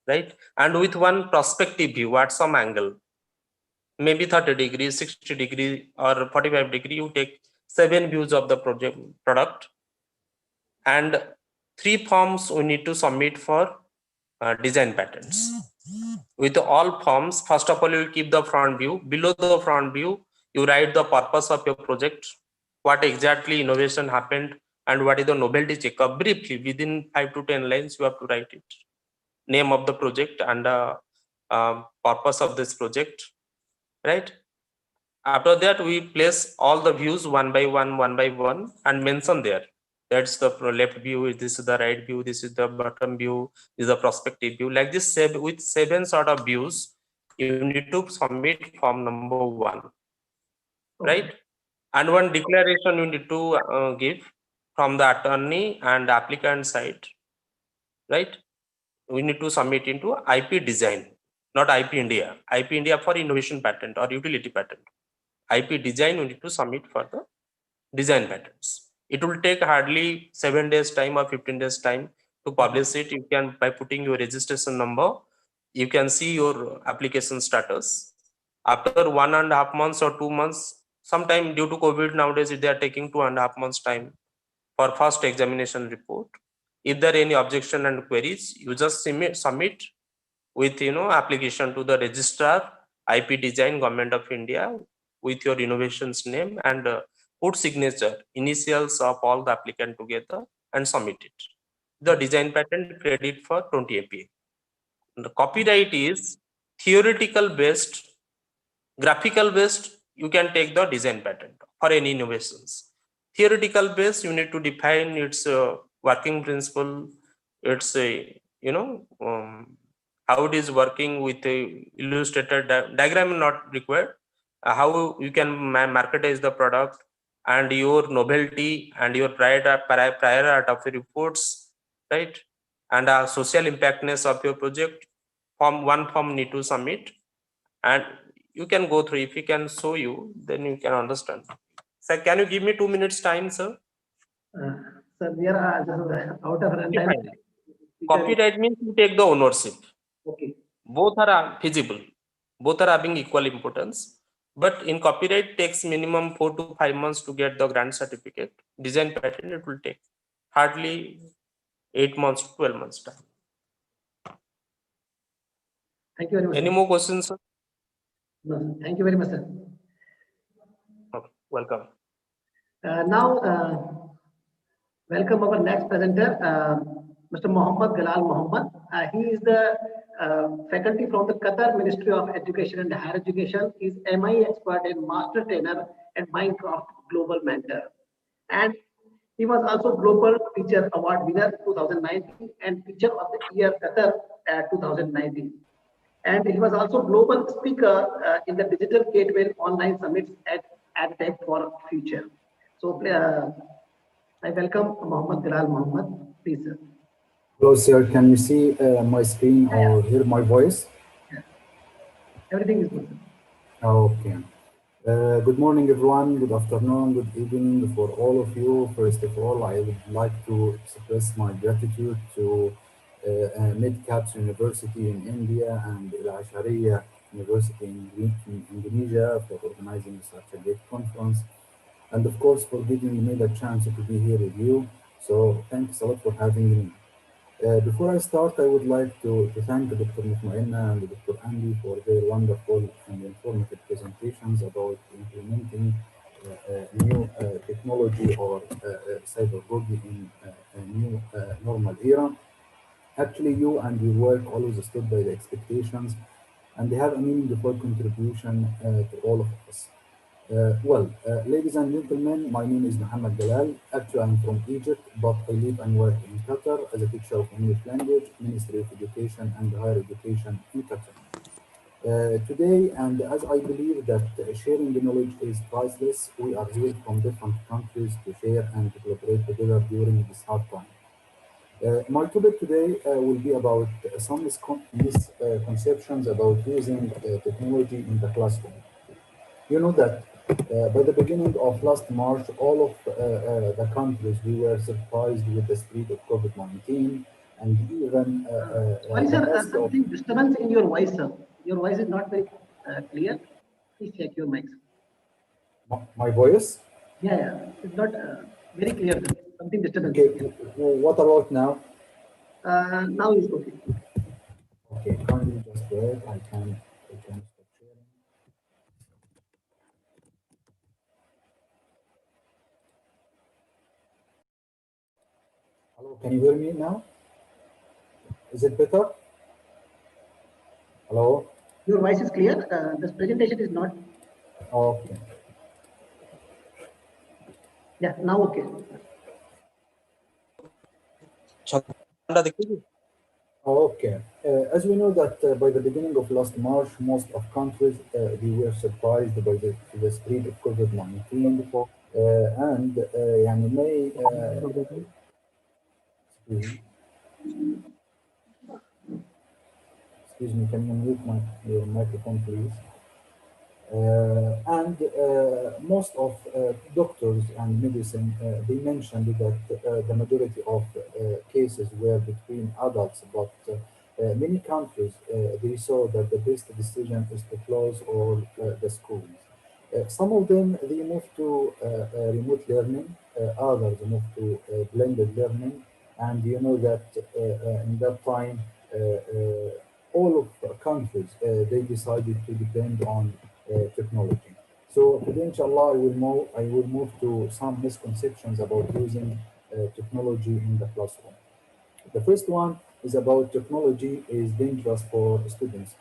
right? And with one perspective view at some angle, maybe 30 degrees, 60 degree or 45 degree, you take 7 views of the product, and 3 forms we need to submit for design patents. With all forms, first of all, you will keep the front view. Below the front view, you write the purpose of your project, what exactly innovation happened, and what is the novelty checkup. Briefly, within 5 to 10 lines, you have to write it. Name of the project and purpose of this project, right? After that, we place all the views one by one, and mention there. That's the left view, this is the right view, this is the bottom view, this is the perspective view. Like this, with 7 sort of views, you need to submit form number 1, right? And one declaration you need to give from the attorney and applicant side, right? We need to submit into IP design. not IP India. IP India for innovation patent or utility patent. IP design, we need to submit for the design patents. It will take hardly 7 days time or 15 days time to publish it. You can, by putting your registration number, you can see your application status. After 1.5 months or 2 months, sometime due to COVID nowadays, they are taking 2.5 months time for first examination report. If there are any objection and queries, you just submit with application to the registrar, IP Design, Government of India, with your innovations name and put signature, initials of all the applicant together and submit it. The design patent credit for 20 APA. The copyright is theoretical based, graphical based, you can take the design patent for any innovations. Theoretical based, you need to define its working principle, its how it is working with a illustrated diagram not required, how you can marketize the product and your novelty and your prior art of reports, right? And social impactness of your project. One form need to submit, and you can go through. If you can show you, then you can understand. Sir, can you give me 2 minutes time, sir? Sir, we are just out of run time. Fine. Copyright means you take the ownership. Okay. Both are feasible. Both are having equal importance. But in copyright takes minimum 4 to 5 months to get the grant certificate. Design patent, it will take hardly 8 months to 12 months time. Thank you very much. Any more questions, sir? No, thank you very much, sir. Okay, welcome. Now, welcome our next presenter, Mr. Mohammad Galal Mohammed. He is the faculty from the Qatar Ministry of Education and Higher Education. He is MI expert and master trainer and Minecraft Global Mentor. And he was also Global Teacher Award winner 2019 and Teacher of the Year Qatar 2019. And he was also global speaker in the Digital Gateway Online Summits at EdTech for Future. So I welcome Mohammad Galal Mohammed. Please, sir. Hello, sir. Can you see my screen or hear my voice? Yeah. Everything is good. Okay. Good morning, everyone. Good afternoon, good evening for all of you. First of all, I would like to express my gratitude to MidCaps University in India and Al Ashariya University in Indonesia for organizing such a great conference. And of course, for giving me the chance to be here with you. So thanks a lot for having me. Before I start, I would like to thank Dr. Mutmainna and Dr. Andy for their wonderful and informative presentations about implementing new technology or cybergogy in a new normal era. Actually, you and your work always stood by the expectations, and they have a meaningful contribution to all of us. Ladies and gentlemen, my name is Mohammed Galal. Actually, I'm from Egypt, but I live and work in Qatar as a teacher of English language, Ministry of Education and Higher Education in Qatar. Today, and as I believe that sharing the knowledge is priceless, we are here from different countries to share and to collaborate together during this hard time. My topic today will be about some misconceptions about using technology in the classroom. You know that by the beginning of last March, all of the countries we were surprised with the spread of COVID-19, and even Sorry, the sir, most of something disturbance in your voice, sir. Your voice is not very clear. Please check your mics. my voice. Yeah, it's not very clear, sir. Something disturbance. Okay, Yeah. what about now? Now is okay. Okay, kindly just wait. I can stop sharing. Hello, can you hear me now? Is it better? Hello? Your voice is clear. This presentation is not. Okay. Yeah, now okay. Okay. As we know that by the beginning of last March, most of countries they were surprised by the spread of COVID-19, and يعني may excuse me. Excuse me, can you mute your microphone, please? And most of doctors and medicine, they mentioned that the majority of cases were between adults, but many countries, they saw that the best decision is to close all the schools. Some of them, they moved to remote learning, others moved to blended learning, and you know that in that time, all of the countries, they decided to depend on technology. So today, inshallah, I will move to some misconceptions about using technology in the classroom. The first one is about technology is dangerous for students.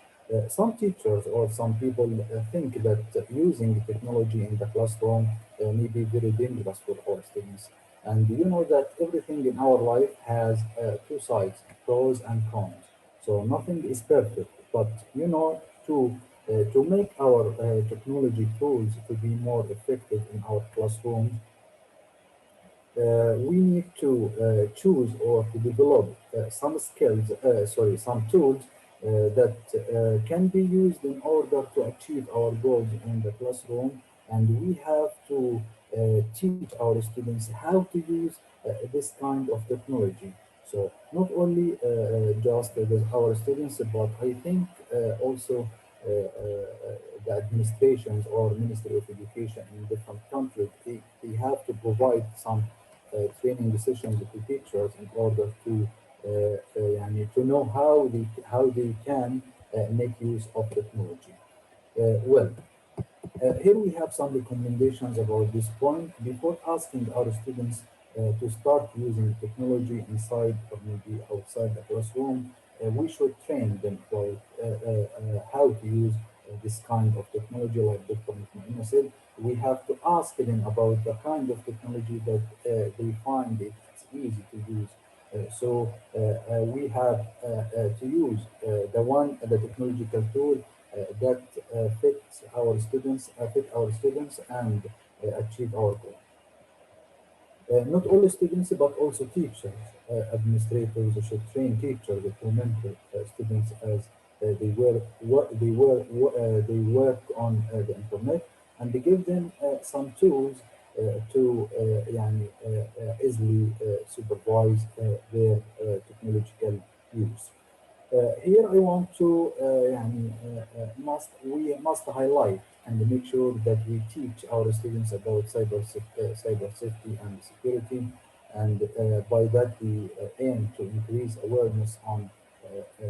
Some teachers or some people think that using technology in the classroom may be very dangerous for our students. And you know that everything in our life has two sides, pros and cons. So nothing is perfect, but you know, to make our technology tools to be more effective in our classrooms, we need to choose or to develop some skills, some tools that can be used in order to achieve our goals in the classroom. And we have to teach our students how to use this kind of technology. So not only just our students, but I think also the administrations or Ministry of Education in different countries, they have to provide some training sessions to teachers in order to to know how they can make use of technology. Well, here we have some recommendations about this point. Before asking our students to start using technology inside or maybe outside the classroom, we should train them about how to use this kind of technology. Like Dr. Mutmainna said, we have to ask them about the kind of technology that they find it's easy to use. We have to use the technological tool that fit our students and achieve our goal. Not only students, but also teachers, administrators should train teachers to mentor students as they work on the internet, and they give them some tools to easily supervise their technological use. Here I want to we must highlight and make sure that we teach our students about cyber safety and security, and by that we aim to increase awareness on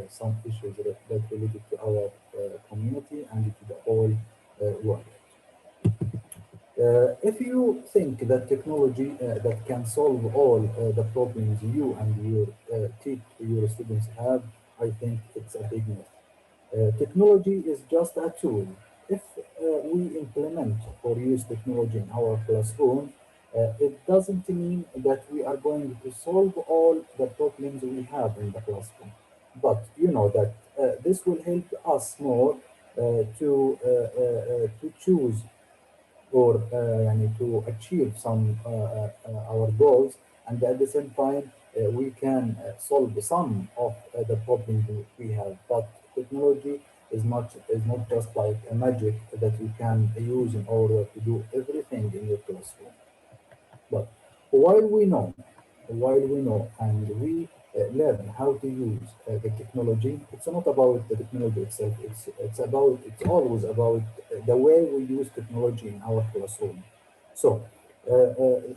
some issues that related to our community and to the whole world. If you think that technology that can solve all the problems you and your students have, I think it's a big myth. Technology is just a tool. If we implement or use technology in our classroom, it doesn't mean that we are going to solve all the problems we have in the classroom. But you know that this will help us more to choose or to achieve some our goals, and at the same time we can solve some of the problems we have. But technology is not just like a magic that you can use in order to do everything in your classroom. But while we know and we learn how to use the technology, it's not about the technology itself. It's always about the way we use technology in our classroom. So,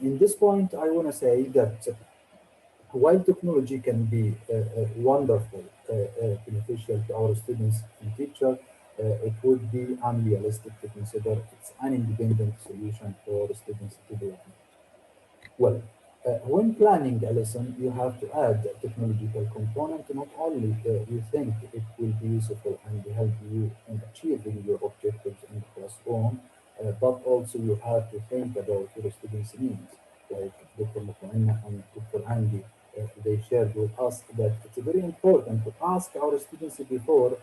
in this point, I want to say that while technology can be wonderful, beneficial to our students and teachers, it would be unrealistic to consider it's an independent solution for students to develop. Well, when planning a lesson, you have to add a technological component. Not only you think it will be useful and help you in achieving your objectives in the classroom, but also you have to think about your students' needs. Like Dr. Mutmainna and Dr. Andy, they shared with us that it's very important to ask our students before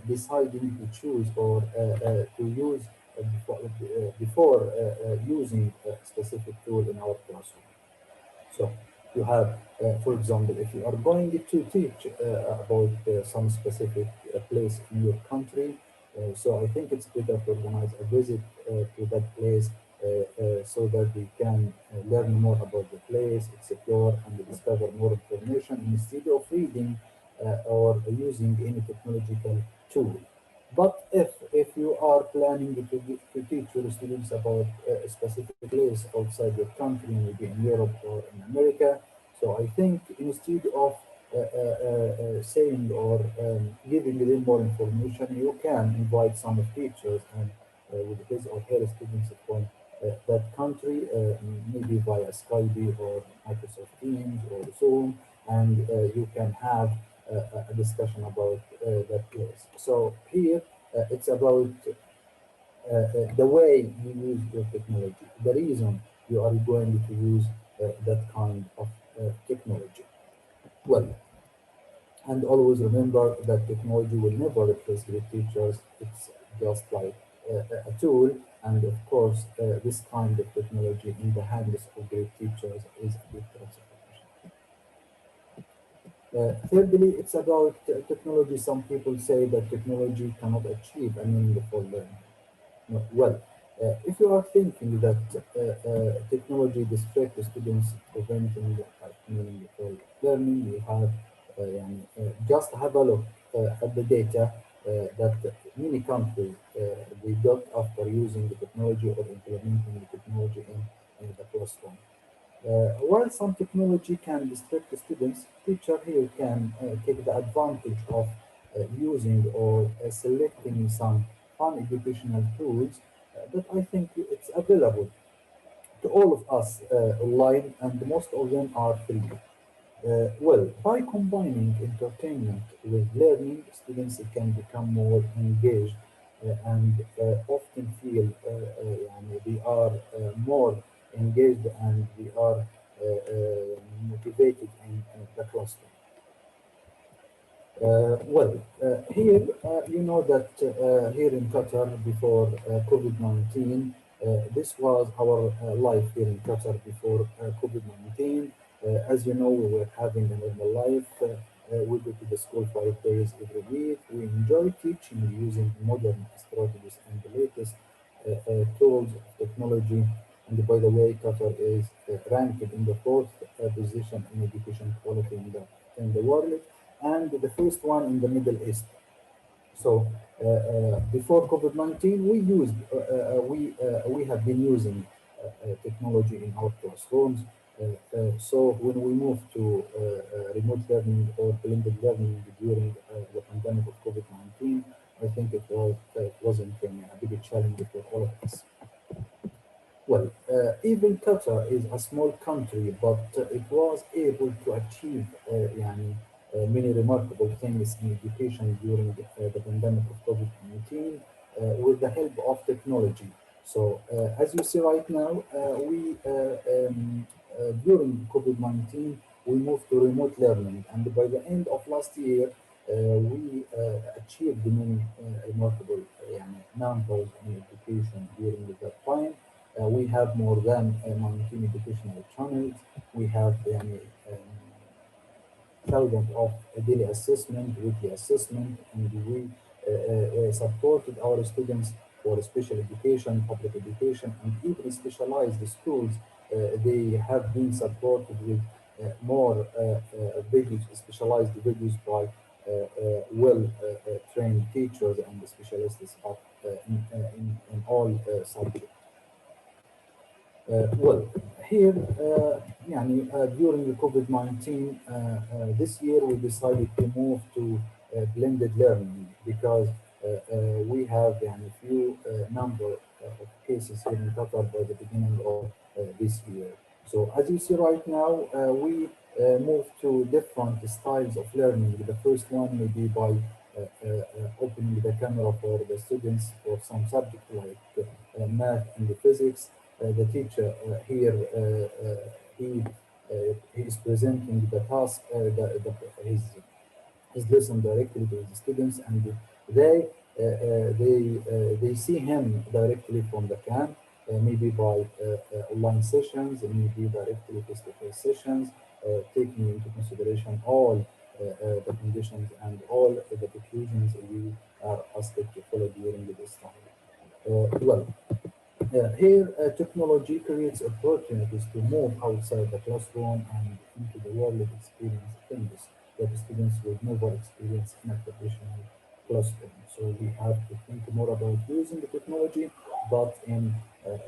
deciding to choose or to use before using a specific tool in our classroom. So, You have, for example, if you are going to teach about some specific place in your country, so I think it's better to organize a visit to that place so that they can learn more about the place, explore and discover more information instead of reading or using any technological tool. But if you are planning to teach your students about a specific place outside your country, maybe in Europe or in America, so I think instead of saying or giving them more information, you can invite some of teachers and with his or her students from that country, maybe via Skype or Microsoft Teams or Zoom, and you can have a discussion about that place. So here it's about the way you use your technology, the reason you are going to use that kind of technology. Well, and always remember that technology will never replace great teachers. It's just like a tool. And of course, this kind of technology in the hands of great teachers is a big transformation. Thirdly, it's about technology. Some people say that technology cannot achieve a meaningful learning. No, well, if you are thinking that technology distracts students preventing meaningful learning, you have just have a look at the data that many countries they got after using the technology or implementing the technology in the classroom. While some technology can distract the students, teacher here can take the advantage of using or selecting some fun educational tools that I think it's available to all of us online, and most of them are free. Well, by combining entertainment with learning, students can become more engaged and often feel they are more engaged and they are motivated in the classroom. Here, you know that here in Qatar before COVID-19, this was our life here in Qatar before COVID-19. As you know, we were having a normal life. We go to the school 5 days every week. We enjoy teaching using modern strategies and the latest tools of technology. And by the way, Qatar is ranked in the fourth position in education quality in the world and the first one in the Middle East. So before COVID-19, we have been using technology in our classrooms. So when we moved to remote learning or blended learning during the pandemic of COVID-19, I think it wasn't a big challenge for all of us. Well, even Qatar is a small country, but it was able to achieve many remarkable things in education during the pandemic of COVID-19 with the help of technology. So, as you see right now, during COVID-19, we moved to remote learning, and by the end of last year, we achieved many remarkable numbers in education during that time. We have more than 19 educational channels. We have thousands of daily assessment, weekly assessment, and we supported our students for special education, public education, and even specialized schools. They have been supported with more videos, specialized videos by well trained teachers and specialists in all subjects. Well, here, during the COVID-19, this year we decided to move to blended learning because we have a few number of cases here in Qatar by the beginning of this year. So as you see right now, we moved to different styles of learning. The first one may be by opening the camera for the students for some subject like math and physics. The teacher here he is presenting the task, his lesson directly to the students, and they they see him directly from the cam. maybe by online sessions, maybe directly face-to-face sessions, taking into consideration all the conditions and all the precautions we are asked to follow during this time. Well, here, technology creates opportunities to move outside the classroom and into the world of experience things that students would never experience in a traditional classroom. So we have to think more about using the technology, but in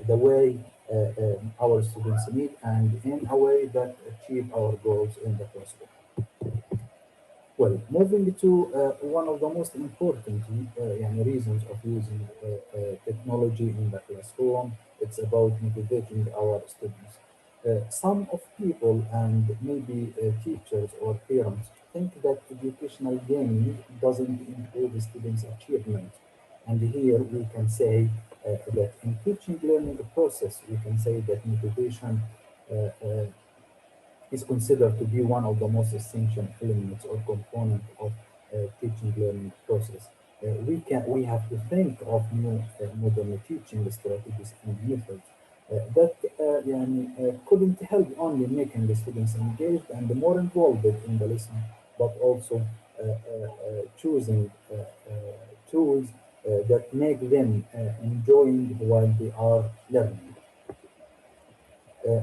the way our students need and in a way that achieve our goals in the classroom. Well, moving to one of the most important reasons of using technology in the classroom, it's about motivating our students. Some of people and maybe teachers or parents think that educational gaming doesn't improve the students' achievement. And here we can say that in teaching learning process, we can say that motivation uh, uh, is considered to be one of the most essential elements or component of teaching learning process. We have to think of new modern teaching strategies and methods that couldn't help only making the students engaged and more involved in the lesson, but also choosing tools that make them enjoying while they are learning.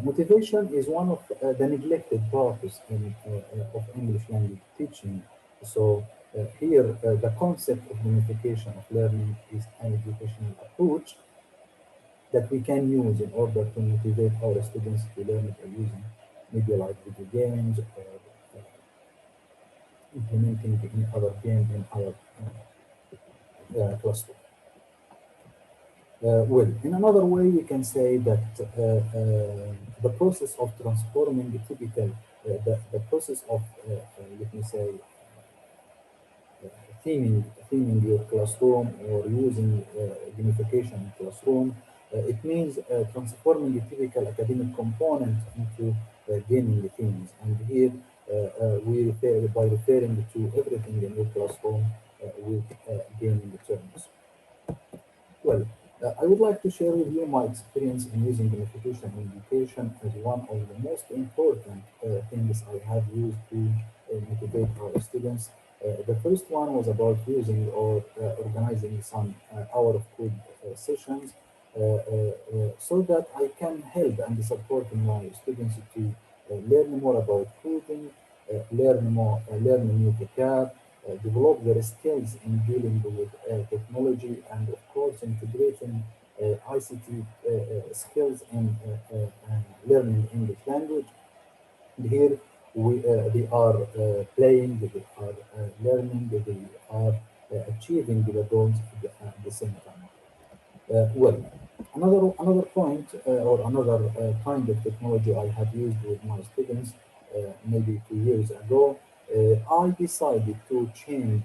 Motivation is one of the neglected parts of English language teaching. So here, the concept of gamification of learning is an educational approach that we can use in order to motivate our students to learn by using maybe like video games or implementing any other game in our classroom. Well, in another way, we can say that the process of transforming the process of, let me say, theming your classroom or using gamification in classroom, it means transforming a typical academic component into gaming themes. And here we refer by referring to everything in your classroom with gaming terms. Well, I would like to share with you my experience in using gamification in education as one of the most important things I have used to motivate our students. The first one was about using or organizing some hour of code sessions so that I can help and support my students to learn more about coding, learn new vocab, develop their skills in dealing with technology, and of course integrating ICT skills in learning English language. And here they are playing, they are learning, they are achieving the goals at the same time. Well, another point or another kind of technology I have used with my students maybe 2 years ago, I decided to change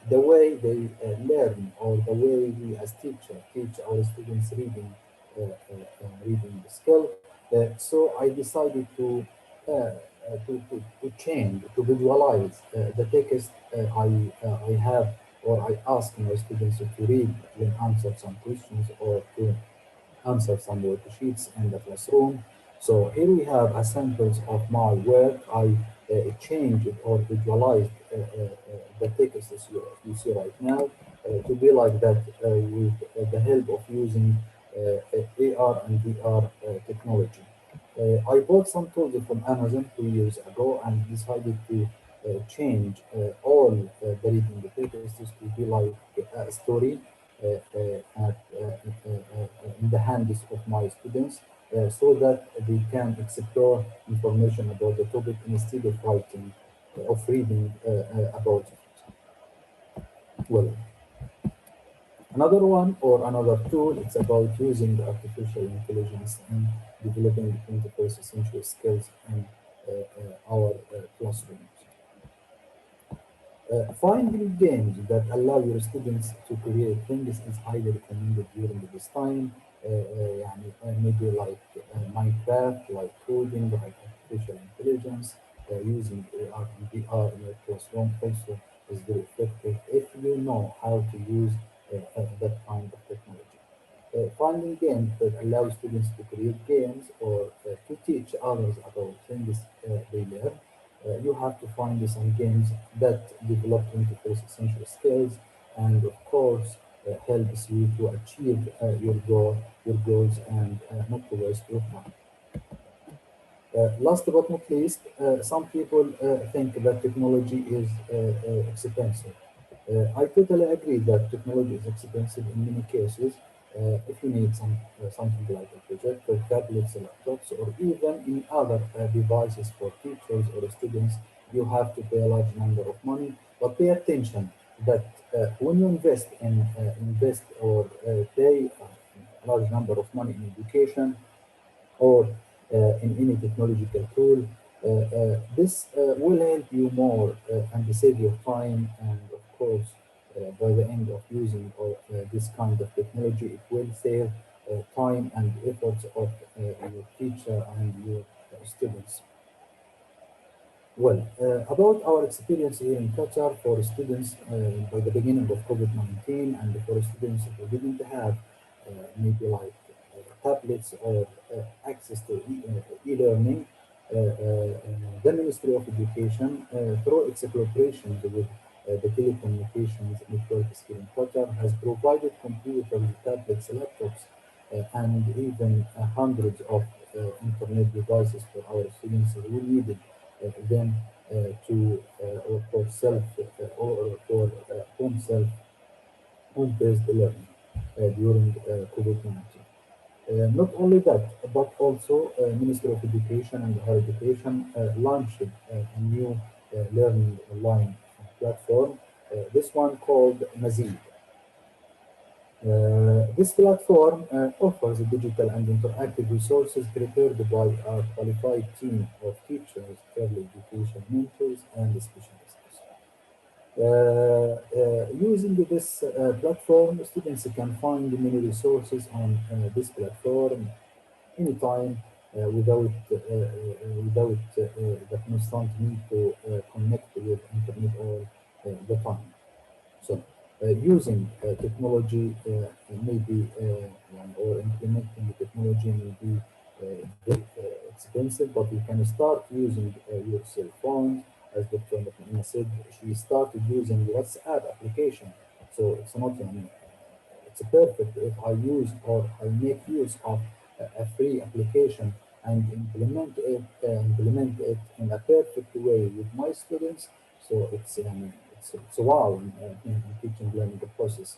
the way they learn or the way we as teacher teach our students reading skill. So I decided to change, to visualize the text I have or I ask my students to read when answer some questions or to answer some worksheets in the classroom. So here we have a samples of my work. I changed or visualized the text as you see right now to be like that with the help of using AR and VR technology. I bought some tools from Amazon 2 years ago and decided to change all the reading texts to be like a story in the hands of my students so that they can explore information about the topic instead of writing, of reading about it. Well, another one or another tool, it's about using artificial intelligence and developing 21st century skills in our classrooms. Finding games that allow your students to create things is highly recommended during this time. Maybe like Minecraft, like coding, like artificial intelligence, using AR and VR in your classroom also is very effective if you know how to use that kind of technology. Finding games that allow students to create games or to teach others about things they learn. You have to find some games that develop interface essential skills and of course helps you to achieve your goals and not to waste your time. Last but not least, some people think that technology is expensive. I totally agree that technology is expensive in many cases. If you need something like a projector, tablets, laptops, or even in other devices for teachers or students, you have to pay a large number of money. But pay attention that when you invest or pay a large number of money in education, or in any technological tool. This will help you more and save your time. And of course, by the end of using this kind of technology, it will save time and efforts of your teacher and your students. Well, about our experience here in Qatar for students by the beginning of COVID-19 and for students who didn't have maybe like tablets or access to e-learning, the Ministry of Education, through its cooperation with the telecommunications networks here in Qatar, has provided computers, tablets, laptops, and even hundreds of internet devices for our students who needed them to or for self or for home-based learning during COVID-19. Not only that, but also Ministry of Education and Higher Education launched a new learning online platform. This one called Mazid. This platform offers digital and interactive resources prepared by a qualified team of teachers, early education mentors, and specialists. Using this platform, students can find many resources on this platform anytime without the constant need to connect with internet all the time. So, using technology maybe or implementing the technology may be very expensive, but you can start using your cell phone. As Dr. Mutmainna said, she started using WhatsApp application. So it's not, it's perfect if I use or I make use of a free application and implement it in a perfect way with my students. So it's wow in teaching learning process.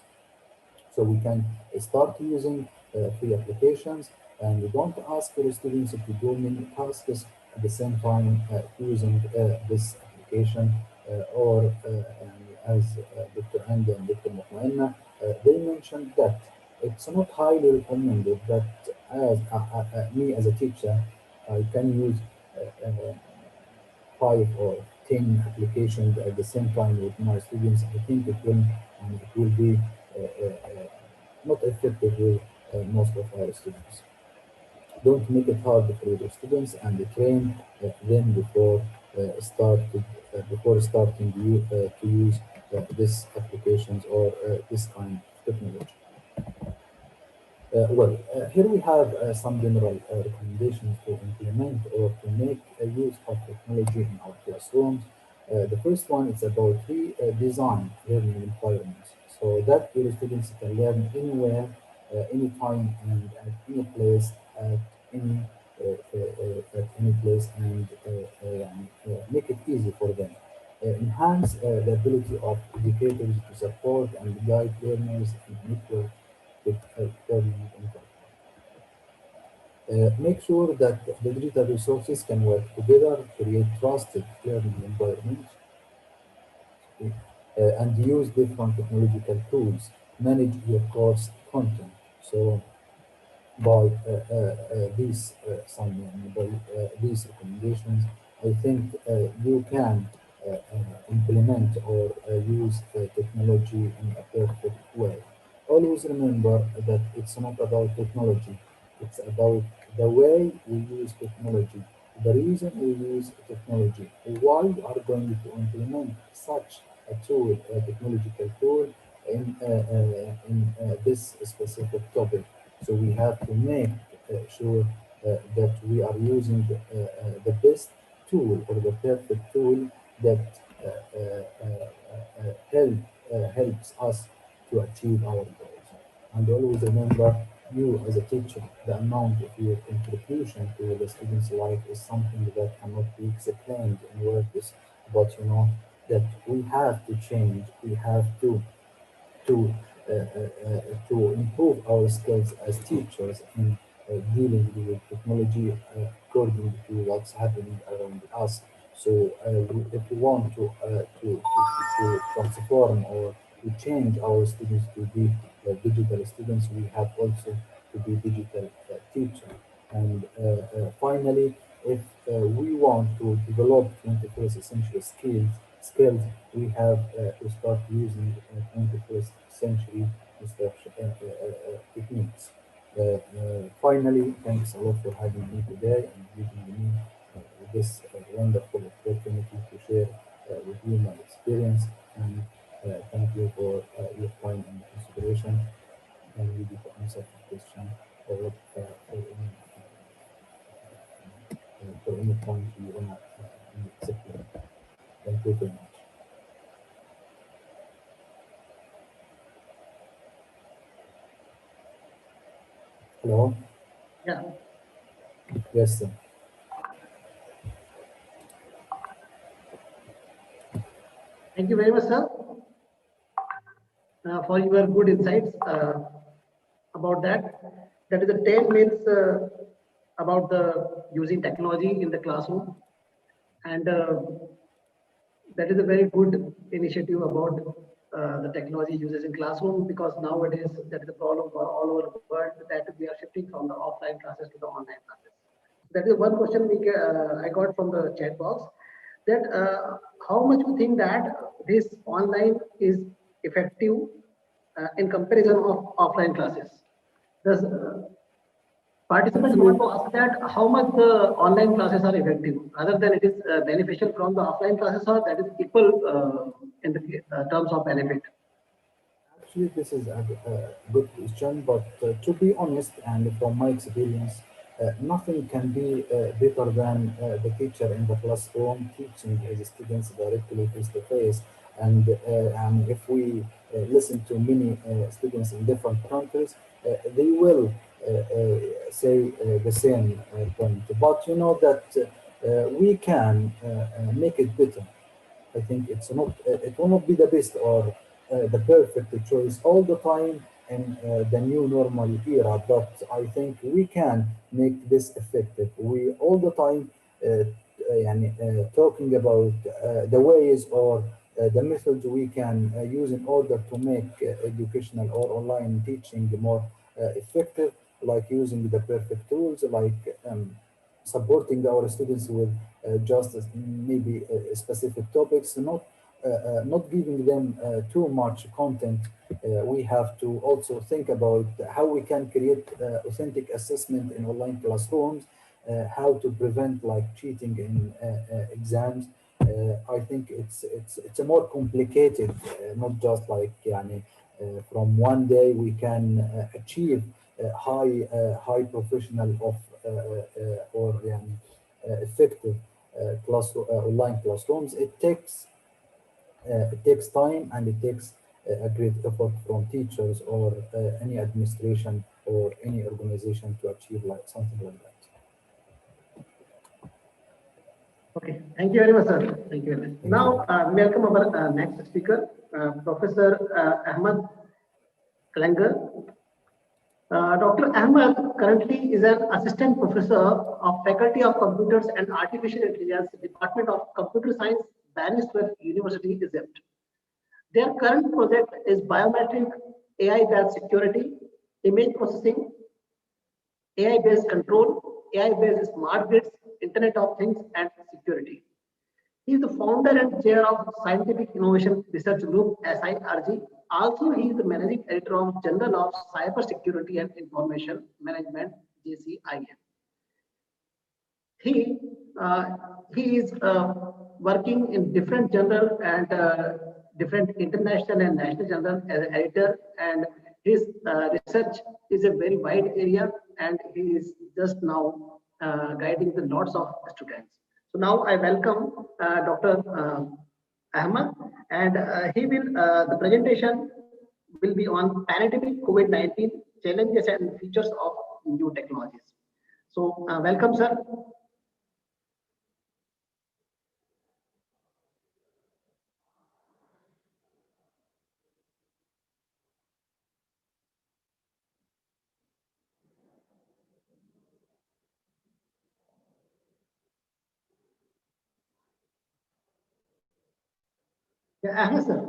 So we can start using free applications, and we don't ask the students to do many tasks at the same time using this application. Or as Dr. Andy and Dr. Mutmainna, they mentioned that it's not highly recommended that as me as a teacher, I can use uh, 5 or 10 applications at the same time with my students. I think it will be not effective with most of our students. Don't make it hard for your students and train them before starting to use these applications or this kind of technology. Here we have some general recommendations to implement or to make use of technology in our classrooms. The first one is about redesign learning environments so that your students can learn anywhere, anytime, and at any place, any, at any place, and make it easy for them. Enhance the ability of educators to support and guide learners and network with learning environment. Make sure that the digital resources can work together, create trusted learning environments, and use different technological tools, manage your course content. So by these recommendations, I think you can implement or use technology in a perfect way. Always remember that it's not about technology; it's about the way we use technology, the reason we use technology, why we are going to implement such a tool, a technological tool, in this specific topic. So we have to make sure that we are using the best tool or the perfect tool that helps us to achieve our goals. And always remember, you as a teacher, the amount of your contribution to the student's life is something that cannot be explained in words. But you know that we have to change. We have to to improve our skills as teachers in dealing with technology according to what's happening around us. So if we want to transform or to change our students to be digital students, we have also to be digital teacher. And finally, if we want to develop 21st century skills, we have to start using 21st century techniques. Finally, thanks a lot for having me today and giving me this wonderful opportunity to share with you my experience. And thank you for your time and consideration. And ready to answer the question or for any point you want to explain. Thank you very much. Hello? Yeah. Yes, sir. Thank you very much, sir, for your good insights about that. That is the 10 myths about the using technology in the classroom, and that is a very good initiative about the technology uses in classroom, because nowadays that is a problem for all over the world, that we are shifting from the offline classes to the online classes. That is one question I got from the chat box, that how much you think that this online is effective in comparison of offline classes. Does participants want to ask that how much the online classes are effective, rather than it is beneficial from the offline classes, or that is equal in the terms of benefit? Actually, this is a good question, but to be honest, and from my experience, nothing can be better than the teacher in the classroom teaching his students directly face to face. And if we listen to many students in different countries, they will say the same point. But you know that we can make it better. I think it will not be the best or the perfect choice all the time in the new normal era, but I think we can make this effective. We all the time talking about the ways or the methods we can use in order to make educational or online teaching more effective, like using the perfect tools, like supporting our students with just maybe specific topics, not giving them too much content. We have to also think about how we can create authentic assessment in online classrooms, how to prevent like cheating in exams. I think it's a more complicated, not just like from one day we can achieve high professional of or effective online classrooms. It takes time, and it takes a great effort from teachers or any administration or any organization to achieve like something like that. Okay, thank you very much, sir. Thank you very much. Thank Now, you. welcome our next speaker, Professor Ahmad Kalangar. Dr. Ahmad currently is an assistant professor of Faculty of Computers and Artificial Intelligence, Department of Computer Science, Bannister University, Egypt. Their current project is biometric AI-based security, image processing, AI-based control, AI-based smart grids, Internet of Things, and security. He is the founder and chair of Scientific Innovation Research Group, SIRG. Also, he is the managing editor of Journal of Cybersecurity and Information Management, JCIM. He uh, he is working in different journal and different international and national journal as an editor, and his research is a very wide area, and he is just now guiding the lots of students. So now I welcome Dr. Ahmad, and the presentation will be on pandemic COVID-19 challenges and features of new technologies. So welcome, sir. Yeah, Ahmed, sir.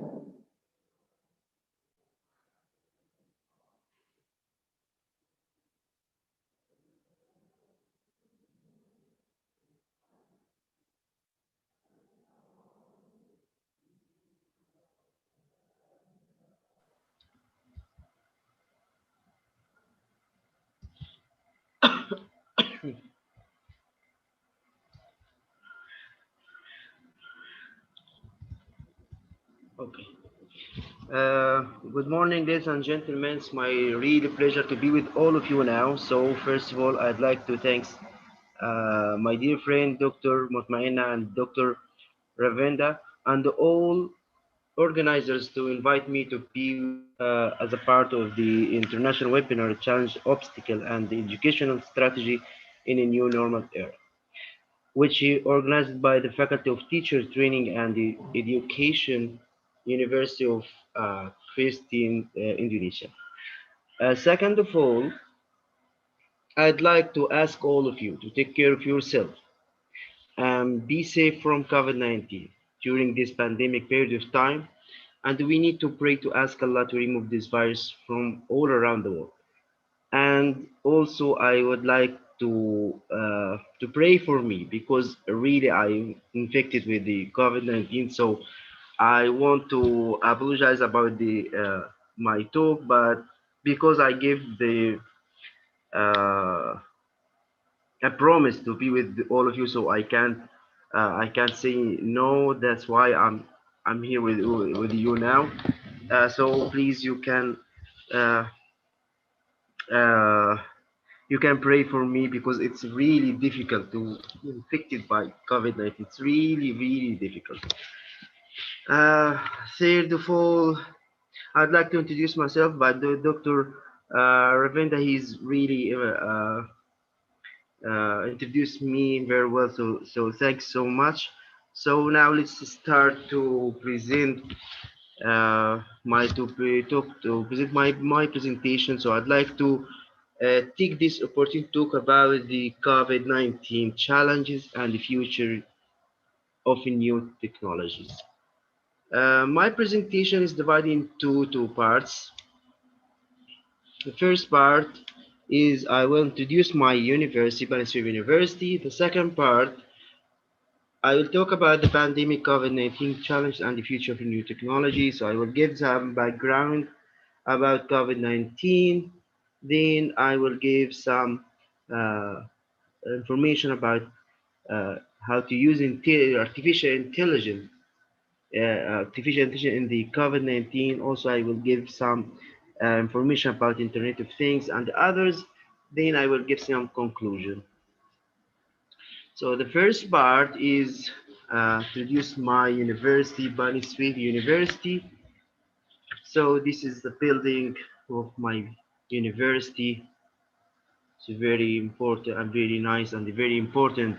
Okay. Good morning, ladies and gentlemen. It's my really pleasure to be with all of you now. So, first of all, I'd like to thank my dear friend Dr. Mutmainna and Dr. Ravenda and all organizers to invite me to be as a part of the international webinar challenge obstacle and the educational strategy in a new normal era, which is organized by the Faculty of Teacher Training and the Education University of Pristina, Indonesia. Second of all, I'd like to ask all of you to take care of yourself and be safe from COVID-19 during this pandemic period of time. And we need to pray to ask Allah to remove this virus from all around the world. And also, I would like to pray for me because really I'm infected with the COVID-19. So I want to apologize about the my talk, but because I gave the uh, a promise to be with all of you, so I can't say no. That's why I'm here with you now. So please, uh, uh, you can pray for me because it's really difficult to be infected by COVID-19. It's really difficult. Uh, Third of all, I'd like to introduce myself by the Dr. Ravinda. He's really introduced me very well. So thanks so much. So now let's start to present to present my presentation. So I'd like to take this opportunity to talk about the COVID-19 challenges and the future of new technologies. My presentation is divided into two parts. The first part is I will introduce my university, Banaswib University. The second part, I will talk about the pandemic COVID-19 challenge and the future of new technology. So I will give some background about COVID-19. Then I will give some uh, information about how to use artificial intelligence in the COVID-19. Also, I will give some information about Internet of Things and others. Then I will give some conclusion. So the first part is introduce my university, Bani Sweet University. So this is the building of my university. It's a very important and very nice and very important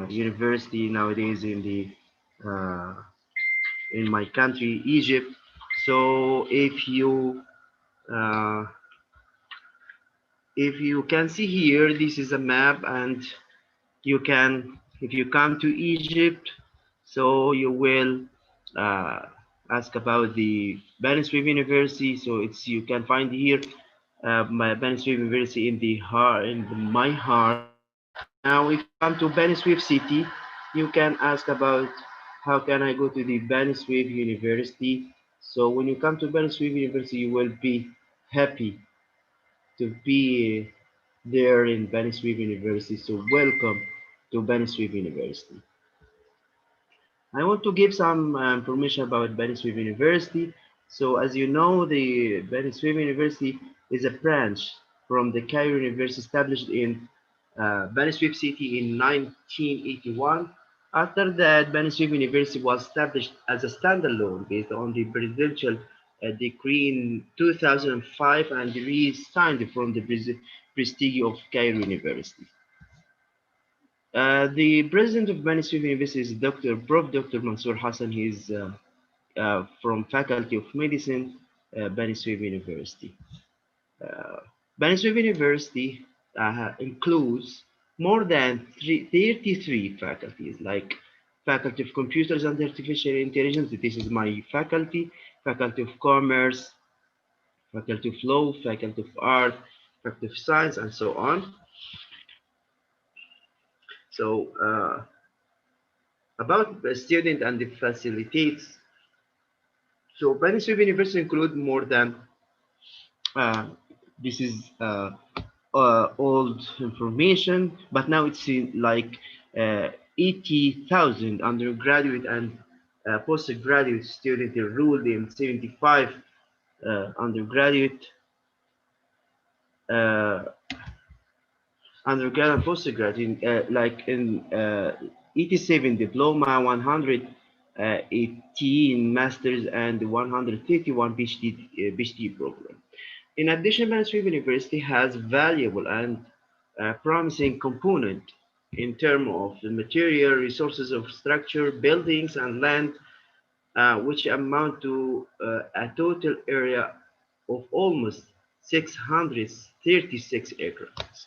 university nowadays uh, in my country, Egypt. So uh, if you can see here, this is a map, and you can, if you come to Egypt, so you will uh, ask about the Bani Sweif University. So it's you can find here my Bani Sweif University in the heart, my heart. Now, if you come to Bani Sweif City, you can ask about how can I go to the Bani Sweif University. So when you come to Bani Sweif University, you will be happy to be there in Bani Sweif University. So welcome to Bani Sweif University. I want to give some information about Bani Sweif University. So as you know, the Bani Sweif University is a branch from the Cairo University established in Bani Suef City in 1981. After that, Bani Suef University was established as a standalone based on the presidential decree in 2005 and re-signed from the prestige of Cairo University. The president of Bani Suef University is Dr. Mansour Hassan. He is from Faculty of Medicine, Bani Suef University. Uh, Bani Suef University includes more than 33 faculties, like Faculty of Computers and Artificial Intelligence. This is my faculty. Faculty of Commerce, Faculty of Law, Faculty of Art, Faculty of Science, and so on. So about the student and the facilitates. So Bani Suef University include more than uh, this is old information, but now it's in like 80,000 undergraduate and postgraduate students enrolled in 75 undergraduate uh, undergrad and postgraduate, like in 87 diploma, 118 masters, and 131 PhD program. In addition, Manuscript University has valuable and promising component in terms of the material resources of structure, buildings, and land, which amount to a total area of almost 636 acres.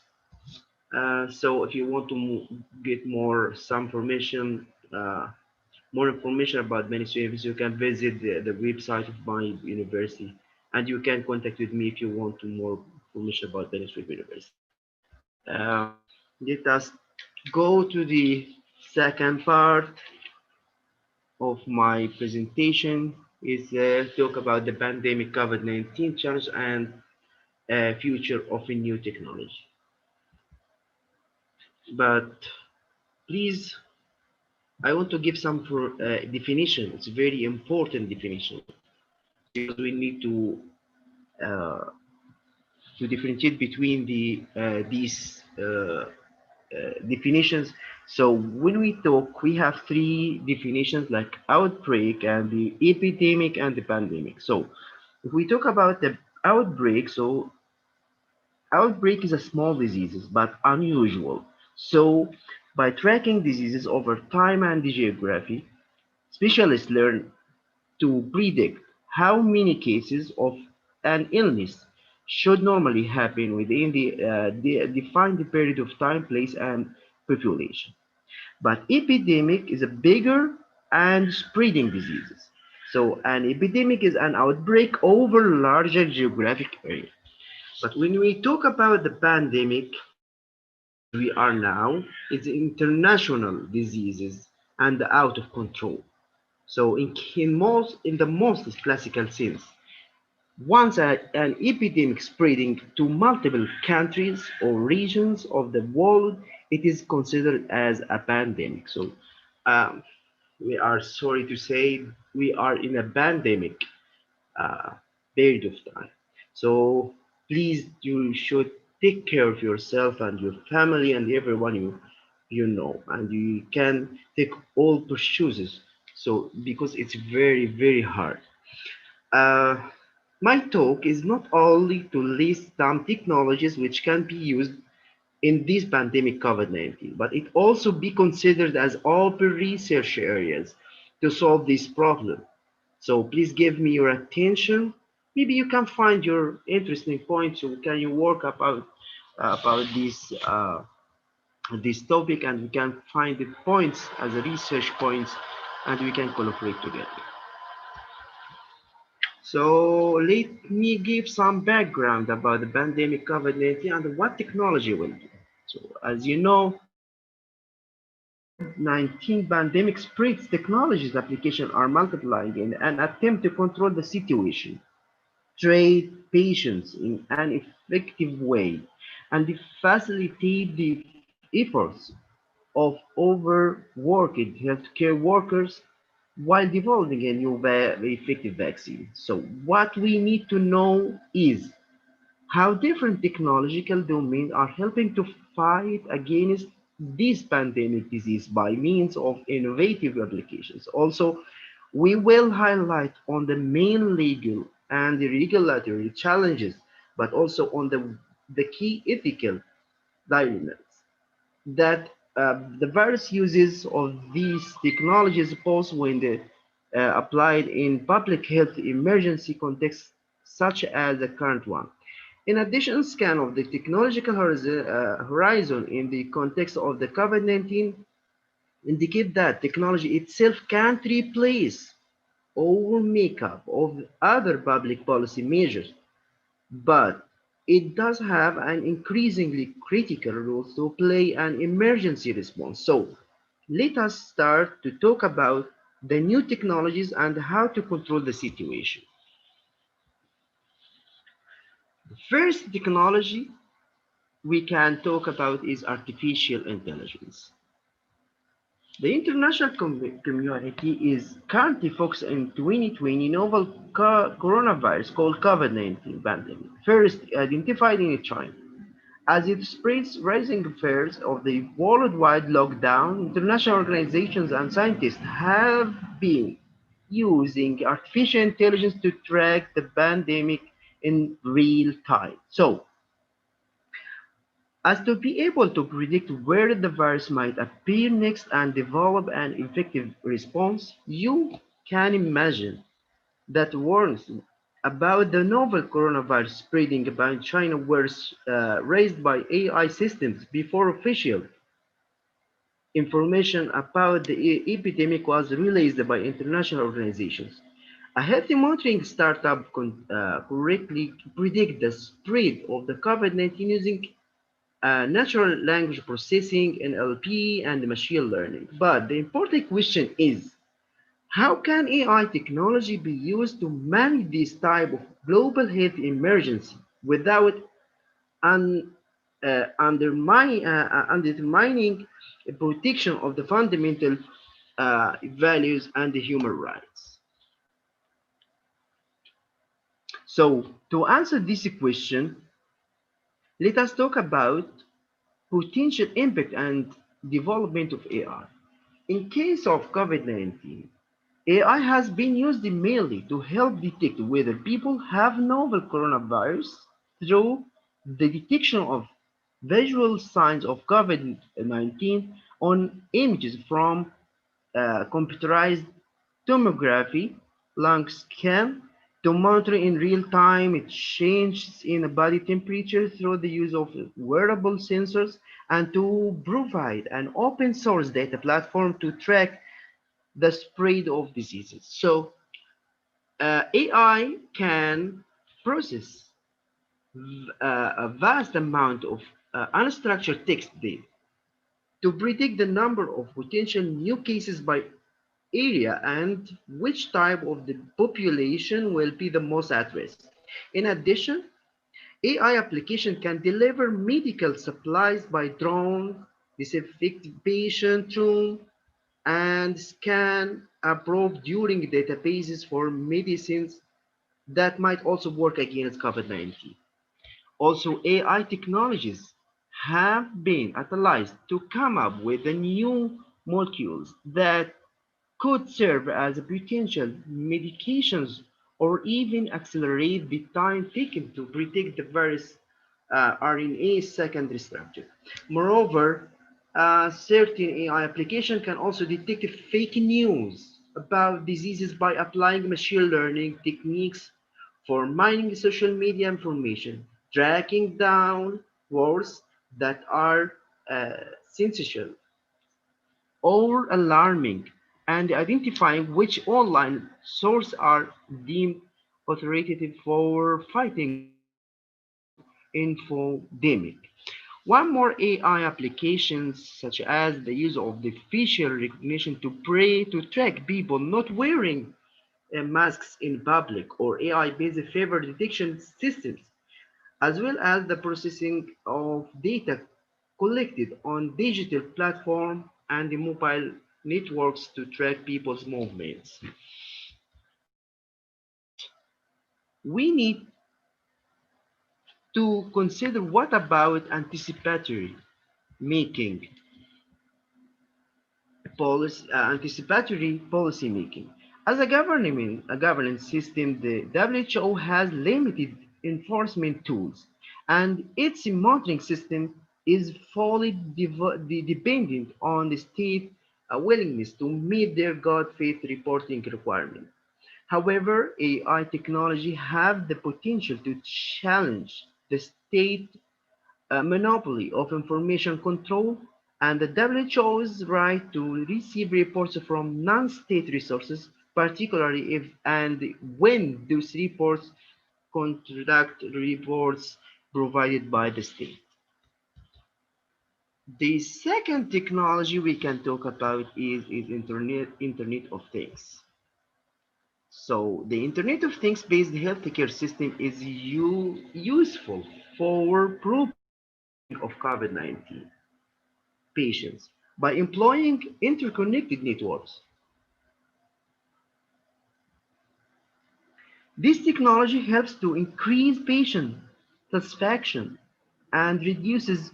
So if you want to get more information about many services, you can visit the website of my university, and you can contact with me if you want to more information about Benishwaib University. Let us go to the second part of my presentation is talk about the pandemic COVID-19 challenge and future of a new technology. But please, I want to give some definition. It's a very important definition because we need uh, to differentiate between these definitions. So when we talk, we have three definitions like outbreak and the epidemic and the pandemic. So if we talk about the outbreak, so outbreak is a small diseases but unusual. So by tracking diseases over time and the geography, specialists learn to predict how many cases of an illness should normally happen within the defined period of time, place, and population. But epidemic is a bigger and spreading diseases. So an epidemic is an outbreak over larger geographic area. But when we talk about the pandemic, as we are now, it's international diseases and out of control. So in the most classical sense, once an epidemic spreading to multiple countries or regions of the world, it is considered as a pandemic. So um, we are sorry to say we are in a pandemic uh, period of time. So please, you should take care of yourself and your family and everyone you know, and you can take all precautions. So because it's very hard. Uh, my talk is not only to list some technologies which can be used in this pandemic COVID-19, but it also be considered as open research areas to solve this problem. So please give me your attention. Maybe you can find your interesting points. So can you work about this topic, and we can find the points as a research points, and we can collaborate together. So let me give some background about the pandemic COVID-19 and what technology will do. So as you know, COVID-19 pandemic spreads technologies applications are multiplying in an attempt to control the situation, treat patients in an effective way, and facilitate the efforts of overworked healthcare workers while developing a new effective vaccine. So what we need to know is how different technological domains are helping to fight against this pandemic disease by means of innovative applications. Also, we will highlight on the main legal and the regulatory challenges, but also on the key ethical dilemmas that the various uses of these technologies pose when they applied in public health emergency contexts such as the current one. In addition, scan of the technological horizon in the context of the COVID-19 indicate that technology itself can't replace or make up of other public policy measures, but it does have an increasingly critical role to play an emergency response. So let us start to talk about the new technologies and how to control the situation. The first technology we can talk about is artificial intelligence. The international community is currently focused on 2020 novel coronavirus called COVID-19 pandemic, first identified in China. As it spreads, rising fears of the worldwide lockdown, international organizations and scientists have been using artificial intelligence to track the pandemic in real time. So, as to be able to predict where the virus might appear next and develop an effective response, you can imagine that warnings about the novel coronavirus spreading about China were raised by AI systems before official information about the epidemic was released by international organizations. A health monitoring startup correctly predict the spread of the COVID-19 using natural language processing, NLP, and machine learning. But the important question is, how can AI technology be used to manage this type of global health emergency without un, undermining protection of the fundamental values and the human rights? So, to answer this question, let us talk about potential impact and development of AI. In case of COVID-19, AI has been used mainly to help detect whether people have novel coronavirus through the detection of visual signs of COVID-19 on images from computerized tomography, lung scan, to monitor in real time changes in body temperature through the use of wearable sensors, and to provide an open source data platform to track the spread of diseases. So AI can process a vast amount of unstructured text data to predict the number of potential new cases by area and which type of the population will be the most at risk. In addition, AI application can deliver medical supplies by drone, disinfect patient room, and scan approved during databases for medicines that might also work against COVID-19. Also, AI technologies have been utilized to come up with the new molecules that could serve as potential medications or even accelerate the time taken to predict the virus RNA secondary structure. Moreover, certain AI application can also detect fake news about diseases by applying machine learning techniques for mining social media information, tracking down words that are sensational or alarming, and identifying which online sources are deemed authoritative for fighting infodemic. One more AI applications such as the use of the facial recognition to pray to track people not wearing masks in public or AI-based favor detection systems, as well as the processing of data collected on digital platforms and the mobile networks to track people's movements. We need to consider what about anticipatory making anticipatory policy making. As a governance system, the WHO has limited enforcement tools, and its monitoring system is fully dependent on the state willingness to meet their good faith reporting requirement. However, AI technology have the potential to challenge the state monopoly of information control and the WHO's right to receive reports from non-state resources, particularly if and when those reports contradict reports provided by the state. The second technology we can talk about is Internet of Things. So the Internet of Things based healthcare system is useful for proper monitoring of COVID-19 patients by employing interconnected networks. This technology helps to increase patient satisfaction and reduces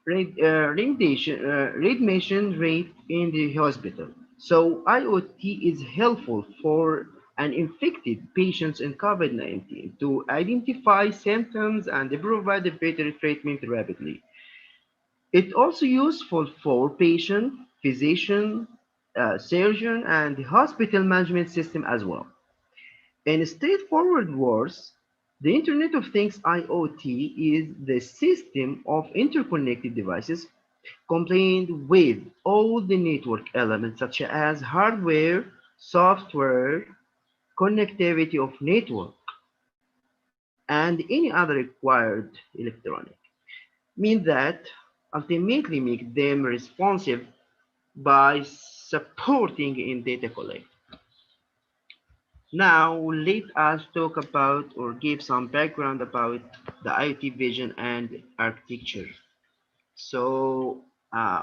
readmission rate in the hospital. So IoT is helpful for an infected patients in COVID-19 to identify symptoms and provide a better treatment rapidly. It also useful for patient, physician, surgeon, and the hospital management system as well. In straightforward words, the Internet of Things IoT is the system of interconnected devices combined with all the network elements such as hardware, software, connectivity of network, and any other required electronic. Mean that ultimately make them responsive by supporting in data collect. Now let us talk about or give some background about the IoT vision and architecture. So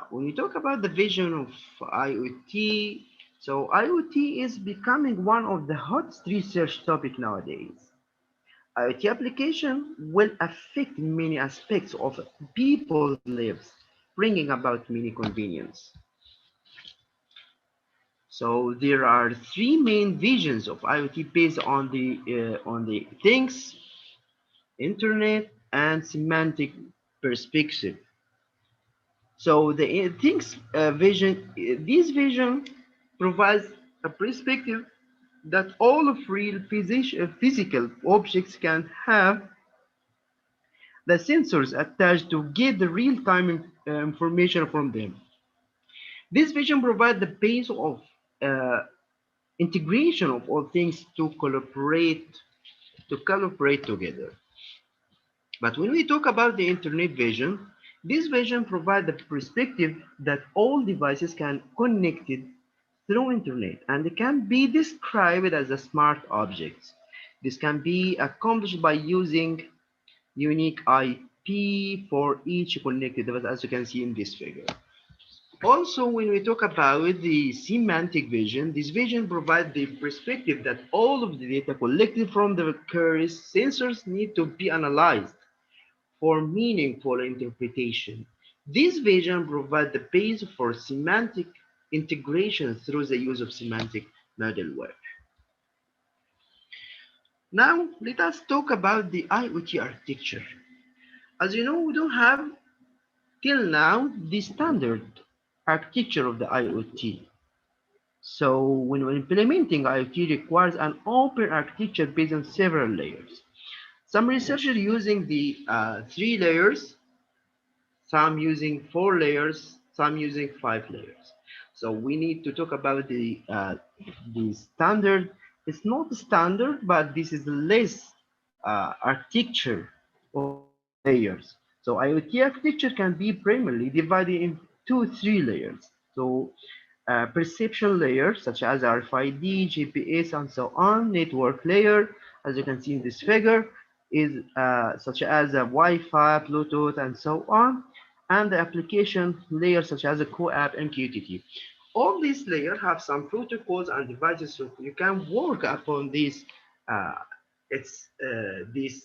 when we talk about the vision of IoT, so IoT is becoming one of the hottest research topic nowadays. IoT application will affect many aspects of people's lives, bringing about many convenience. So there are three main visions of IoT based on the things, internet, and semantic perspective. So the things vision, this vision provides a perspective that all of real physical objects can have the sensors attached to get the real-time information from them. This vision provides the base of uh, integration of all things to collaborate together. But when we talk about the internet vision, this vision provides the perspective that all devices can connected through internet and can be described as a smart objects. This can be accomplished by using unique IP for each connected device, as you can see in this figure. Also, when we talk about the semantic vision, this vision provides the perspective that all of the data collected from the various sensors need to be analyzed for meaningful interpretation. This vision provides the base for semantic integration through the use of semantic middleware. Now, let us talk about the IoT architecture. As you know, we don't have till now the standard architecture of the IoT. So when we're implementing IoT requires an open architecture based on several layers. Some researchers using the 3 layers, some using 4 layers, some using 5 layers. So we need to talk about the standard. It's not standard, but this is less architecture of layers. So IoT architecture can be primarily divided into 3 layers. So perception layer such as RFID, GPS, and so on. Network layer, as you can see in this figure, is such as a Wi-Fi, Bluetooth, and so on. And the application layer such as a co-app and QTT. All these layers have some protocols and devices so you can work upon these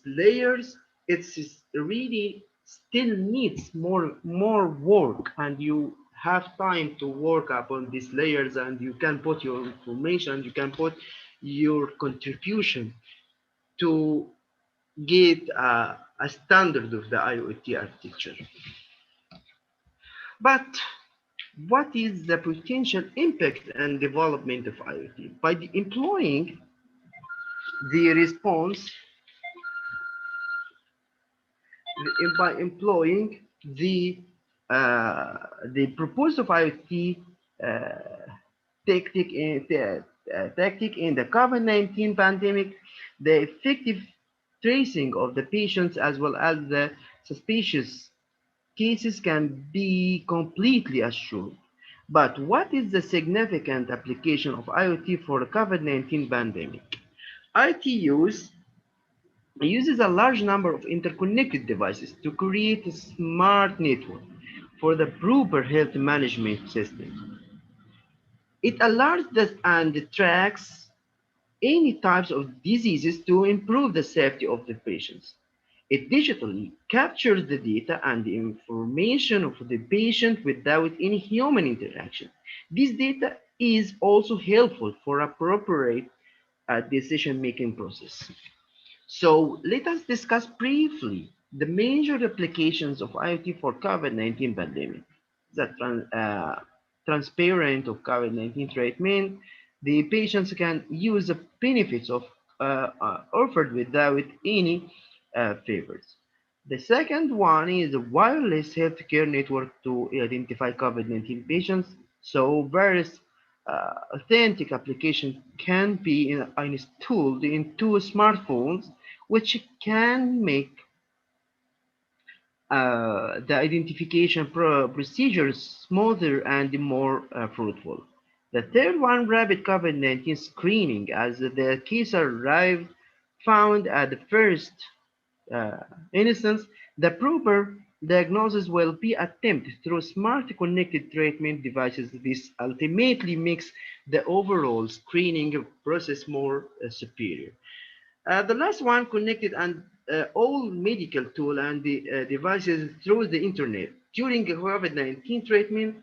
layers it's really still needs more work, and you have time to work upon these layers, and you can put your information, you can put your contribution to get a standard of the IoT architecture. But what is the potential impact and development of IoT? By employing the response, by employing the the proposed of IoT tactic in the COVID-19 pandemic, the effective tracing of the patients as well as the suspicious cases can be completely assured. But what is the significant application of IoT for the COVID-19 pandemic? IoT uses a large number of interconnected devices to create a smart network for the proper health management system. It alerts and tracks any types of diseases to improve the safety of the patients. It digitally captures the data and the information of the patient without any human interaction. This data is also helpful for appropriate decision-making process. So let us discuss briefly the major applications of IoT for COVID-19 pandemic. The transparent of COVID-19 treatment, the patients can use the benefits of offered without any favors. The second one is a wireless healthcare network to identify COVID-19 patients. So various authentic application can be installed into smartphones, which can make the identification procedures smoother and more fruitful. The third one, rapid COVID-19 screening, as the case arrived, found at the first uh, instance, the proper diagnosis will be attempted through smart connected treatment devices. This ultimately makes the overall screening process more superior. The last one, connected and all medical tool and the devices through the internet. During COVID-19 treatment,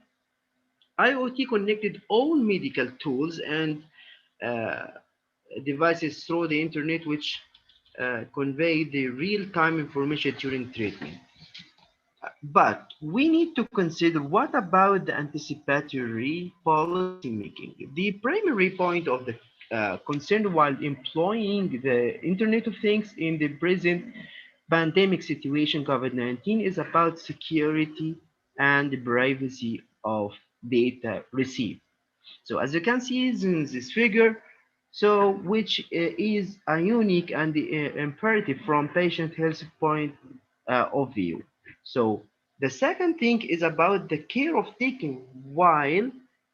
IoT connected all medical tools and uh, devices through the internet, which convey the real-time information during treatment. But we need to consider, what about the anticipatory policy making? The primary point of the concern while employing the Internet of Things in the present pandemic situation, COVID-19, is about security and the privacy of data received. So as you can see in this figure, so which is a unique and imperative from patient health point of view. So the second thing is about the care of taking while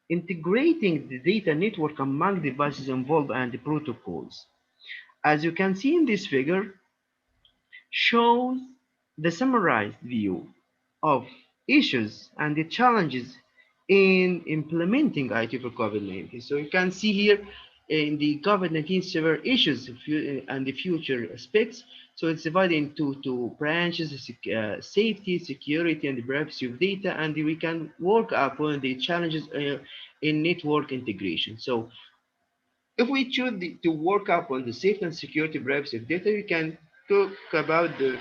integrating the data network among devices involved and the protocols. As you can see in this figure, shows the summarized view of issues and the challenges in implementing IT for COVID-19. So you can see here in the COVID-19 severe issues and the future aspects. So it's divided into two branches: safety, security, and the privacy of data. And we can work upon the challenges in network integration. So if we choose to work upon the safety and security privacy of data, we can talk about the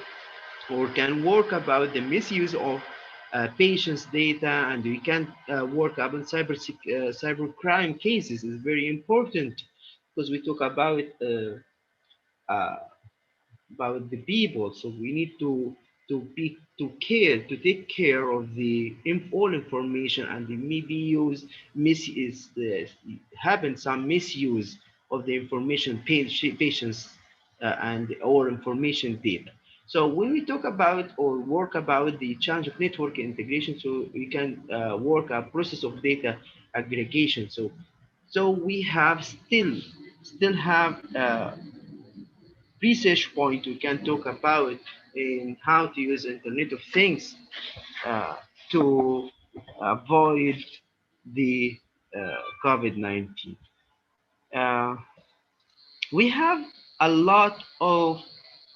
or can work about the misuse of patients' data, and we can work about cybercrime cases. Is very important because we talk uh, about the people. So we need to take care of the all information, and the maybe use misuse happen some misuse of the information patients and all information data. So when we talk about or work about the challenge of network integration, so we can work a process of data aggregation. So we have still have research point we can talk about in how to use Internet of Things uh, to avoid the COVID-19. Uh, we have a lot of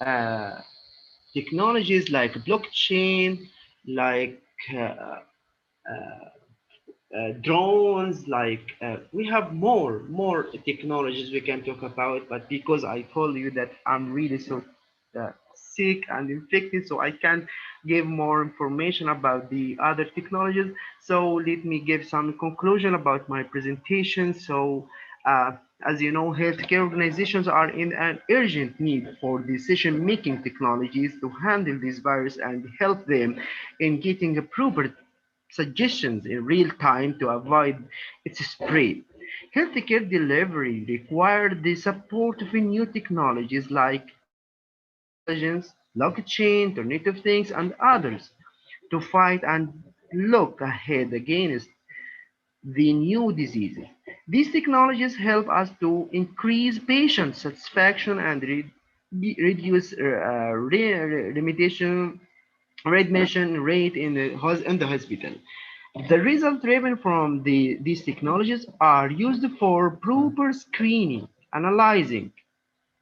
uh, technologies like blockchain, like uh, drones, like we have more technologies we can talk about, but because I told you that I'm really so sick and infected, so I can't give more information about the other technologies. So let me give some conclusion about my presentation. So uh, as you know, healthcare organizations are in an urgent need for decision-making technologies to handle this virus and help them in getting a proper suggestions in real time to avoid its spread. Healthcare delivery required the support of new technologies like artificial intelligence, blockchain, Internet of Things, and others to fight and look ahead against the new diseases. These technologies help us to increase patient satisfaction and reduce readmission rate in the hospital. The results driven from these technologies are used for proper screening, analyzing,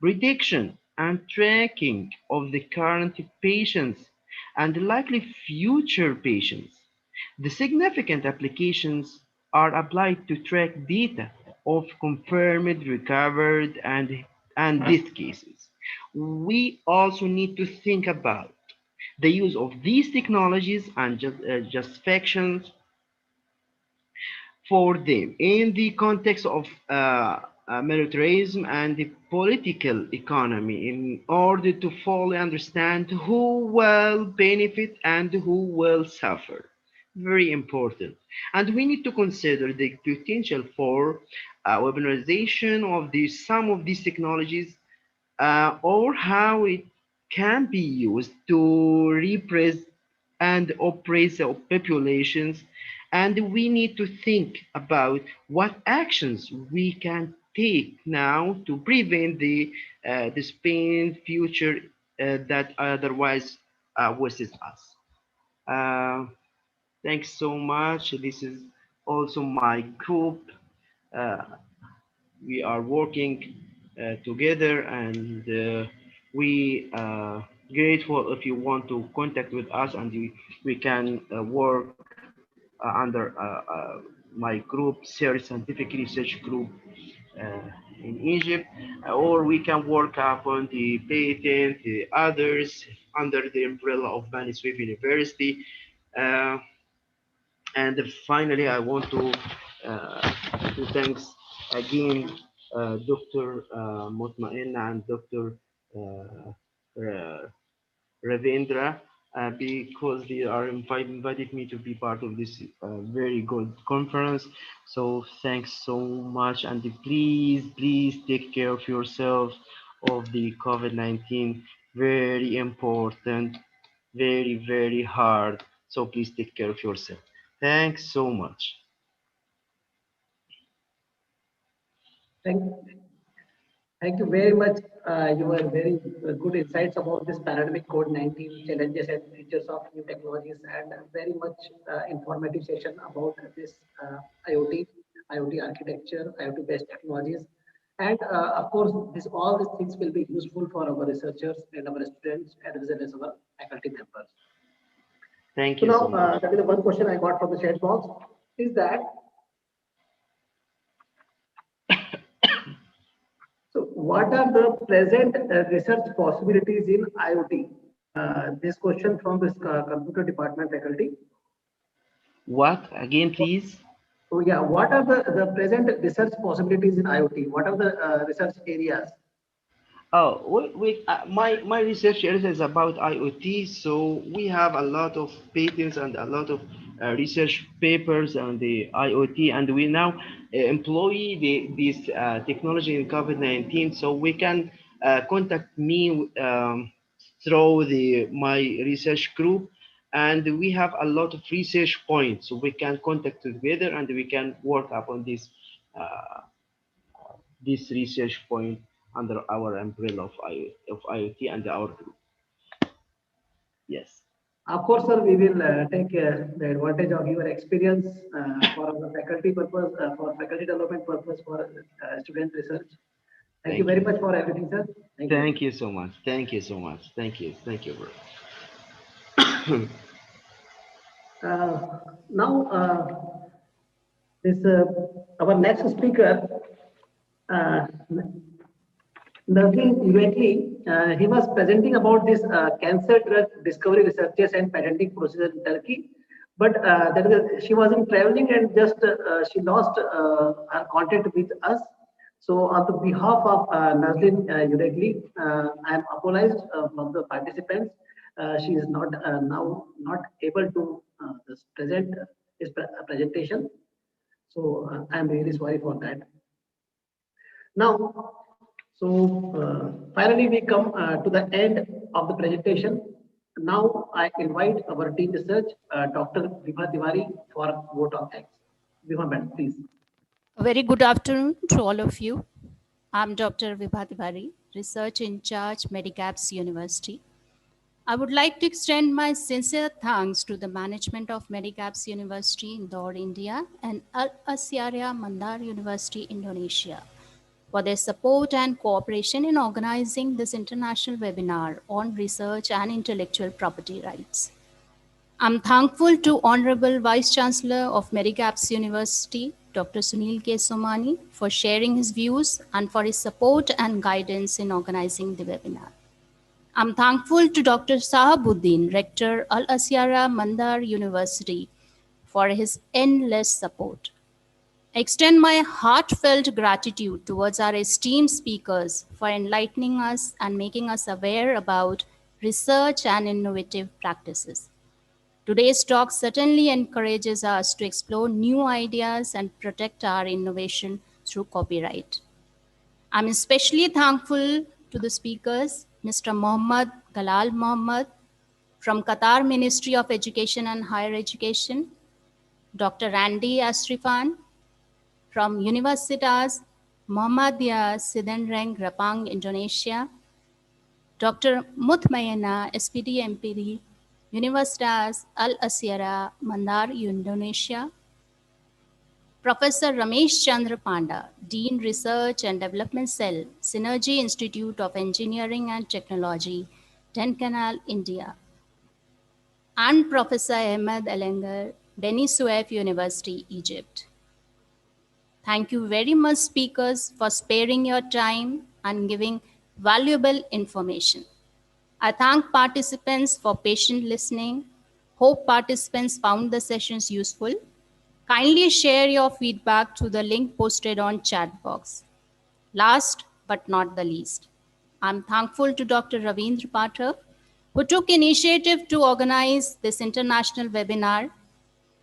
prediction, and tracking of the current patients and likely future patients. The significant applications are applied to track data of confirmed, recovered, and death cases. We also need to think about the use of these technologies and justifications for them in the context of militarism and the political economy in order to fully understand who will benefit and who will suffer. Very important. And we need to consider the potential for weaponization of some of these technologies or how it can be used to repress and oppress the populations. And we need to think about what actions we can take now to prevent the Spain future that otherwise wastes us. Uh, Thanks so much. This is also my group. Uh, we are working together, and we grateful if you want to contact with us, and we can work under my group, Series Scientific Research Group in Egypt, or we can work upon the patent, the others under the umbrella of Bani Swift University. Uh, and finally, I want to thanks again Dr. Mutmainna and Dr. Ravindra because they are invited me to be part of this very good conference. So thanks so much, and please take care of yourself of the COVID-19. Very important, very hard. So please take care of yourself. Thanks so much. Thank, thank you very much. You were very good insights about this pandemic COVID-19 challenges and features of new technologies, and very much informative session about this IoT, IoT architecture, IoT-based technologies. And of course, all these things will be useful for our researchers and our students as well as our faculty members. Thank So you now, so much. that is the one question I got from the chat box, is that, so what are the present research possibilities in IoT? This question from this computer department faculty. What again, please? So yeah, what are the present research possibilities in IoT? What are the research areas? Oh, my research area is about IoT, so we have a lot of patents and a lot of research papers on the IoT, and we now employ this technology in COVID-19, so we can contact me through my research group, and we have a lot of research points, so we can contact together and we can work upon this research point under our umbrella of IoT and our group. Yes. Of course, sir, we will take the advantage of your experience for our faculty purpose, for faculty development purpose, for student research. Thank you very much for everything, sir. Thank you. Thank you so much. Thank you so much. Thank you. Thank you, bro. Now, this our next speaker, uh, Nazim Uekli, he was presenting about this cancer drug discovery researches and patenting procedure in Turkey. But she wasn't traveling and just she lost her contact with us. So on the behalf of Nazlin Uregli, I am apologized from the participants. She is not now not able to just present his presentation. So I am really sorry for that. Now, finally we come to the end of the presentation. Now I invite our team research, Dr. Vibha Tiwari, for vote of thanks. Vibha, madam, please. A very good afternoon to all of you. I'm Dr. Vibha Tiwari, Research in Charge, Medicaps University. I would like to extend my sincere thanks to the management of Medicaps University, Indore, India, and Al Asyariya Mandar University, Indonesia, for their support and cooperation in organizing this international webinar on research and intellectual property rights. I'm thankful to Honorable Vice Chancellor of Medicaps University, Dr. Sunil K. Somani, for sharing his views and for his support and guidance in organizing the webinar. I'm thankful to Dr. Sahabuddin, Rector Al Asyara Mandar University, for his endless support. I extend my heartfelt gratitude towards our esteemed speakers for enlightening us and making us aware about research and innovative practices. Today's talk certainly encourages us to explore new ideas and protect our innovation through copyright. I'm especially thankful to the speakers, Mr. Mohammad Galal Mohammad from Qatar Ministry of Education and Higher Education, Dr. Randy Asrifan from Universitas Muhammadiyah Sidenreng Rapang, Indonesia, Dr. Mutmayana, SPD MPD, Universitas Al Asyara, Mandar, Indonesia, Professor Ramesh Chandra Panda, Dean Research and Development Cell, Synergy Institute of Engineering and Technology, Tenkanal, India, and Professor Ahmed Elenger, Beni Suef University, Egypt. Thank you very much, speakers, for sparing your time and giving valuable information. I thank participants for patient listening. Hope participants found the sessions useful. Kindly share your feedback through the link posted on chat box. Last but not the least, I'm thankful to Dr. Ravindra Pathak, who took initiative to organize this international webinar,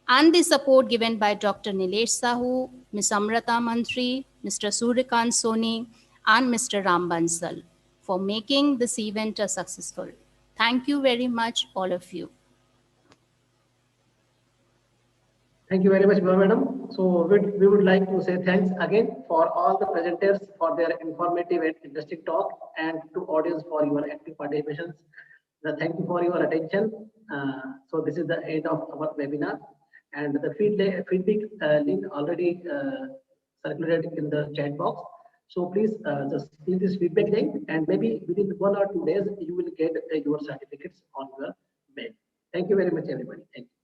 and the support given by Dr. Nilesh Sahu, Ms. Amrata Mantri, Mr. Suryakant Soni, and Mr. Ram Bansal for making this event a successful. Thank you very much, all of you. Thank you very much, madam. So we would like to say thanks again for all the presenters for their informative and interesting talk, and to audience for your active participation. Thank you for your attention. So this is the end of our webinar, and the feedback link already circulated in the chat box. So please just fill this feedback link, and maybe within 1 or 2 days you will get your certificates on your mail. Thank you very much, everybody. Thank you.